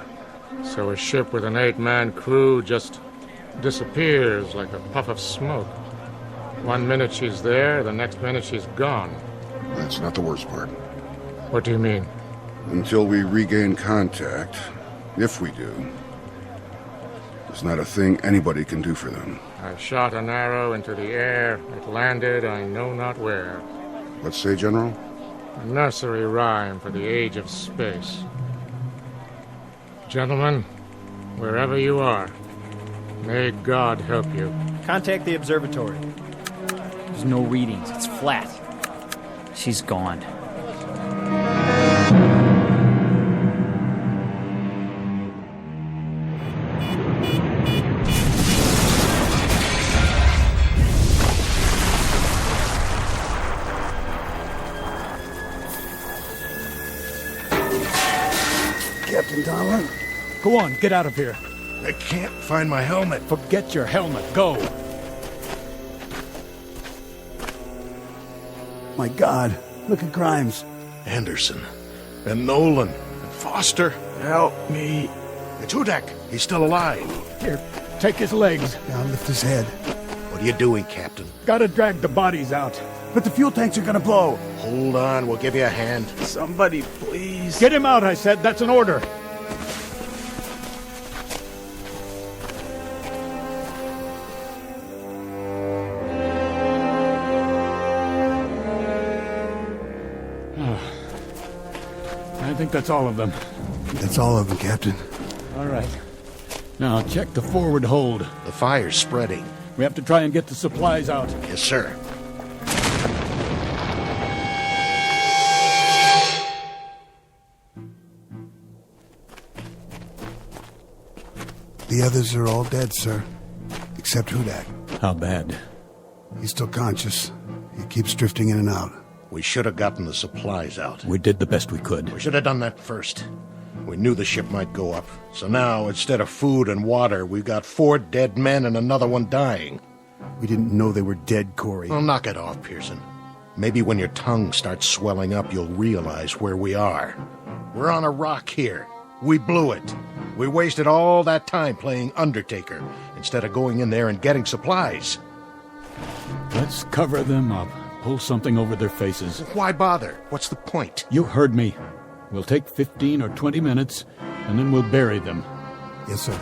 So a ship with an 8-man crew just disappears like a puff of smoke. 1 minute she's there, the next minute she's gone. That's not the worst part. What do you mean? Until we regain contact, if we do, there's not a thing anybody can do for them. I shot an arrow into the air. It landed I know not where. Let's say, General? A nursery rhyme for the age of space. Gentlemen, wherever you are, may God help you. Contact the observatory. There's no readings. It's flat. She's gone. Captain Donlan? Go on, get out of here. I can't find my helmet. Forget your helmet. Go. My God, look at Grimes. Anderson. And Nolan. And Foster. Help me. It's Hudak. He's still alive. Here, take his legs. Now lift his head. What are you doing, Captain? Gotta drag the bodies out. But the fuel tanks are gonna blow. Hold on, we'll give you a hand. Somebody, please. Get him out, I said. That's an order. I think that's all of them. That's all of them, Captain. All right. Now, check the forward hold. The fire's spreading. We have to try and get the supplies out. Yes, sir. The others are all dead, sir. Except Hudak. How bad? He's still conscious. He keeps drifting in and out. We should have gotten the supplies out. We did the best we could. We should have done that first. We knew the ship might go up. So now, instead of food and water, we've got 4 dead men and another one dying. We didn't know they were dead, Corey. Well, knock it off, Pearson. Maybe when your tongue starts swelling up, you'll realize where we are. We're on a rock here. We blew it. We wasted all that time playing Undertaker instead of going in there and getting supplies. Let's cover them up. Pull something over their faces. Why bother? What's the point? You heard me. We'll take 15 or 20 minutes, and then we'll bury them. Yes, sir.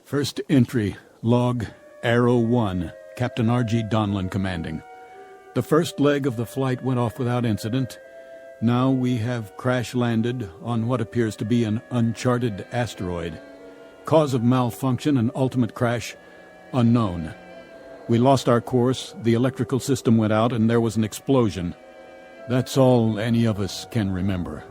First entry, log, Arrow 1, Captain R.G. Donlin commanding. The first leg of the flight went off without incident. Now we have crash-landed on what appears to be an uncharted asteroid. Cause of malfunction and ultimate crash, unknown. We lost our course, the electrical system went out, and there was an explosion. That's all any of us can remember.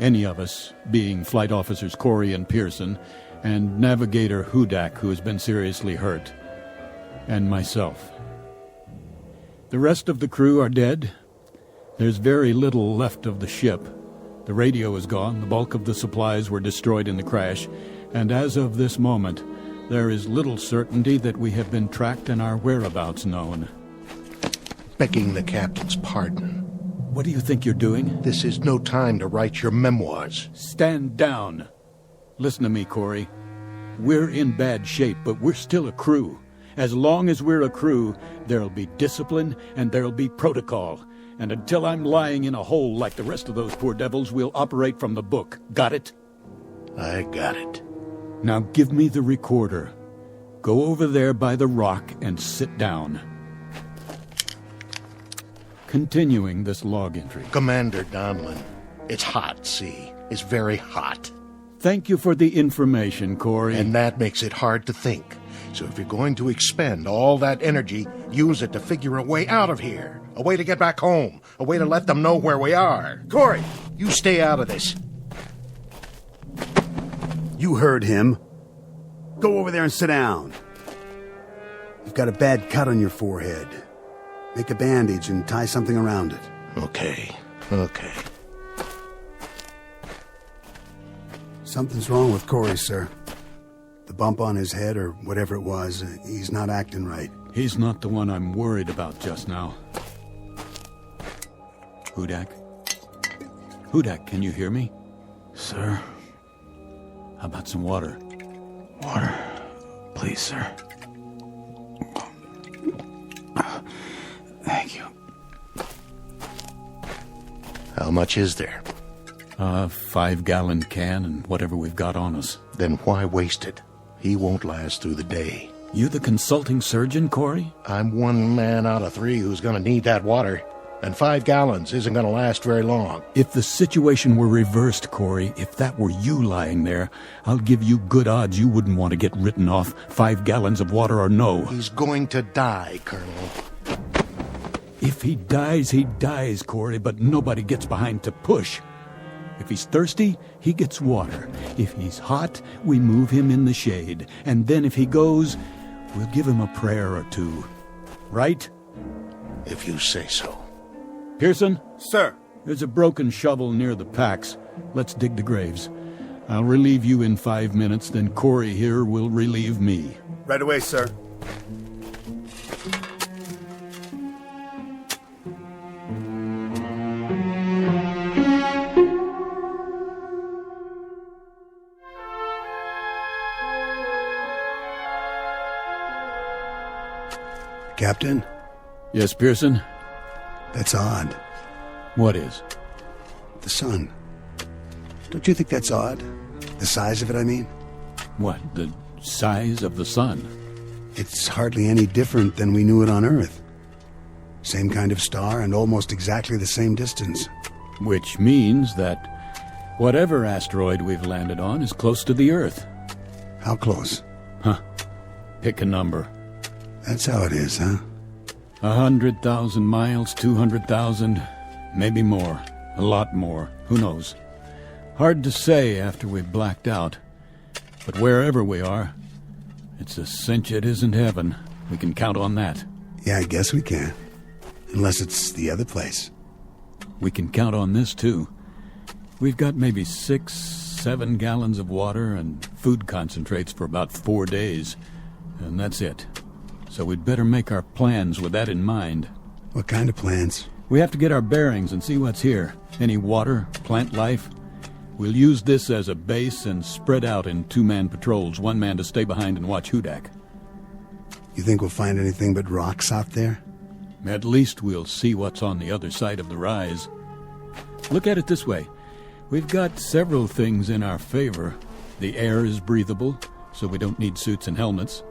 Any of us, being Flight Officers Corey and Pearson, and Navigator Hudak, who has been seriously hurt, and myself. The rest of the crew are dead. There's very little left of the ship. The radio is gone, the bulk of the supplies were destroyed in the crash, and as of this moment, there is little certainty that we have been tracked and our whereabouts known. Begging the captain's pardon. What do you think you're doing? This is no time to write your memoirs. Stand down. Listen to me, Corey. We're in bad shape, but we're still a crew. As long as we're a crew, there'll be discipline and there'll be protocol. And until I'm lying in a hole like the rest of those poor devils, we'll operate from the book. Got it? I got it. Now give me the recorder. Go over there by the rock and sit down. Continuing this log entry. Commander Donlin, it's hot, see? It's very hot. Thank you for the information, Corey. And that makes it hard to think. So if you're going to expend all that energy, use it to figure a way out of here. A way to get back home. A way to let them know where we are. Corey, you stay out of this. You heard him. Go over there and sit down. You've got a bad cut on your forehead. Make a bandage and tie something around it. Okay. Something's wrong with Corey, sir. The bump on his head, or whatever it was, he's not acting right. He's not the one I'm worried about just now. Hudak? Hudak, can you hear me? Sir? How about some water? Water. Please, sir. Thank you. How much is there? 5-gallon can and whatever we've got on us. Then why waste it? He won't last through the day. You the consulting surgeon, Corey? I'm one man out of 3 who's going to need that water. And 5 gallons isn't going to last very long. If the situation were reversed, Corey, if that were you lying there, I'll give you good odds you wouldn't want to get written off, 5 gallons of water or no. He's going to die, Colonel. If he dies, Corey, but nobody gets behind to push. If he's thirsty, he gets water. If he's hot, we move him in the shade. And then if he goes, we'll give him a prayer or two. Right? If you say so. Pearson? Sir. There's a broken shovel near the packs. Let's dig the graves. I'll relieve you in 5 minutes, then Corey here will relieve me. Right away, sir. Captain? Yes, Pearson? That's odd. What is? The sun. Don't you think that's odd? The size of it, I mean? What, the size of the sun? It's hardly any different than we knew it on Earth. Same kind of star and almost exactly the same distance. Which means that whatever asteroid we've landed on is close to the Earth. How close? Huh. Pick a number. That's how it is, huh? 100,000 miles, 200,000, maybe more. A lot more. Who knows? Hard to say after we've blacked out. But wherever we are, it's a cinch it isn't heaven. We can count on that. Yeah, I guess we can. Unless it's the other place. We can count on this, too. We've got maybe 6-7 gallons of water and food concentrates for about 4 days. And that's it. So we'd better make our plans with that in mind. What kind of plans? We have to get our bearings and see what's here. Any water, plant life. We'll use this as a base and spread out in two-man patrols, one man to stay behind and watch Hudak. You think we'll find anything but rocks out there? At least we'll see what's on the other side of the rise. Look at it this way. We've got several things in our favor. The air is breathable, so we don't need suits and helmets.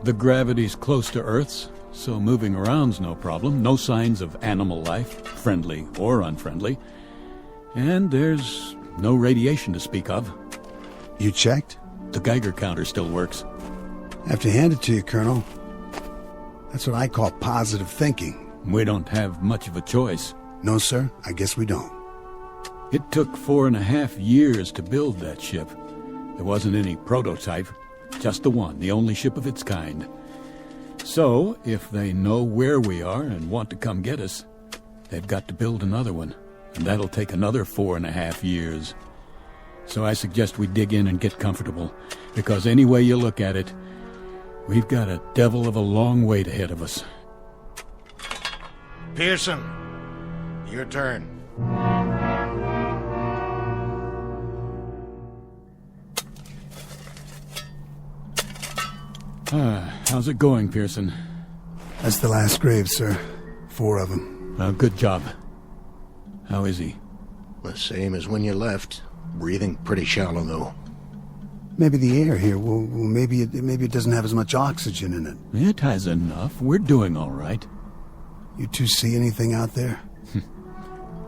The gravity's close to Earth's, so moving around's no problem. No signs of animal life, friendly or unfriendly. And there's no radiation to speak of. You checked? The Geiger counter still works. I have to hand it to you, Colonel. That's what I call positive thinking. We don't have much of a choice. No, sir, I guess we don't. It took 4.5 years to build that ship. There wasn't any prototype, just the one, the only ship of its kind. So, if they know where we are and want to come get us, they've got to build another one, and that'll take another 4.5 years. So I suggest we dig in and get comfortable, because any way you look at it, we've got a devil of a long wait ahead of us. Pearson, your turn. How's it going, Pearson? That's the last grave, sir. 4 of them. Good job. How is he? The same as when you left. Breathing pretty shallow, though. Maybe the air here, well, maybe it doesn't have as much oxygen in it. It has enough. We're doing all right. You two see anything out there?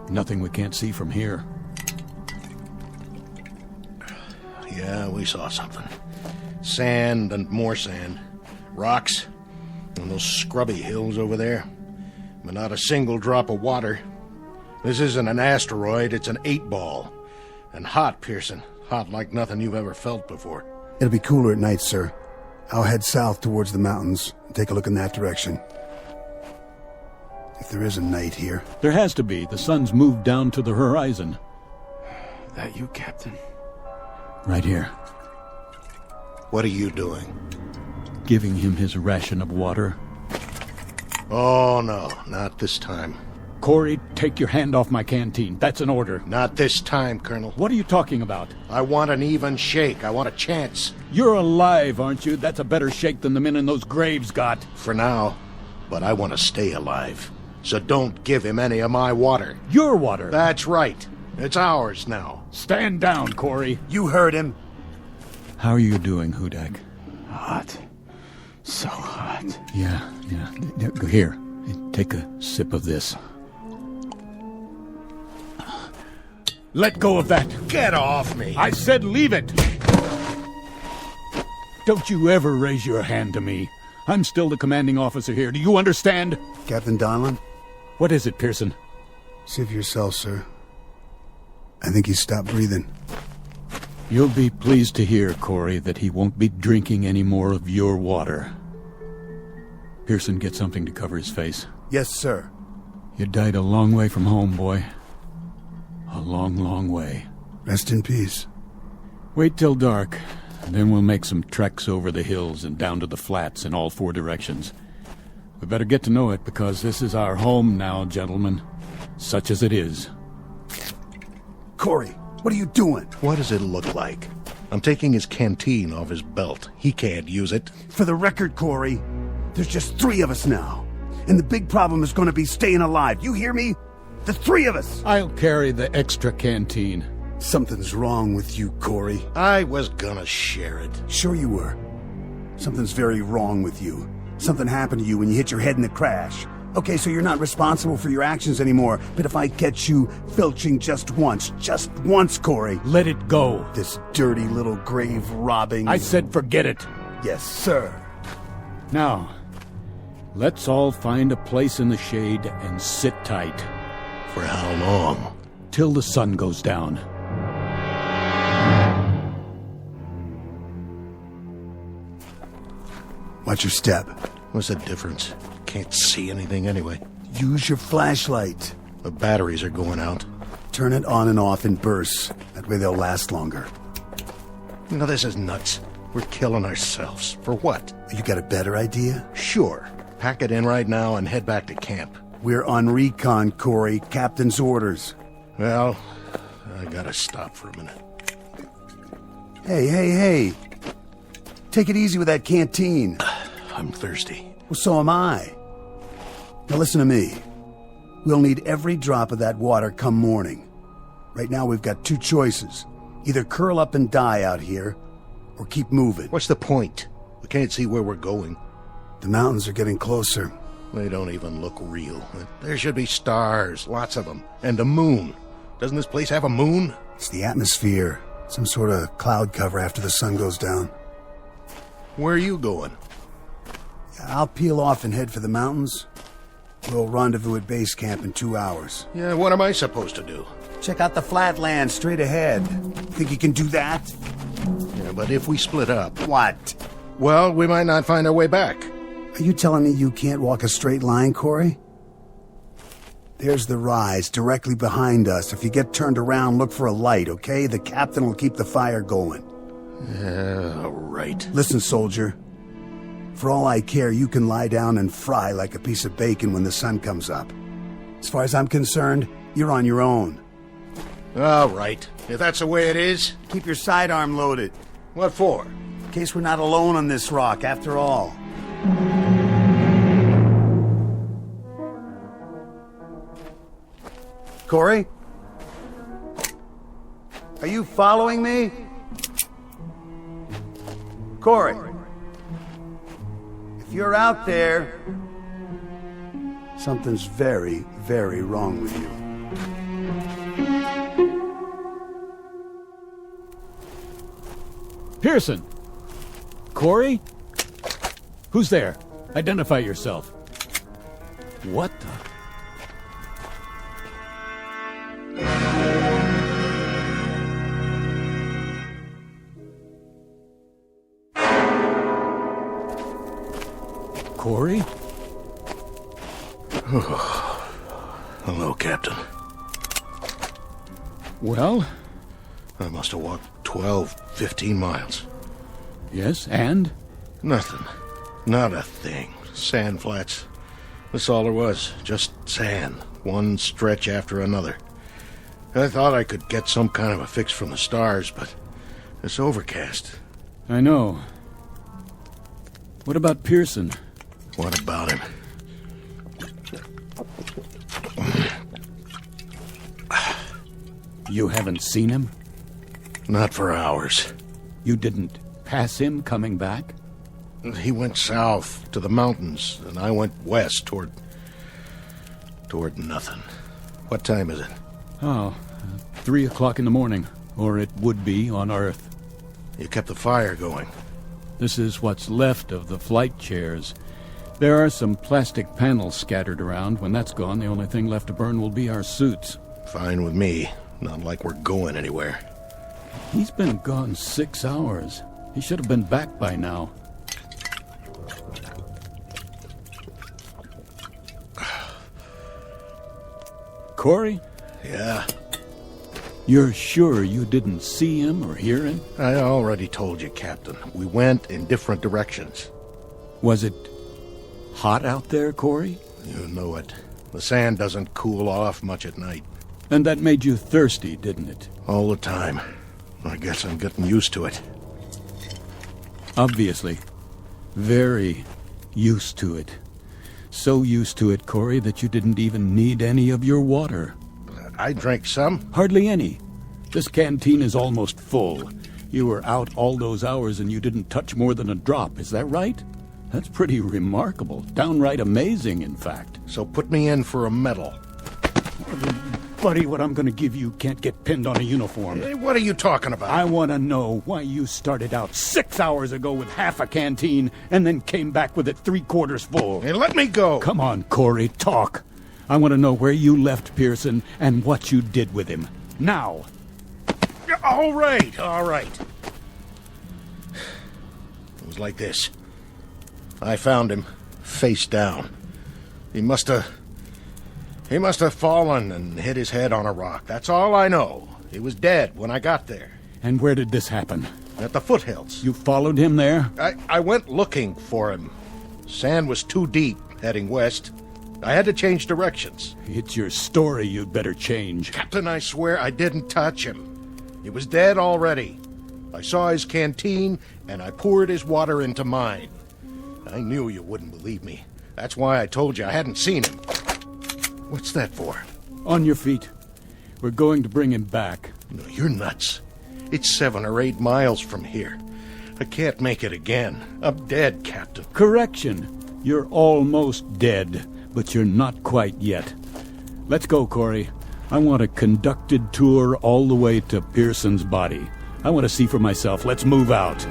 Nothing we can't see from here. Yeah, we saw something. Sand and more sand. Rocks. And those scrubby hills over there. But not a single drop of water. This isn't an asteroid, it's an 8-ball. And hot, Pearson. Hot like nothing you've ever felt before. It'll be cooler at night, sir. I'll head south towards the mountains and take a look in that direction. If there is a night here. There has to be. The sun's moved down to the horizon. That you, Captain? Right here. What are you doing? Giving him his ration of water. Oh, no. Not this time. Corey, take your hand off my canteen. That's an order. Not this time, Colonel. What are you talking about? I want an even shake. I want a chance. You're alive, aren't you? That's a better shake than the men in those graves got. For now. But I want to stay alive. So don't give him any of my water. Your water? That's right. It's ours now. Stand down, Corey. You heard him. How are you doing, Hudak? Hot. So hot. Yeah. Here, take a sip of this. Let go of that. Get off me. I said leave it. Don't you ever raise your hand to me. I'm still the commanding officer here. Do you understand? Captain Donlan? What is it, Pearson? See for yourself, sir. I think he stopped breathing. You'll be pleased to hear, Corey, that he won't be drinking any more of your water. Pearson, get something to cover his face. Yes, sir. You died a long way from home, boy. A long, long way. Rest in peace. Wait till dark, and then we'll make some treks over the hills and down to the flats in all 4 directions. We better get to know it, because this is our home now, gentlemen. Such as it is. Corey, what are you doing? What does it look like? I'm taking his canteen off his belt. He can't use it. For the record, Corey, there's just 3 of us now. And the big problem is going to be staying alive. You hear me? The 3 of us. I'll carry the extra canteen. Something's wrong with you, Corey. I was gonna share it. Sure you were. Something's very wrong with you. Something happened to you when you hit your head in the crash. Okay, so you're not responsible for your actions anymore, but if I catch you filching just once, Corey. Let it go. This dirty little grave robbing. I said forget it. Yes, sir. Now, let's all find a place in the shade and sit tight. For how long? Till the sun goes down. Watch your step. What's the difference? Can't see anything anyway. Use your flashlight. The batteries are going out. Turn it on and off in bursts. That way they'll last longer. You know, this is nuts. We're killing ourselves. For what? You got a better idea? Sure. Pack it in right now and head back to camp. We're on recon, Corey. Captain's orders. Well, I gotta stop for a minute. Hey. Take it easy with that canteen. I'm thirsty. Well, so am I. Now listen to me. We'll need every drop of that water come morning. Right now we've got two choices. Either curl up and die out here, or keep moving. What's the point? We can't see where we're going. The mountains are getting closer. They don't even look real. There should be stars, lots of them, and a moon. Doesn't this place have a moon? It's the atmosphere. Some sort of cloud cover after the sun goes down. Where are you going? I'll peel off and head for the mountains. We'll rendezvous at base camp in 2 hours. Yeah, what am I supposed to do? Check out the flatlands straight ahead. Think you can do that? Yeah, but if we split up... What? Well, we might not find our way back. Are you telling me you can't walk a straight line, Corey? There's the rise directly behind us. If you get turned around, look for a light, okay? The captain will keep the fire going. Yeah, right. Listen, soldier. For all I care, you can lie down and fry like a piece of bacon when the sun comes up. As far as I'm concerned, you're on your own. All right. If that's the way it is... Keep your sidearm loaded. What for? In case we're not alone on this rock, after all. Corey? Are you following me? Corey? If you're out there, something's very, very wrong with you. Pearson! Corey? Who's there? Identify yourself. What the... Corey? Hello, Captain. Well? I must have walked 12, 15 miles. Yes, and? Nothing. Not a thing. Sand flats. That's all there was. Just sand. One stretch after another. I thought I could get some kind of a fix from the stars, but it's overcast. I know. What about Pearson? What about him? You haven't seen him? Not for hours. You didn't pass him coming back? He went south to the mountains, and I went west toward nothing. What time is it? Oh, 3 o'clock in the morning, or it would be on Earth. You kept the fire going. This is what's left of the flight chairs. There are some plastic panels scattered around. When that's gone, the only thing left to burn will be our suits. Fine with me. Not like we're going anywhere. He's been gone 6 hours. He should have been back by now. Corey? Yeah? You're sure you didn't see him or hear him? I already told you, Captain. We went in different directions. Was it hot out there, Corey? You know it. The sand doesn't cool off much at night. And that made you thirsty, didn't it? All the time. I guess I'm getting used to it. Obviously. Very used to it. So used to it, Corey, that you didn't even need any of your water. I drank some. Hardly any. This canteen is almost full. You were out all those hours and you didn't touch more than a drop, is that right? That's pretty remarkable. Downright amazing, in fact. So put me in for a medal. Buddy, what I'm going to give you can't get pinned on a uniform. Hey, what are you talking about? I want to know why you started out 6 hours ago with half a canteen and then came back with it 3/4 full. Hey, let me go. Come on, Corey, talk. I want to know where you left Pearson and what you did with him. Now. All right, all right. It was like this. I found him, face down. He must have fallen and hit his head on a rock. That's all I know. He was dead when I got there. And where did this happen? At the foothills. You followed him there? I went looking for him. Sand was too deep, heading west. I had to change directions. It's your story you'd better change. Captain, I swear I didn't touch him. He was dead already. I saw his canteen, and I poured his water into mine. I knew you wouldn't believe me. That's why I told you I hadn't seen him. What's that for? On your feet. We're going to bring him back. No, you're nuts. It's 7 or 8 miles from here. I can't make it again. I'm dead, Captain. Correction. You're almost dead, but you're not quite yet. Let's go, Corey. I want a conducted tour all the way to Pearson's body. I want to see for myself. Let's move out.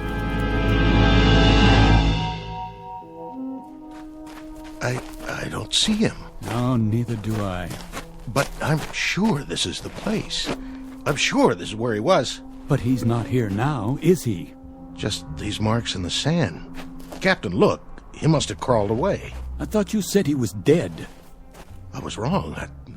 I don't see him. No, neither do I. But I'm sure this is the place. I'm sure this is where he was. But he's not here now, is he? Just these marks in the sand. Captain, look. He must have crawled away. I thought you said he was dead. I was wrong.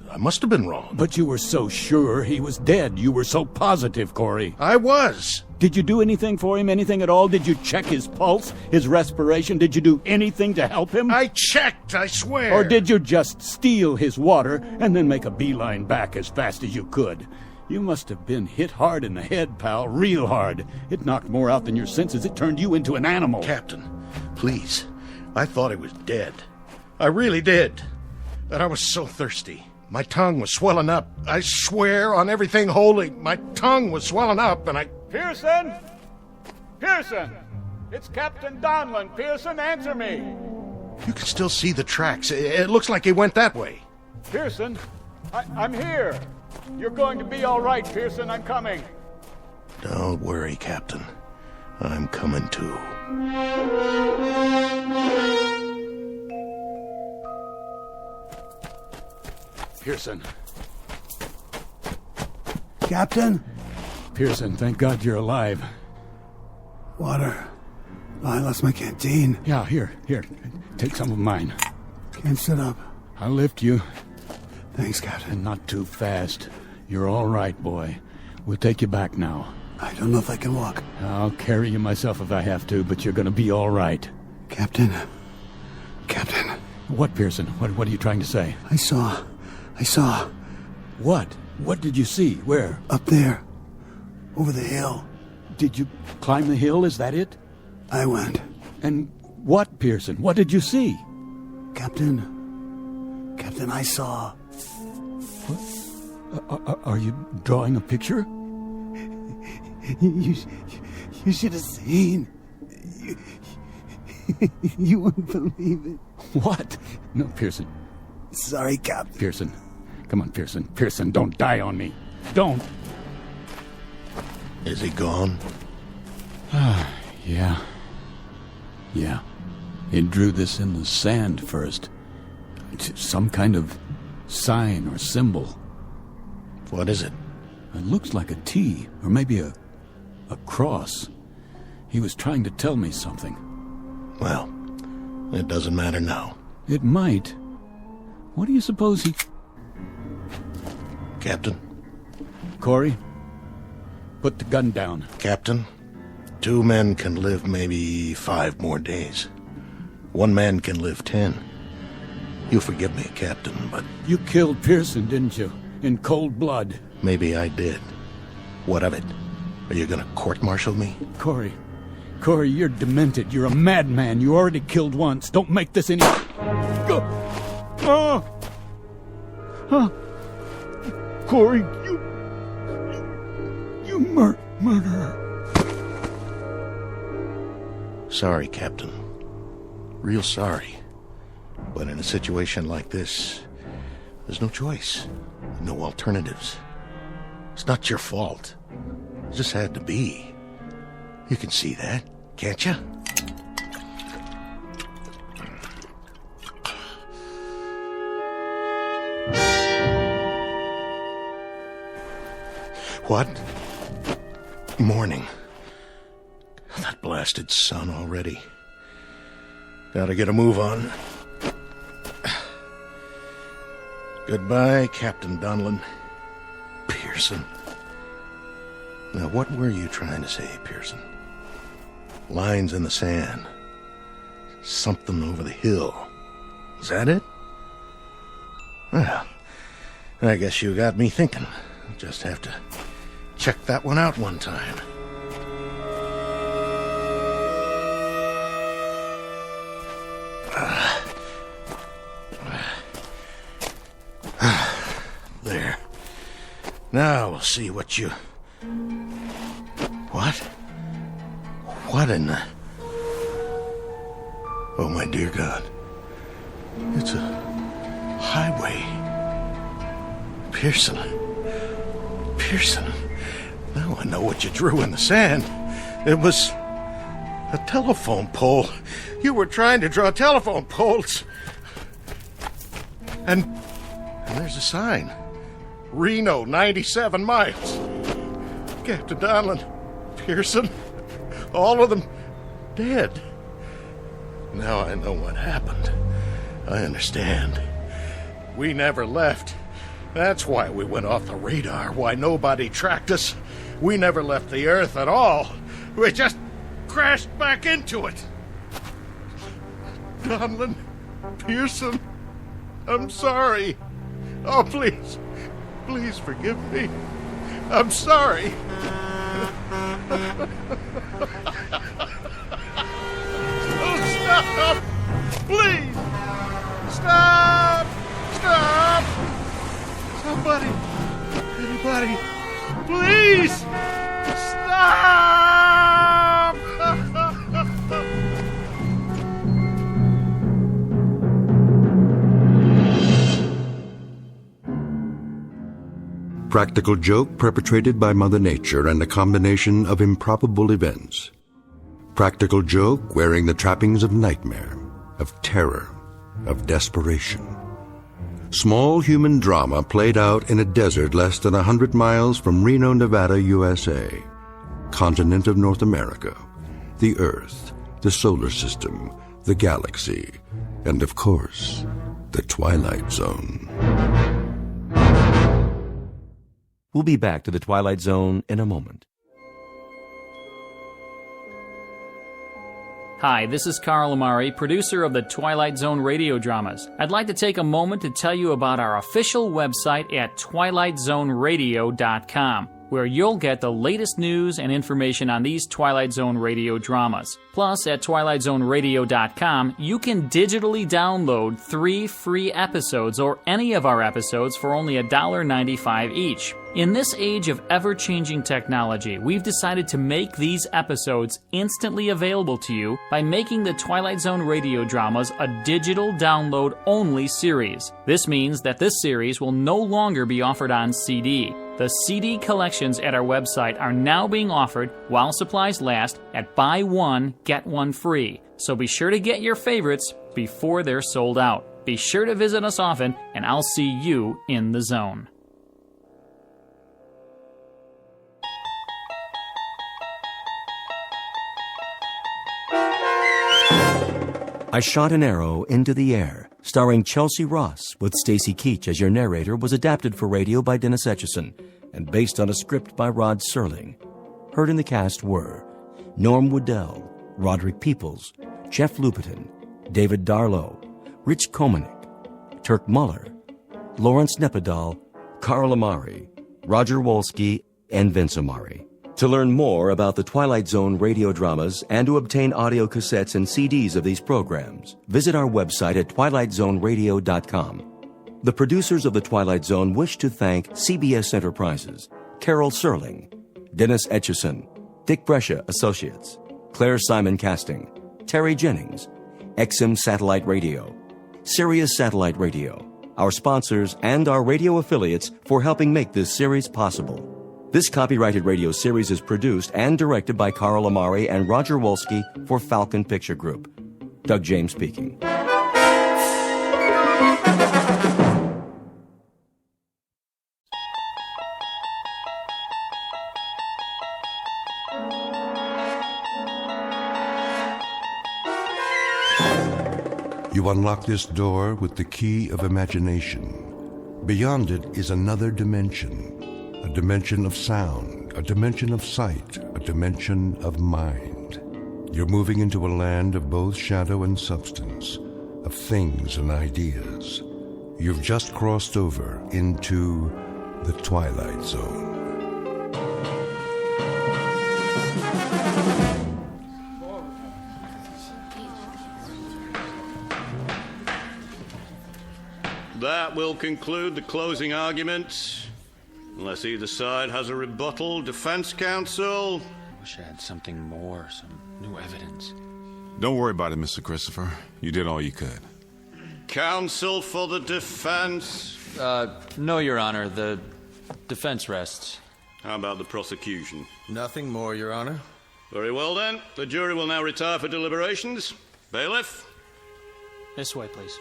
I must have been wrong. But you were so sure he was dead. You were so positive, Corey. I was. Did you do anything for him? Anything at all? Did you check his pulse, his respiration? Did you do anything to help him? I checked, I swear. Or did you just steal his water and then make a beeline back as fast as you could? You must have been hit hard in the head, pal, real hard. It knocked more out than your senses. It turned you into an animal. Captain, please. I thought he was dead. I really did. And I was so thirsty. My tongue was swelling up. I swear on everything holy, my tongue was swelling up, and I... Pearson! Pearson! It's Captain Donlin. Pearson, answer me! You can still see the tracks. It looks like he went that way. Pearson, I'm here. You're going to be all right, Pearson. I'm coming. Don't worry, Captain. I'm coming too. Pearson. Captain? Pearson, thank God you're alive. Water. I lost my canteen. Yeah, here. Take some of mine. Can't sit up. I'll lift you. Thanks, Captain. And not too fast. You're all right, boy. We'll take you back now. I don't know if I can walk. I'll carry you myself if I have to, but you're going to be all right. Captain. What, Pearson? What are you trying to say? I saw. What? What did you see? Where? Up there. Over the hill. Did you climb the hill? Is that it? I went. And what, Pearson? What did you see? Captain, I saw. What? Are you drawing a picture? You should have seen. You wouldn't believe it. What? No, Pearson. Sorry, Captain. Pearson. Come on, Pearson. Pearson, don't die on me. Don't. Is he gone? Yeah. He drew this in the sand first. It's some kind of sign or symbol. What is it? It looks like a T, or maybe a cross. He was trying to tell me something. Well, it doesn't matter now. It might. What do you suppose he... Captain? Corey? Put the gun down. Captain, 2 men can live maybe 5 more days. 1 man can live 10. You forgive me, Captain, but... You killed Pearson, didn't you? In cold blood. Maybe I did. What of it? Are you gonna court-martial me? Corey, you're demented. You're a madman. You already killed once. Don't make this any... Corey, you murderer. Sorry, Captain. Real sorry. But in a situation like this, there's no choice. No alternatives. It's not your fault. It just had to be. You can see that, can't you? What? Morning. That blasted sun already. Gotta get a move on. Goodbye, Captain Donlin. Pearson. Now, what were you trying to say, Pearson? Lines in the sand. Something over the hill. Is that it? I guess you got me thinking. I'll just have to check that one out one time. There. Now we'll see what you... What? What in the... Oh, my dear God. It's a highway. Pearson. Now I know what you drew in the sand. It was a telephone pole. You were trying to draw telephone poles. And there's a sign. Reno, 97 miles. Captain Donlin, Pearson, all of them dead. Now I know what happened. I understand. We never left. That's why we went off the radar, why nobody tracked us. We never left the Earth at all. We just crashed back into it. Donlin, Pearson, I'm sorry. Oh, please forgive me. I'm sorry. Oh, stop! Please! Stop! Somebody! Anybody! Please! Stop! Practical joke perpetrated by Mother Nature and a combination of improbable events. Practical joke wearing the trappings of nightmare, of terror, of desperation. Small human drama played out in a desert less than 100 miles from Reno, Nevada, USA. Continent of North America, the Earth, the solar system, the galaxy, and of course, the Twilight Zone. We'll be back to the Twilight Zone in a moment. Hi, this is Carl Amari, producer of the Twilight Zone radio dramas. I'd like to take a moment to tell you about our official website at twilightzoneradio.com, where you'll get the latest news and information on these Twilight Zone radio dramas. Plus, at twilightzoneradio.com, you can digitally download 3 free episodes or any of our episodes for only $1.95 each. In this age of ever-changing technology, we've decided to make these episodes instantly available to you by making the Twilight Zone radio dramas a digital download-only series. This means that this series will no longer be offered on CD. The CD collections at our website are now being offered, while supplies last, at buy one, get one free. So be sure to get your favorites before they're sold out. Be sure to visit us often, and I'll see you in the zone. I Shot an Arrow into the Air, starring Chelsea Ross with Stacy Keach as your narrator, was adapted for radio by Dennis Etchison and based on a script by Rod Serling. Heard in the cast were Norm Woodell, Roderick Peoples, Jeff Lupetin, David Darlow, Rich Komanek, Turk Muller, Lawrence Nepodal, Carl Amari, Roger Wolski, and Vince Amari. To learn more about the Twilight Zone radio dramas and to obtain audio cassettes and CDs of these programs, visit our website at twilightzoneradio.com. The producers of The Twilight Zone wish to thank CBS Enterprises, Carol Serling, Dennis Etchison, Dick Brescia Associates, Claire Simon Casting, Terry Jennings, XM Satellite Radio, Sirius Satellite Radio, our sponsors, and our radio affiliates for helping make this series possible. This copyrighted radio series is produced and directed by Carl Amari and Roger Wolski for Falcon Picture Group. Doug James speaking. You unlock this door with the key of imagination. Beyond it is another dimension. A dimension of sound, a dimension of sight, a dimension of mind. You're moving into a land of both shadow and substance, of things and ideas. You've just crossed over into the Twilight Zone. That will conclude the closing argument. Unless either side has a rebuttal. Defense counsel? Wish I had something more, some new evidence. Don't worry about it, Mr. Christopher. You did all you could. Counsel for the defense? No, Your Honor. The defense rests. How about the prosecution? Nothing more, Your Honor. Very well, then. The jury will now retire for deliberations. Bailiff? This way, please.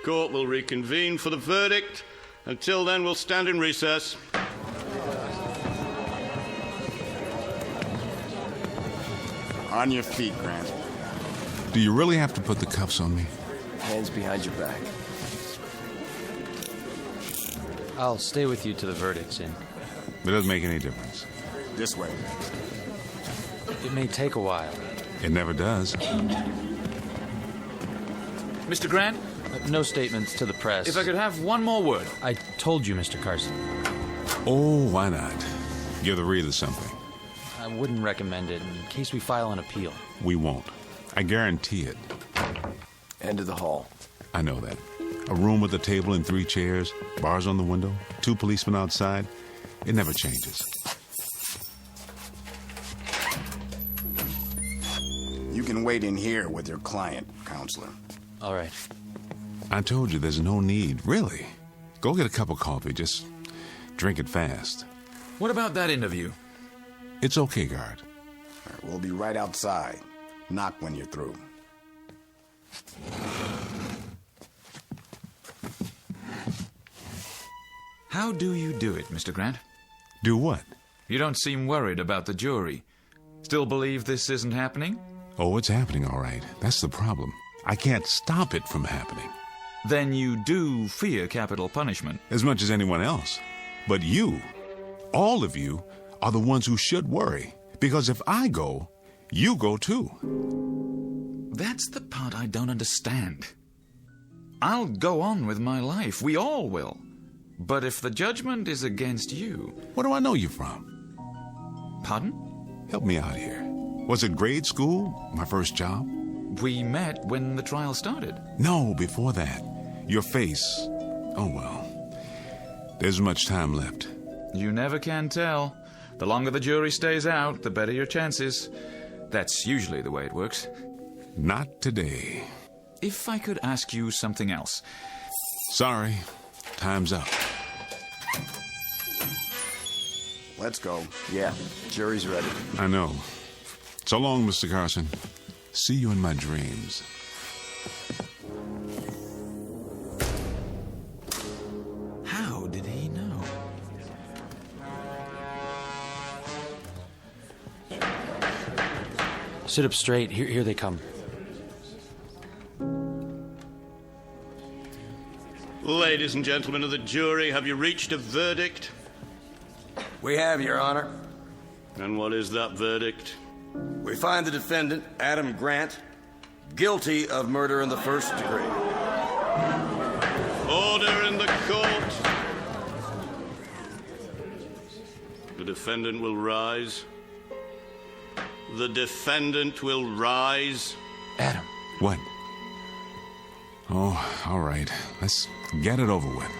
Court will reconvene for the verdict. Until then, we'll stand in recess. On your feet, Grant. Do you really have to put the cuffs on me? Hands behind your back. I'll stay with you to the verdict's in. It doesn't make any difference. This way. It may take a while. It never does. Mr. Grant? No statements to the press. If I could have one more word. I told you, Mr. Carson. Oh, why not? Give the reader something. I wouldn't recommend it in case we file an appeal. We won't. I guarantee it. End of the hall. I know that. A room with a table and 3 chairs, bars on the window, 2 policemen outside. It never changes. You can wait in here with your client, counselor. All right. I told you there's no need, really. Go get a cup of coffee, just drink it fast. What about that interview? It's okay, guard. We'll be right outside. Knock when you're through. How do you do it, Mr. Grant? Do what? You don't seem worried about the jury. Still believe this isn't happening? Oh, it's happening, all right. That's the problem. I can't stop it from happening. Then you do fear capital punishment. As much as anyone else. But you, all of you, are the ones who should worry. Because if I go, you go too. That's the part I don't understand. I'll go on with my life. We all will. But if the judgment is against you... Where do I know you from? Pardon? Help me out here. Was it grade school? My first job? We met when the trial started. No, before that. Your face. Oh, well. There's much time left. You never can tell. The longer the jury stays out, the better your chances. That's usually the way it works. Not today. If I could ask you something else. Sorry. Time's up. Let's go. Yeah, jury's ready. I know. So long, Mr. Carson. See you in my dreams. How did he know? Sit up straight. Here they come. Ladies and gentlemen of the jury, have you reached a verdict? We have, Your Honor. And what is that verdict? We find the defendant, Adam Grant, guilty of murder in the first degree. Order in the court. The defendant will rise. The defendant will rise. Adam. What? Oh, all right. Let's get it over with.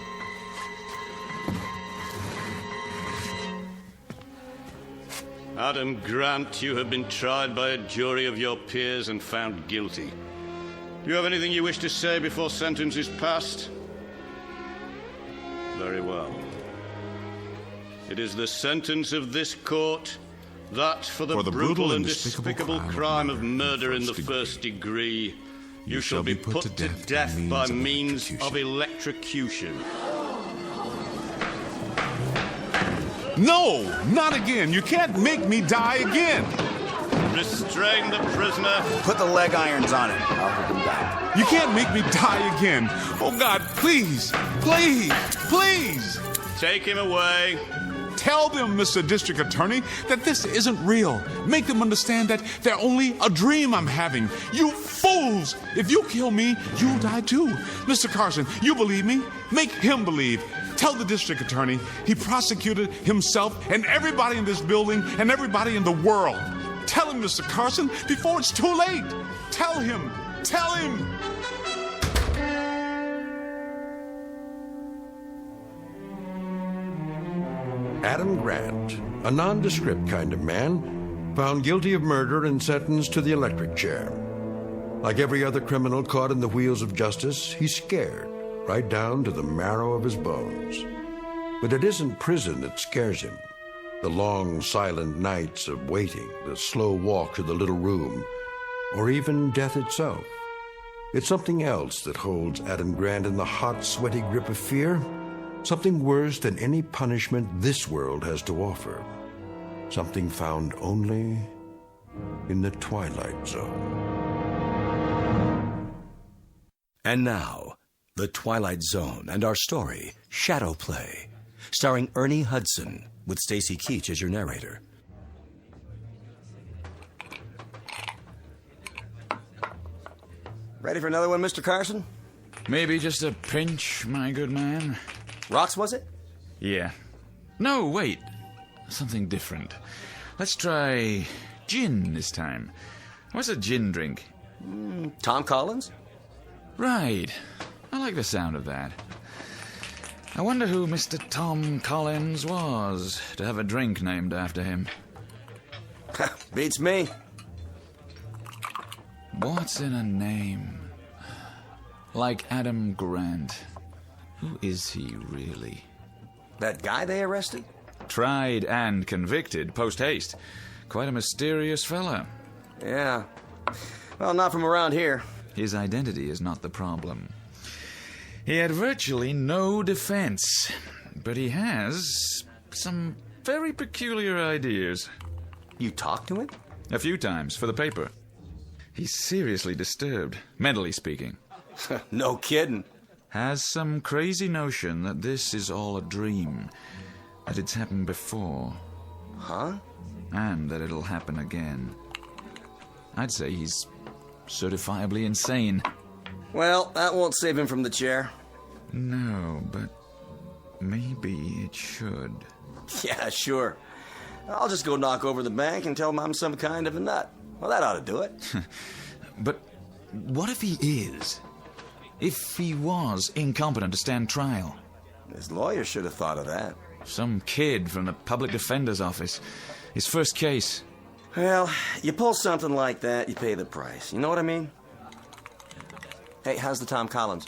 Adam Grant, you have been tried by a jury of your peers and found guilty. Do you have anything you wish to say before sentence is passed? Very well. It is the sentence of this court that for the brutal and despicable crime of murder in the first degree, you shall be put to death by means of electrocution. No, not again. You can't make me die again. Restrain the prisoner. Put the leg irons on it. I'll put them down. You can't make me die again. Oh, God, please, please, please. Take him away. Tell them, Mr. District Attorney, that this isn't real. Make them understand that they're only a dream I'm having. You fools! If you kill me, you'll die too. Mr. Carson, you believe me? Make him believe. Tell the district attorney he prosecuted himself and everybody in this building and everybody in the world. Tell him, Mr. Carson, before it's too late. Tell him. Tell him. Adam Grant, a nondescript kind of man, found guilty of murder and sentenced to the electric chair. Like every other criminal caught in the wheels of justice, he's scared, right down to the marrow of his bones. But it isn't prison that scares him. The long, silent nights of waiting, the slow walk to the little room, or even death itself. It's something else that holds Adam Grant in the hot, sweaty grip of fear. Something worse than any punishment this world has to offer. Something found only in the Twilight Zone. And now, The Twilight Zone and our story, Shadow Play, starring Ernie Hudson, with Stacy Keach as your narrator. Ready for another one, Mr. Carson? Maybe just a pinch, my good man. Rocks, was it? Yeah. No, wait. Something different. Let's try gin this time. What's a gin drink? Tom Collins? Right. I like the sound of that. I wonder who Mr. Tom Collins was to have a drink named after him. Beats me. What's in a name? Like Adam Grant. Who is he, really? That guy they arrested? Tried and convicted post-haste. Quite a mysterious fella. Yeah. Well, not from around here. His identity is not the problem. He had virtually no defense, but he has some very peculiar ideas. You talked to him? A few times, for the paper. He's seriously disturbed, mentally speaking. No kidding. Has some crazy notion that this is all a dream, that it's happened before. Huh? And that it'll happen again. I'd say he's certifiably insane. Well, that won't save him from the chair. No, but maybe it should. Yeah, sure. I'll just go knock over the bank and tell him I'm some kind of a nut. Well, that ought to do it. But what if he is? If he was incompetent to stand trial? His lawyer should have thought of that. Some kid from the public defender's office. His first case. Well, you pull something like that, you pay the price. You know what I mean? Hey, how's the Tom Collins?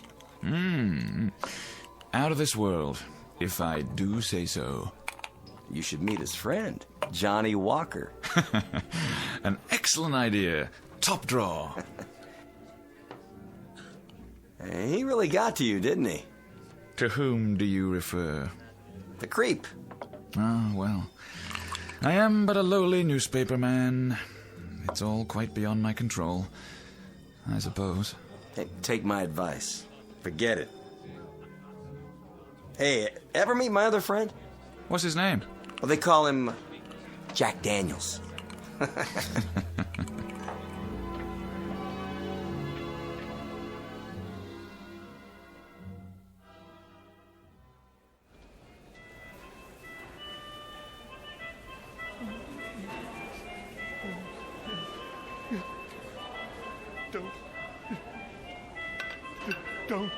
Out of this world, if I do say so. You should meet his friend, Johnny Walker. An excellent idea. Top draw. He really got to you, didn't he? To whom do you refer? The creep. Ah, well. I am but a lowly newspaper man. It's all quite beyond my control, I suppose. Hey, take my advice. Forget it. Hey, ever meet my other friend? What's his name? Well, they call him Jack Daniels. Don't.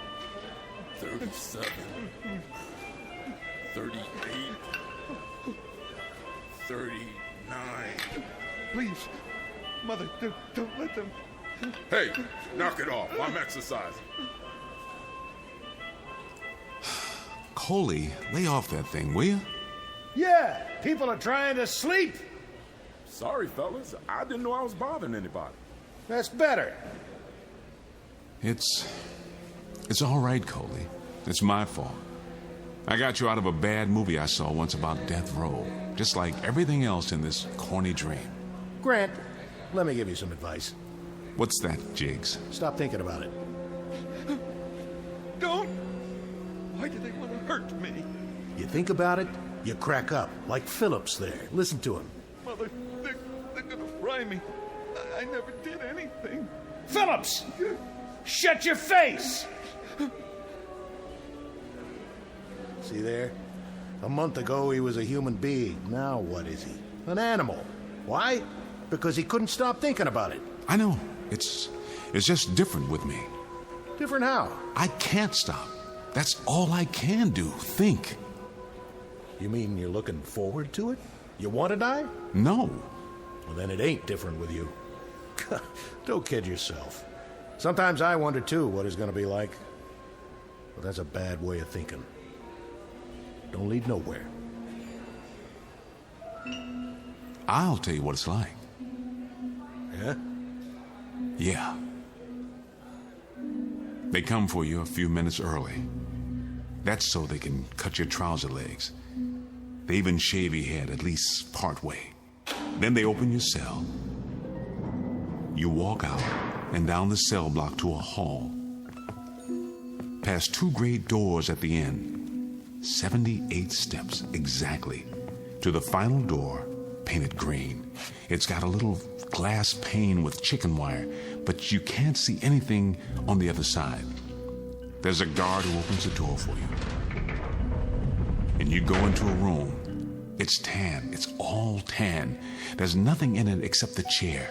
37. 38. 39. Please, Mother, don't let them. Hey, knock it off. I'm exercising. Coley, lay off that thing, will you? Yeah, people are trying to sleep. Sorry, fellas. I didn't know I was bothering anybody. That's better. It's all right, Coley. It's my fault. I got you out of a bad movie I saw once about death row, just like everything else in this corny dream. Grant, let me give you some advice. What's that, Jiggs? Stop thinking about it. Don't! Why do they want to hurt me? You think about it, You crack up, like Phillips there. Listen to him. Mother, they're gonna fry me. I never did anything. Phillips! Shut your face! See there? A month ago he was a human being. Now what is he? An animal. Why? Because he couldn't stop thinking about it. I know. It's just different with me. Different how? I can't stop. That's all I can do. Think. You mean you're looking forward to it? You want to die? No. Well, then it ain't different with you. Don't kid yourself. Sometimes I wonder, too, what it's going to be like. But that's a bad way of thinking. Don't lead nowhere. I'll tell you what it's like. Yeah? Yeah. They come for you a few minutes early. That's so they can cut your trouser legs. They even shave your head at least part way. Then they open your cell. You walk out and down the cell block to a hall. Past 2 great doors at the end. 78 steps exactly to the final door, painted green. It's got a little glass pane with chicken wire, but you can't see anything on the other side. There's a guard who opens the door for you. And you go into a room. It's tan. It's all tan. There's nothing in it except the chair.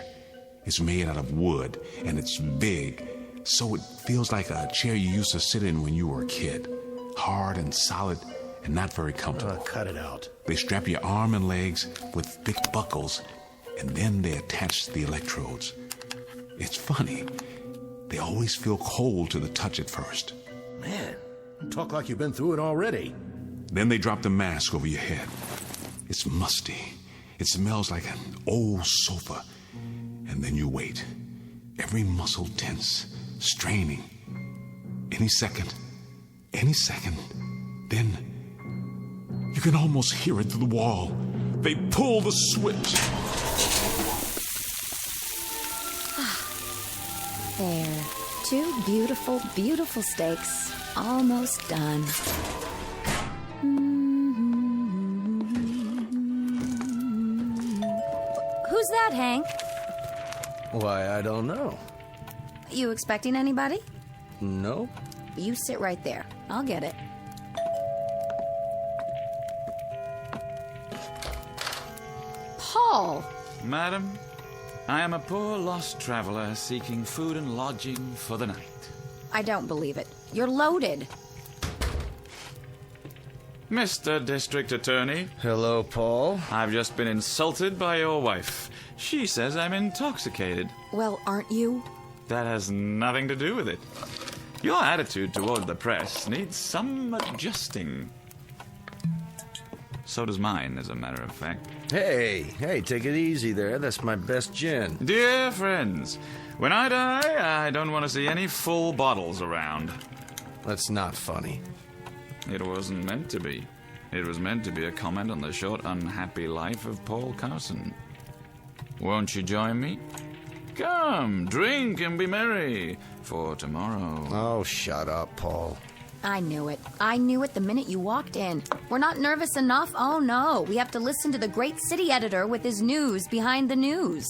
It's made out of wood, and it's big, so it feels like a chair you used to sit in when you were a kid. Hard and solid and not very comfortable. Cut it out. They strap your arm and legs with thick buckles, and then they attach the electrodes. It's funny. They always feel cold to the touch at first. Man, you talk like you've been through it already. Then they drop the mask over your head. It's musty. It smells like an old sofa. And then you wait. Every muscle tense, straining. Any second, then you can almost hear it through the wall. They pull the switch. There. 2 beautiful, beautiful steaks. Almost done. Who's that, Hank? Why, I don't know. You expecting anybody? No. You sit right there. I'll get it. Paul! Madam, I am a poor lost traveler seeking food and lodging for the night. I don't believe it. You're loaded. Mr. District Attorney. Hello, Paul. I've just been insulted by your wife. She says I'm intoxicated. Well, aren't you? That has nothing to do with it. Your attitude toward the press needs some adjusting. So does mine, as a matter of fact. Hey, take it easy there. That's my best gin. Dear friends, when I die, I don't want to see any full bottles around. That's not funny. It wasn't meant to be. It was meant to be a comment on the short, unhappy life of Paul Carson. Won't you join me? Come, drink and be merry, for tomorrow. Oh, shut up, Paul. I knew it. I knew it the minute you walked in. We're not nervous enough? Oh, no. We have to listen to the great city editor with his news behind the news.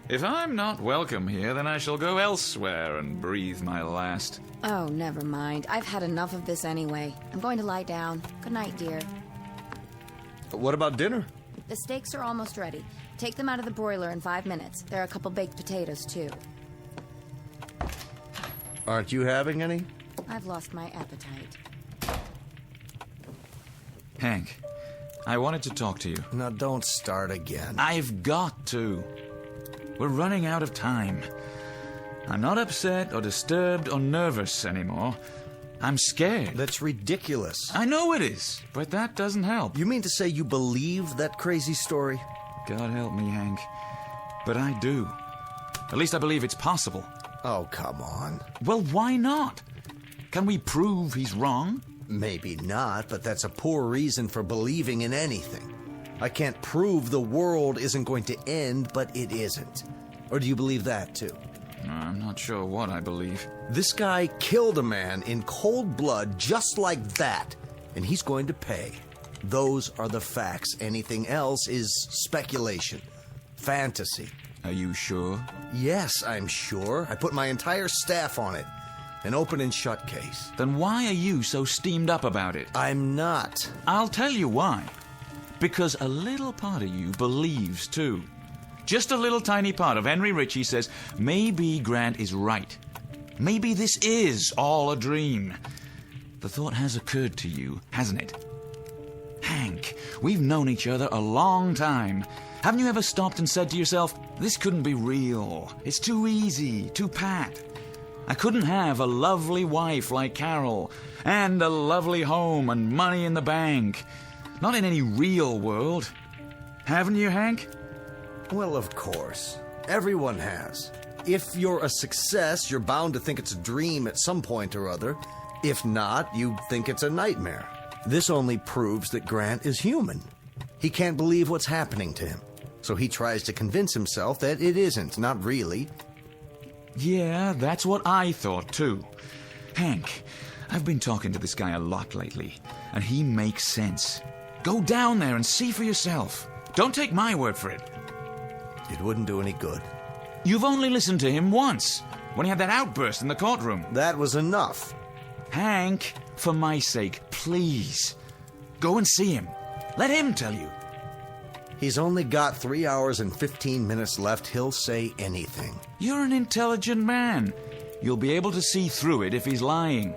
If I'm not welcome here, then I shall go elsewhere and breathe my last. Oh, never mind. I've had enough of this anyway. I'm going to lie down. Good night, dear. What about dinner? The steaks are almost ready. Take them out of the broiler in 5 minutes. There are a couple baked potatoes, too. Aren't you having any? I've lost my appetite. Hank, I wanted to talk to you. Now, don't start again. I've got to. We're running out of time. I'm not upset or disturbed or nervous anymore. I'm scared. That's ridiculous. I know it is, but that doesn't help. You mean to say you believe that crazy story? God help me, Hank. But I do. At least I believe it's possible. Oh, come on. Well, why not? Can we prove he's wrong? Maybe not, but that's a poor reason for believing in anything. I can't prove the world isn't going to end, but it isn't. Or do you believe that, too? I'm not sure what I believe. This guy killed a man in cold blood just like that, and he's going to pay. Those are the facts. Anything else is speculation. Fantasy. Are you sure? Yes, I'm sure. I put my entire staff on it. An open and shut case. Then why are you so steamed up about it? I'm not. I'll tell you why. Because a little part of you believes, too. Just a little tiny part of Henry Ritchie says, maybe Grant is right. Maybe this is all a dream. The thought has occurred to you, hasn't it? Hank, we've known each other a long time. Haven't you ever stopped and said to yourself, this couldn't be real. It's too easy, too pat. I couldn't have a lovely wife like Carol, and a lovely home and money in the bank. Not in any real world. Haven't you, Hank? Well, of course. Everyone has. If you're a success, you're bound to think it's a dream at some point or other. If not, you think it's a nightmare. This only proves that Grant is human. He can't believe what's happening to him. So he tries to convince himself that it isn't, not really. Yeah, that's what I thought, too. Hank, I've been talking to this guy a lot lately, and he makes sense. Go down there and see for yourself. Don't take my word for it. It wouldn't do any good. You've only listened to him once, when he had that outburst in the courtroom. That was enough. Hank, for my sake, please. Go and see him. Let him tell you. He's only got 3 hours and 15 minutes left. He'll say anything. You're an intelligent man. You'll be able to see through it if he's lying.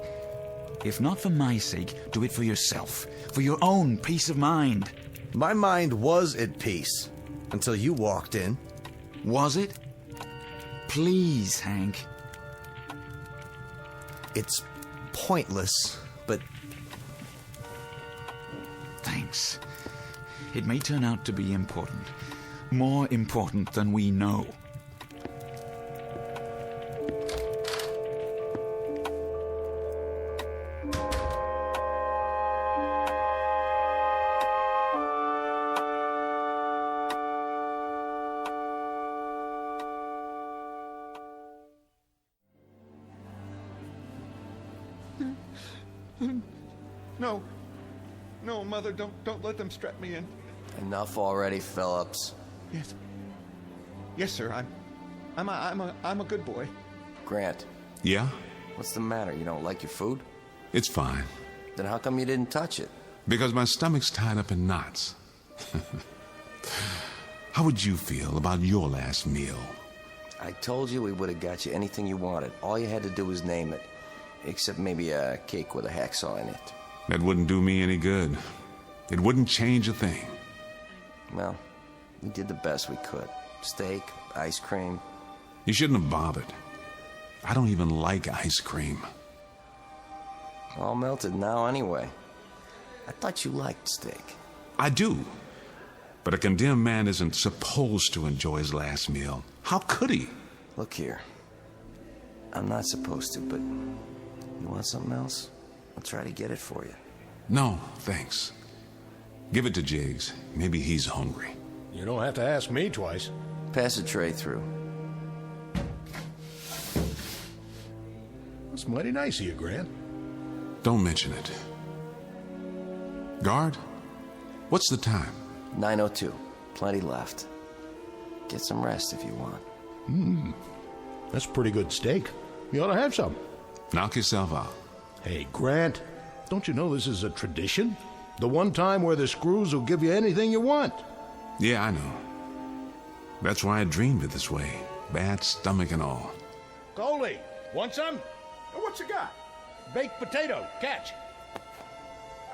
If not for my sake, do it for yourself. For your own peace of mind. My mind was at peace. Until you walked in. Was it? Please, Hank. It's pointless, but... Thanks. It may turn out to be important. More important than we know. No. No, Mother, don't let them strap me in. Enough already, Phillips. Yes. Yes, sir. I'm a good boy. Grant. Yeah? What's the matter? You don't like your food? It's fine. Then how come you didn't touch it? Because my stomach's tied up in knots. How would you feel about your last meal? I told you we would have got you anything you wanted. All you had to do was name it. Except maybe a cake with a hacksaw in it. That wouldn't do me any good. It wouldn't change a thing. Well, we did the best we could. Steak, ice cream. You shouldn't have bothered. I don't even like ice cream. All melted now anyway. I thought you liked steak. I do. But a condemned man isn't supposed to enjoy his last meal. How could he? Look here. I'm not supposed to, but you want something else? I'll try to get it for you. No, thanks. Give it to Jiggs. Maybe he's hungry. You don't have to ask me twice. Pass the tray through. That's mighty nice of you, Grant. Don't mention it. Guard, what's the time? 9:02. Plenty left. Get some rest if you want. That's pretty good steak. You ought to have some. Knock yourself out. Hey, Grant, don't you know this is a tradition? The one time where the screws will give you anything you want. Yeah, I know. That's why I dreamed it this way. Bad stomach and all. Coley, want some? What you got? Baked potato. Catch.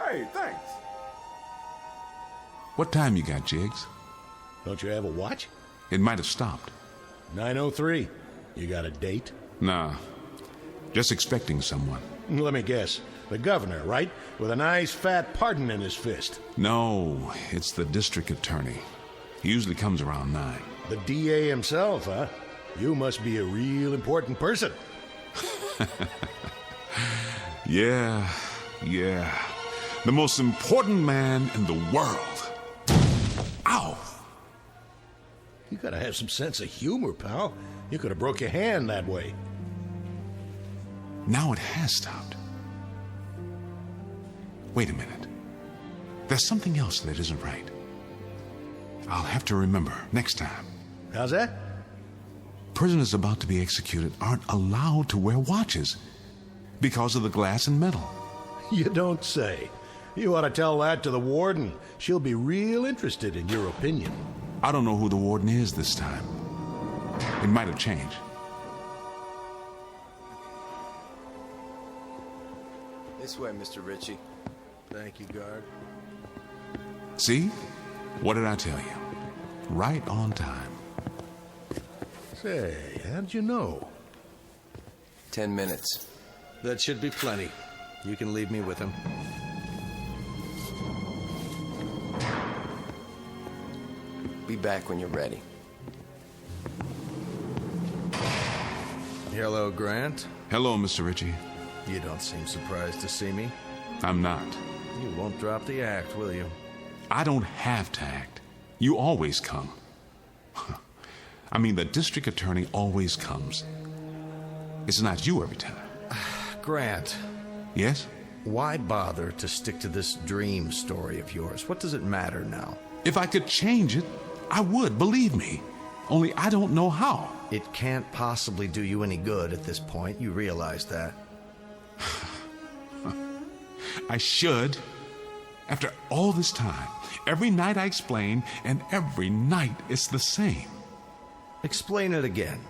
Hey, thanks. What time you got, Jiggs? Don't you have a watch? It might have stopped. 9:03. You got a date? Nah. Just expecting someone. Let me guess. The governor, right? With a nice fat pardon in his fist. No, it's the district attorney. He usually comes around 9. The DA himself, huh? You must be a real important person. Yeah. The most important man in the world. Ow! You gotta have some sense of humor, pal. You could have broke your hand that way. Now it has stopped. Wait a minute. There's something else that isn't right. I'll have to remember next time. How's that? Prisoners about to be executed aren't allowed to wear watches because of the glass and metal. You don't say. You ought to tell that to the warden. She'll be real interested in your opinion. I don't know who the warden is this time. It might have changed. This way, Mr. Ritchie. Thank you, guard. See? What did I tell you? Right on time. Say, how'd you know? 10 minutes. That should be plenty. You can leave me with him. Be back when you're ready. Hello, Grant. Hello, Mr. Ritchie. You don't seem surprised to see me. I'm not. You won't drop the act, will you? I don't have to act. You always come. I mean, the district attorney always comes. It's not you every time. Grant. Yes? Why bother to stick to this dream story of yours? What does it matter now? If I could change it, I would, believe me. Only I don't know how. It can't possibly do you any good at this point. You realize that. I should. After all this time, every night I explain, and every night it's the same. Explain it again.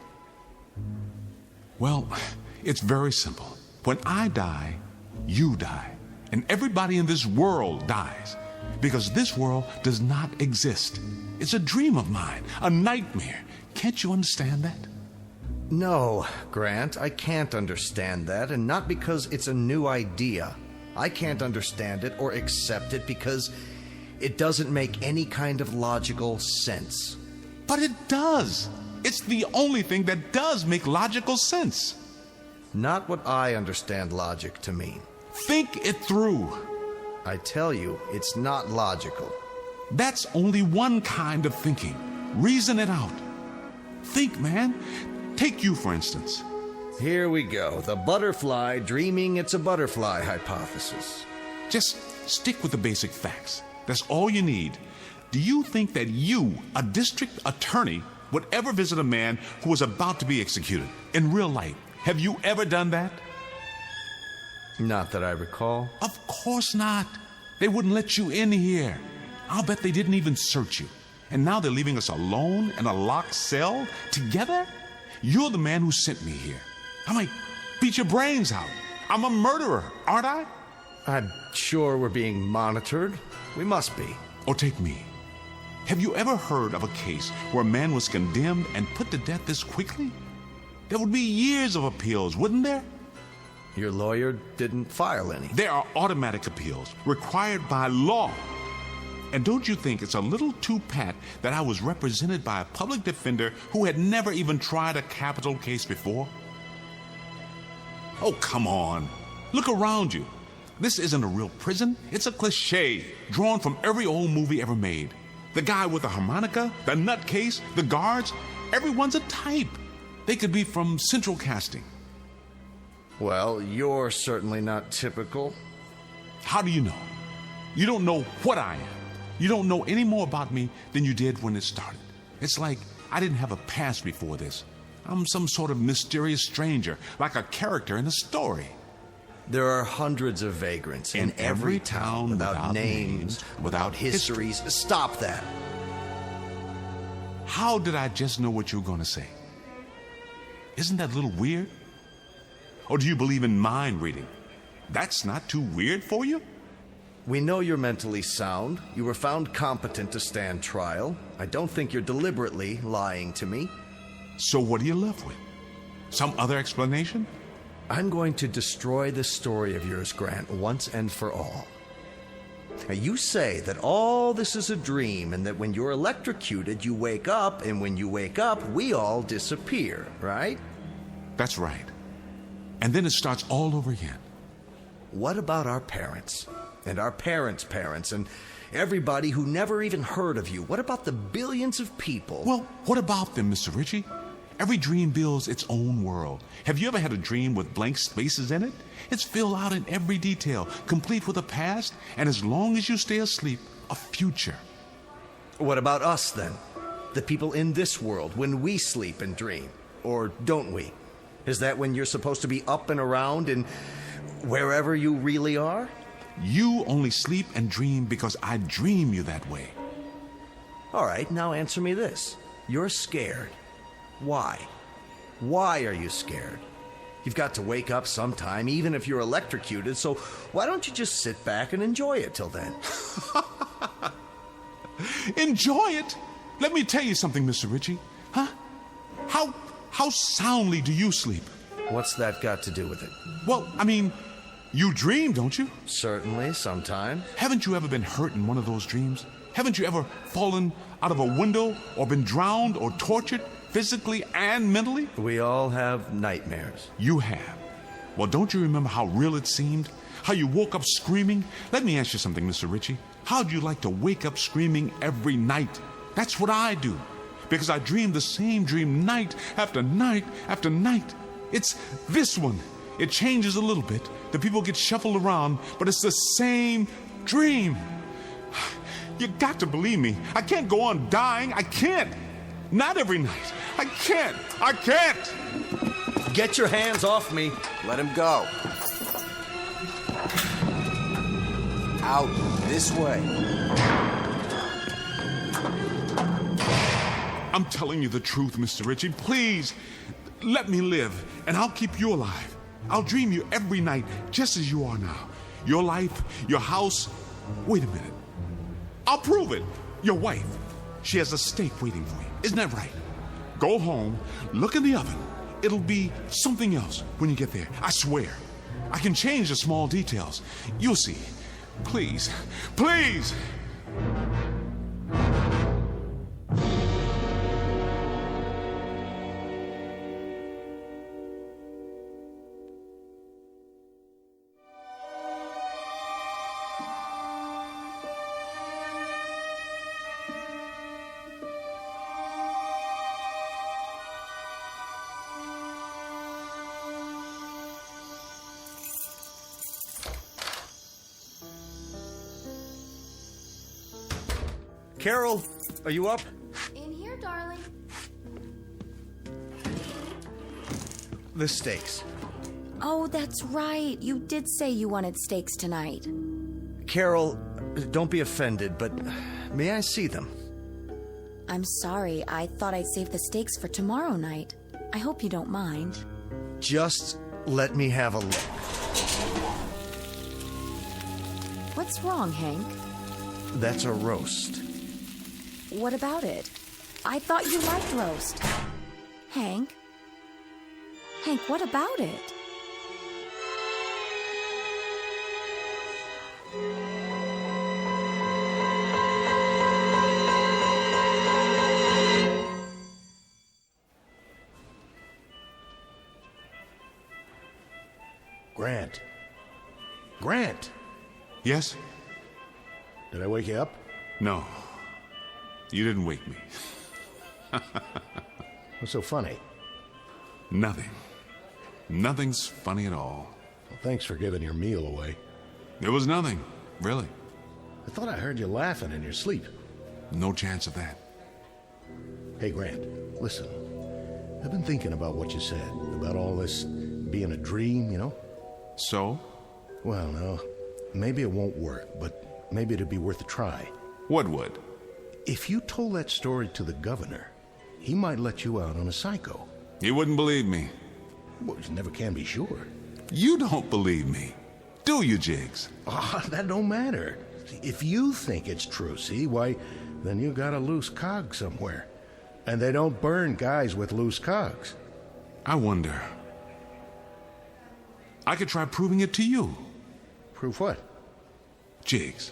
Well, it's very simple. When I die, you die. And everybody in this world dies. Because this world does not exist. It's a dream of mine, a nightmare. Can't you understand that? No, Grant, I can't understand that, and not because it's a new idea. I can't understand it or accept it because it doesn't make any kind of logical sense. But it does. It's the only thing that does make logical sense. Not what I understand logic to mean. Think it through. I tell you, it's not logical. That's only one kind of thinking. Reason it out. Think, man. Take you, for instance. Here we go. The butterfly dreaming it's a butterfly hypothesis. Just stick with the basic facts. That's all you need. Do you think that you, a district attorney, would ever visit a man who was about to be executed in real life? Have you ever done that? Not that I recall. Of course not. They wouldn't let you in here. I'll bet they didn't even search you. And now they're leaving us alone in a locked cell together? You're the man who sent me here. I might beat your brains out. I'm a murderer, aren't I? I'm sure we're being monitored. We must be. Or take me. Have you ever heard of a case where a man was condemned and put to death this quickly? There would be years of appeals, wouldn't there? Your lawyer didn't file any. There are automatic appeals required by law. And don't you think it's a little too pat that I was represented by a public defender who had never even tried a capital case before? Oh, come on. Look around you. This isn't a real prison. It's a cliché drawn from every old movie ever made. The guy with the harmonica, the nutcase, the guards, everyone's a type. They could be from Central Casting. Well, you're certainly not typical. How do you know? You don't know what I am. You don't know any more about me than you did when it started. It's like I didn't have a past before this. I'm some sort of mysterious stranger, like a character in a story. There are hundreds of vagrants in every town without names, without histories. Stop that. How did I just know what you were going to say? Isn't that a little weird? Or do you believe in mind reading? That's not too weird for you? We know you're mentally sound. You were found competent to stand trial. I don't think you're deliberately lying to me. So what are you left with? Some other explanation? I'm going to destroy this story of yours, Grant, once and for all. Now, you say that all this is a dream and that when you're electrocuted, you wake up, and when you wake up, we all disappear, right? That's right. And then it starts all over again. What about our parents? And our parents' parents, and everybody who never even heard of you? What about the billions of people? Well, what about them, Mr. Ritchie? Every dream builds its own world. Have you ever had a dream with blank spaces in it? It's filled out in every detail, complete with a past, and as long as you stay asleep, a future. What about us, then? The people in this world, when we sleep and dream? Or don't we? Is that when you're supposed to be up and around and wherever you really are? You only sleep and dream because I dream you that way. All right, now answer me this. You're scared. Why? Why are you scared? You've got to wake up sometime, even if you're electrocuted, so why don't you just sit back and enjoy it till then? Enjoy it? Let me tell you something, Mr. Ritchie. Huh? How soundly do you sleep? What's that got to do with it? Well, I mean, you dream, don't you? Certainly, sometimes. Haven't you ever been hurt in one of those dreams? Haven't you ever fallen out of a window or been drowned or tortured physically and mentally? We all have nightmares. You have. Well, don't you remember how real it seemed? How you woke up screaming? Let me ask you something, Mr. Ritchie. How'd you like to wake up screaming every night? That's what I do. Because I dream the same dream night after night after night. It's this one. It changes a little bit. The people get shuffled around, but it's the same dream. You got to believe me. I can't go on dying. I can't. Not every night. I can't. I can't. Get your hands off me. Let him go. Out this way. I'm telling you the truth, Mr. Ritchie. Please, let me live, and I'll keep you alive. I'll dream you every night, just as you are now. Your life, your house. Wait a minute. I'll prove it. Your wife. She has a steak waiting for you. Isn't that right? Go home, look in the oven. It'll be something else when you get there. I swear. I can change the small details. You'll see. Please, please. Carol, are you up? In here, darling. The steaks. Oh, that's right. You did say you wanted steaks tonight. Carol, don't be offended, but may I see them? I'm sorry. I thought I'd save the steaks for tomorrow night. I hope you don't mind. Just let me have a look. What's wrong, Hank? That's a roast. What about it? I thought you liked roast. Hank? Hank, what about it? Grant. Grant! Yes? Did I wake you up? No. You didn't wake me. What's so funny? Nothing. Nothing's funny at all. Well, thanks for giving your meal away. There was nothing, really. I thought I heard you laughing in your sleep. No chance of that. Hey, Grant, listen. I've been thinking about what you said, about all this being a dream, you know? So? Well, no. Maybe it won't work, but maybe it'd be worth a try. What would? If you told that story to the governor, he might let you out on a psycho. He wouldn't believe me. Well, you never can be sure. You don't believe me, do you, Jiggs? Ah, that don't matter. If you think it's true, see, why, then you got a loose cog somewhere. And they don't burn guys with loose cogs. I wonder. I could try proving it to you. Prove what? Jiggs,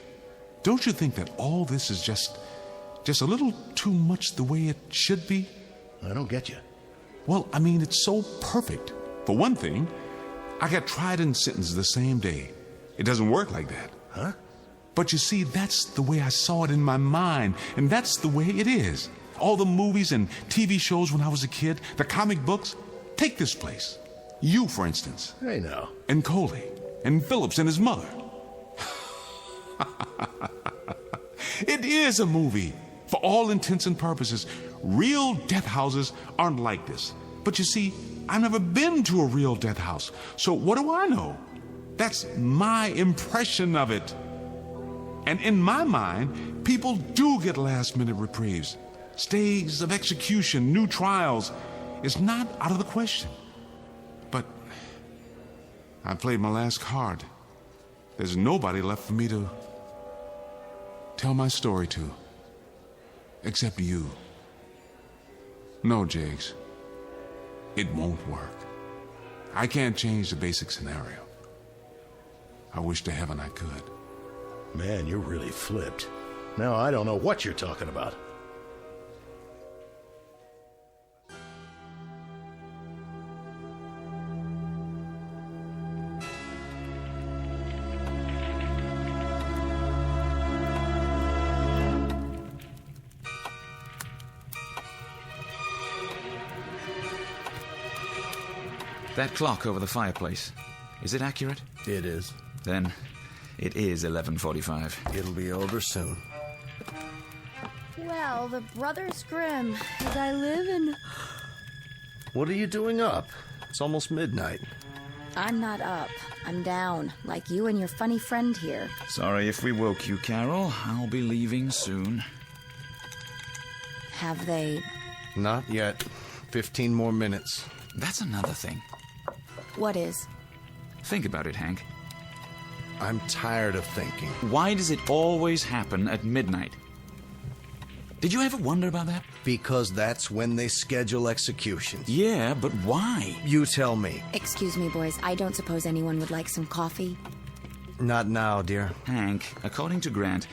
don't you think that all this is just a little too much the way it should be? I don't get you. Well, I mean, it's so perfect. For one thing, I got tried and sentenced the same day. It doesn't work like that. Huh? But you see, that's the way I saw it in my mind, and that's the way it is. All the movies and TV shows when I was a kid, the comic books. Take this place. You, for instance. Hey, now. And Coley. And Phillips and his mother. It is a movie. For all intents and purposes, real death houses aren't like this. But you see, I've never been to a real death house. So what do I know? That's my impression of it. And in my mind, people do get last-minute reprieves. Stays of execution, new trials. It's not out of the question. But I played my last card. There's nobody left for me to tell my story to. Except you. No, Jiggs. It won't work. I can't change the basic scenario. I wish to heaven I could. Man, you're really flipped. Now I don't know what you're talking about. That clock over the fireplace, is it accurate? It is. Then it is 11:45. It'll be over soon. Well, the Brothers Grimm, as I live in... What are you doing up? It's almost midnight. I'm not up. I'm down, like you and your funny friend here. Sorry if we woke you, Carol. I'll be leaving soon. Have they... Not yet. 15 more minutes. That's another thing. What is? Think about it, Hank. I'm tired of thinking. Why does it always happen at midnight? Did you ever wonder about that? Because that's when they schedule executions. Yeah, but why? You tell me. Excuse me, boys. I don't suppose anyone would like some coffee? Not now, dear. Hank, according to Grant,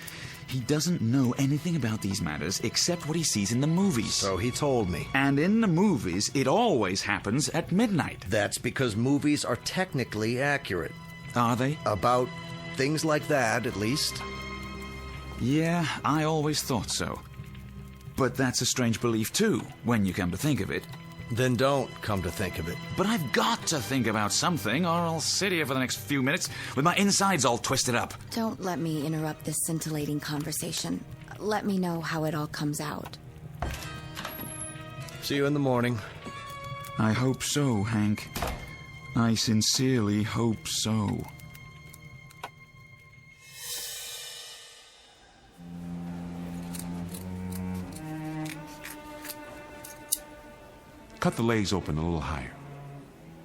he doesn't know anything about these matters except what he sees in the movies. So he told me. And in the movies, it always happens at midnight. That's because movies are technically accurate. Are they? About things like that, at least. Yeah, I always thought so. But that's a strange belief, too, when you come to think of it. Then don't come to think of it. But I've got to think about something, or I'll sit here for the next few minutes with my insides all twisted up. Don't let me interrupt this scintillating conversation. Let me know how it all comes out. See you in the morning. I hope so, Hank. I sincerely hope so. Cut the legs open a little higher.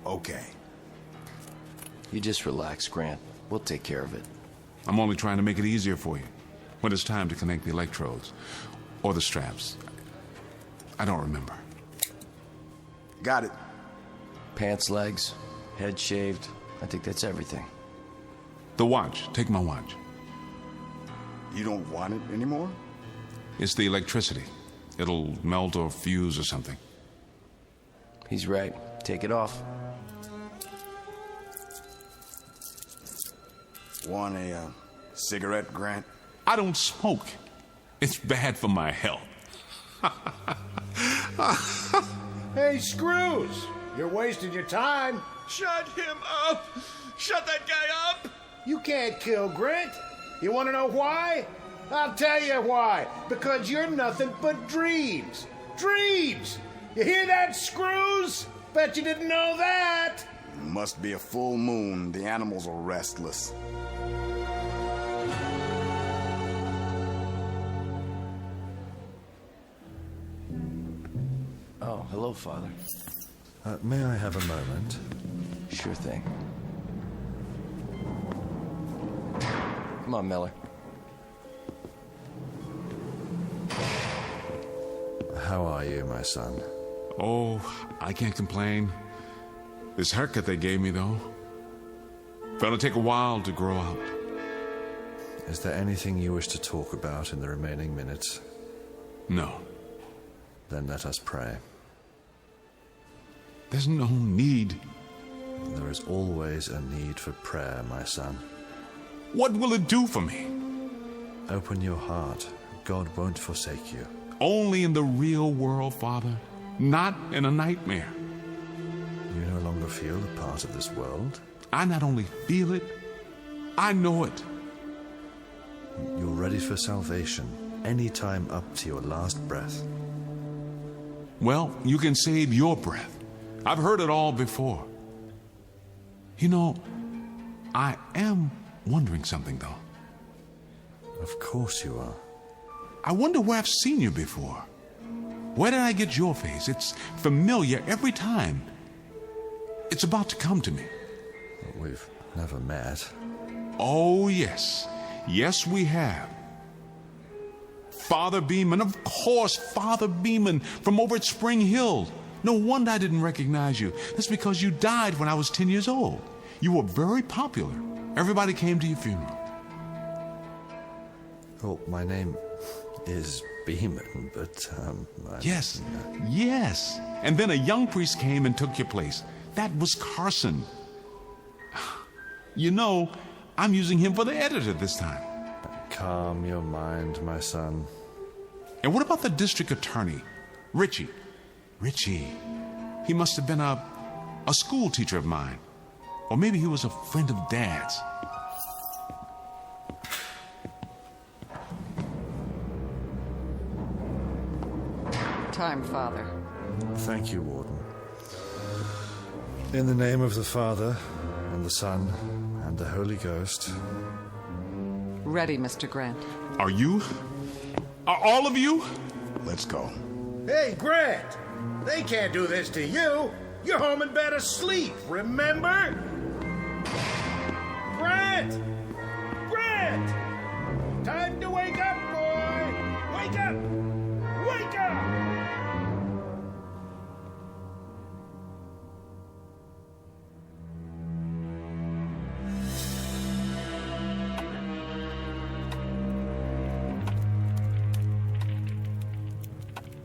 Okay. You just relax, Grant. We'll take care of it. I'm only trying to make it easier for you when it's time to connect the electrodes or the straps. I don't remember. Got it. Pants, legs, head shaved. I think that's everything. The watch. Take my watch. You don't want it anymore? It's the electricity. It'll melt or fuse or something. He's right. Take it off. Want a cigarette, Grant? I don't smoke. It's bad for my health. Hey, Screws! You're wasting your time. Shut him up! Shut that guy up! You can't kill Grant. You want to know why? I'll tell you why. Because you're nothing but dreams. Dreams! You hear that, Screws? Bet you didn't know that. Must be a full moon. The animals are restless. Oh, hello, Father. May I have a moment? Sure thing. Come on, Miller. How are you, my son? Oh, I can't complain. This haircut they gave me, though, gonna take a while to grow out. Is there anything you wish to talk about in the remaining minutes? No. Then let us pray. There's no need. There is always a need for prayer, my son. What will it do for me? Open your heart. God won't forsake you. only in the real world, Father, not in a nightmare. You no longer feel a part of this world? I not only feel it, I know it. You're ready for salvation any time up to your last breath. Well, you can save your breath. I've heard it all before. You know, I am wondering something, though. Of course you are. I wonder where I've seen you before. Where did I get your face? It's familiar every time. It's about to come to me. We've never met. Oh, yes. Yes, we have. Father Beeman, of course, Father Beeman from over at Spring Hill. No wonder I didn't recognize you. That's because you died when I was 10 years old. You were very popular. Everybody came to your funeral. Oh, my name is Beeman, but, Yes, yes. And then a young priest came and took your place. That was Carson. You know, I'm using him for the editor this time. Calm your mind, my son. And what about the district attorney, Richie? Richie. He must have been a school teacher of mine. Or maybe he was a friend of Dad's. Time, Father. Thank you, Warden. In the name of the Father, and the Son, and the Holy Ghost. Ready, Mr. Grant. Are you? Are all of you? Let's go. Hey, Grant! They can't do this to you! You're home in bed asleep, remember? Grant! Grant! Time to wake up, boy! Wake up! Wake up!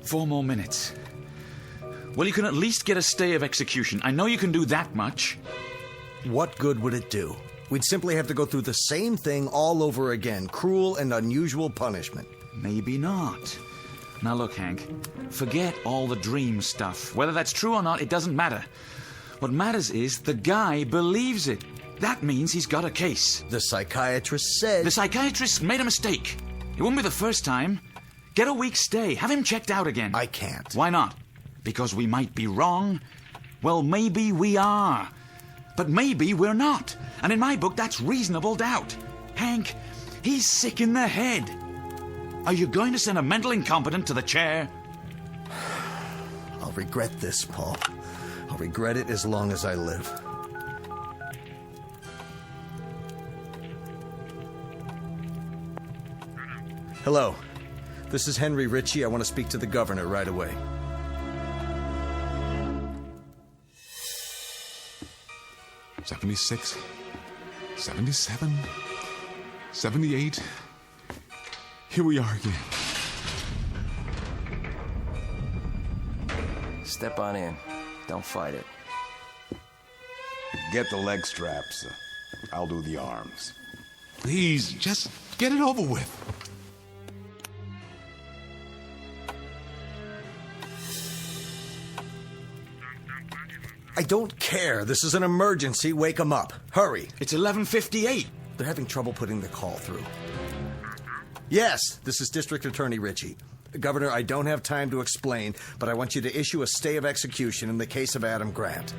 Four more minutes. Well, you can at least get a stay of execution. I know you can do that much. What good would it do? We'd simply have to go through the same thing all over again. Cruel and unusual punishment. Maybe not. Now look, Hank. Forget all the dream stuff. Whether that's true or not, it doesn't matter. What matters is the guy believes it. That means he's got a case. The psychiatrist said... The psychiatrist made a mistake. It won't be the first time. Get a week's stay. Have him checked out again. I can't. Why not? Because we might be wrong? Well, maybe we are. But maybe we're not. And in my book, that's reasonable doubt. Hank, he's sick in the head. Are you going to send a mental incompetent to the chair? I'll regret this, Paul. I'll regret it as long as I live. Hello. This is Henry Ritchie. I want to speak to the governor right away. "76, 77, 78. Here we are again. Step on in. Don't fight it. Get the leg straps. I'll do the arms. Please, just get it over with. I don't care. This is an emergency. Wake them up. Hurry. It's 11:58. They're having trouble putting the call through. Yes, this is District Attorney Ritchie. Governor, I don't have time to explain, but I want you to issue a stay of execution in the case of Adam Grant.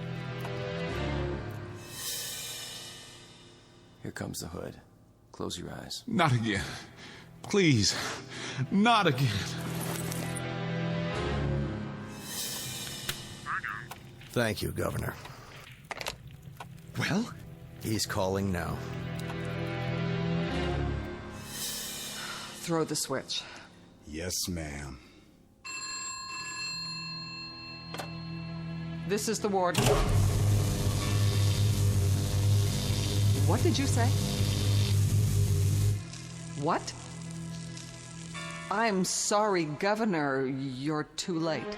Here comes the hood. Close your eyes. Not again. Please, not again. Thank you, Governor. Well? He's calling now. Throw the switch. Yes, ma'am. This is the warden. What did you say? What? I'm sorry, Governor. You're too late.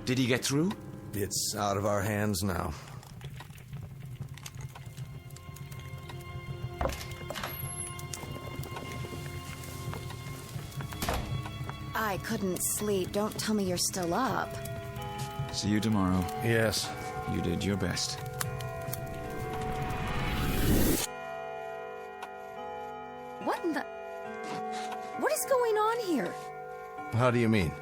Did he get through? It's out of our hands now. I couldn't sleep. Don't tell me you're still up. See you tomorrow. Yes. You did your best. What in the... What is going on here? How do you mean?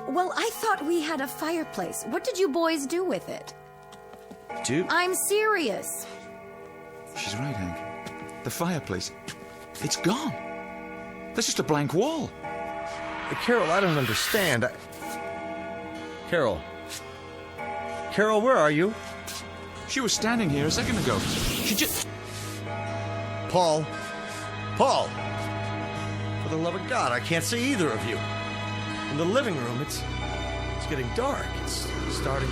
Well, I thought we had a fireplace. What did you boys do with it? I'm serious. She's right, Hank. The fireplace, it's gone. There's just a blank wall. Carol, I don't understand. Carol, where are you? She was standing here a second ago. She just... Paul! For the love of God, I can't see either of you. In the living room, it's getting dark. It's starting...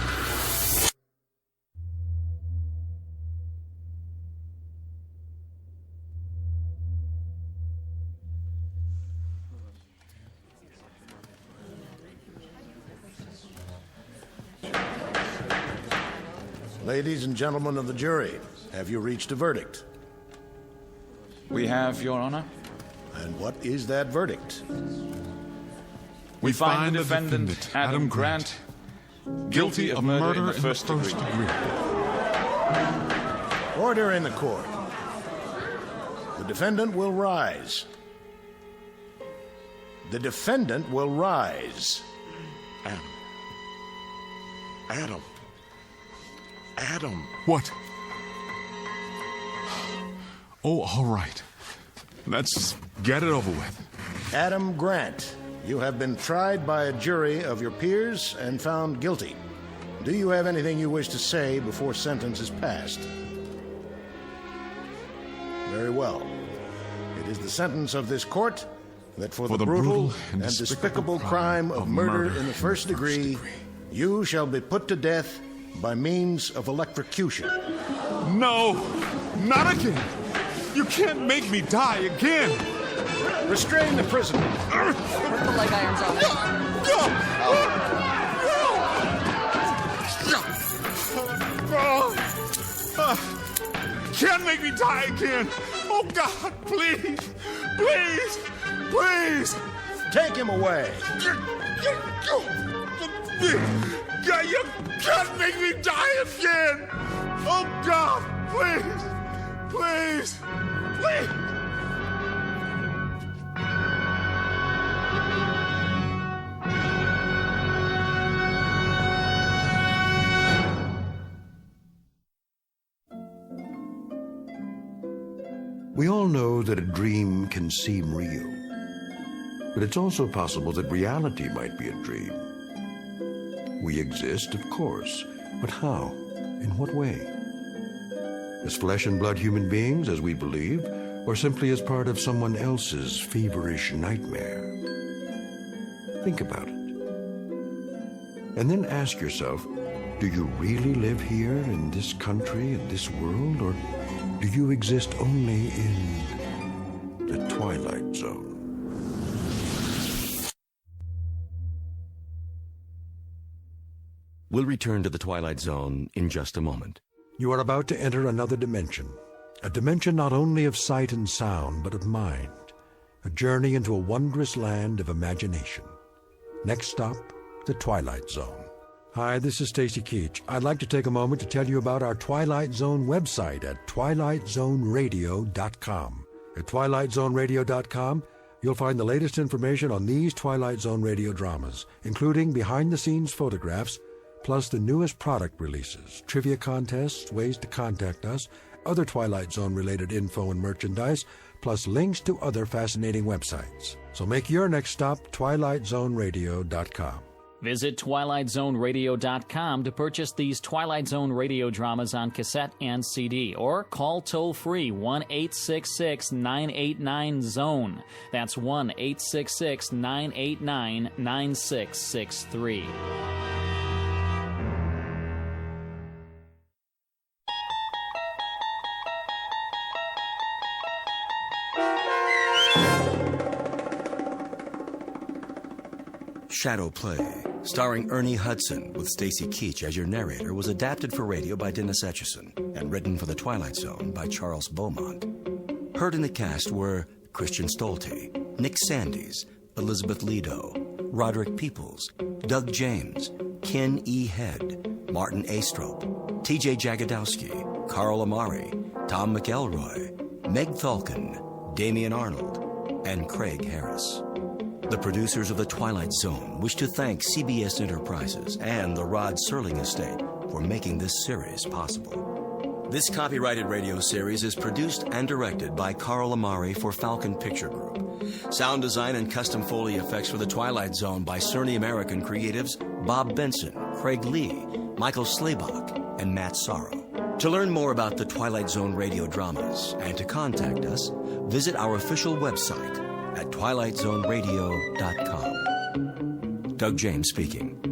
Ladies and gentlemen of the jury, have you reached a verdict? We have, Your Honor. And what is that verdict? We find the defendant, Adam Grant, guilty of murder in the first degree. Order in the court. The defendant will rise. The defendant will rise. Adam. What? Oh, all right. Let's get it over with. Adam Grant, you have been tried by a jury of your peers and found guilty. Do you have anything you wish to say before sentence is passed? Very well. It is the sentence of this court that for the brutal and despicable crime of murder in the first degree, you shall be put to death by means of electrocution. No, not again. You can't make me die again. Restrain the prisoner. Put the leg irons on. Can't make me die again. Oh, God, please. Take him away. God, you can't make me die again. Oh, God, please. We all know that a dream can seem real, but it's also possible that reality might be a dream. We exist, of course, but how? In what way? As flesh and blood human beings, as we believe, or simply as part of someone else's feverish nightmare? Think about it. And then ask yourself, do you really live here in this country, in this world, or do you exist only in the Twilight Zone? We'll return to the Twilight Zone in just a moment. You are about to enter another dimension, a dimension not only of sight and sound, but of mind, a journey into a wondrous land of imagination. Next stop, the Twilight Zone. Hi, this is Stacy Keach. I'd like to take a moment to tell you about our Twilight Zone website at twilightzoneradio.com. At twilightzoneradio.com, you'll find the latest information on these Twilight Zone radio dramas, including behind-the-scenes photographs, plus the newest product releases, trivia contests, ways to contact us, other Twilight Zone-related info and merchandise, plus links to other fascinating websites. So make your next stop twilightzoneradio.com. Visit twilightzoneradio.com to purchase these Twilight Zone radio dramas on cassette and CD, or call toll-free 1-866-989-ZONE. That's 1-866-989-9663. Shadow Play, starring Ernie Hudson with Stacy Keach as your narrator, was adapted for radio by Dennis Etchison and written for The Twilight Zone by Charles Beaumont. Heard in the cast were Christian Stolte, Nick Sandys, Elizabeth Lido, Roderick Peoples, Doug James, Ken E. Head, Martin Astrop, T.J. Jagodowski, Carl Amari, Tom McElroy, Meg Thalken, Damian Arnold, and Craig Harris. The producers of The Twilight Zone wish to thank CBS Enterprises and the Rod Serling Estate for making this series possible. This copyrighted radio series is produced and directed by Carl Amari for Falcon Picture Group. Sound design and custom Foley effects for The Twilight Zone by Cerny American creatives Bob Benson, Craig Lee, Michael Slaybach, and Matt Sorrow. To learn more about the Twilight Zone radio dramas and to contact us, visit our official website at twilightzoneradio.com. Doug James speaking.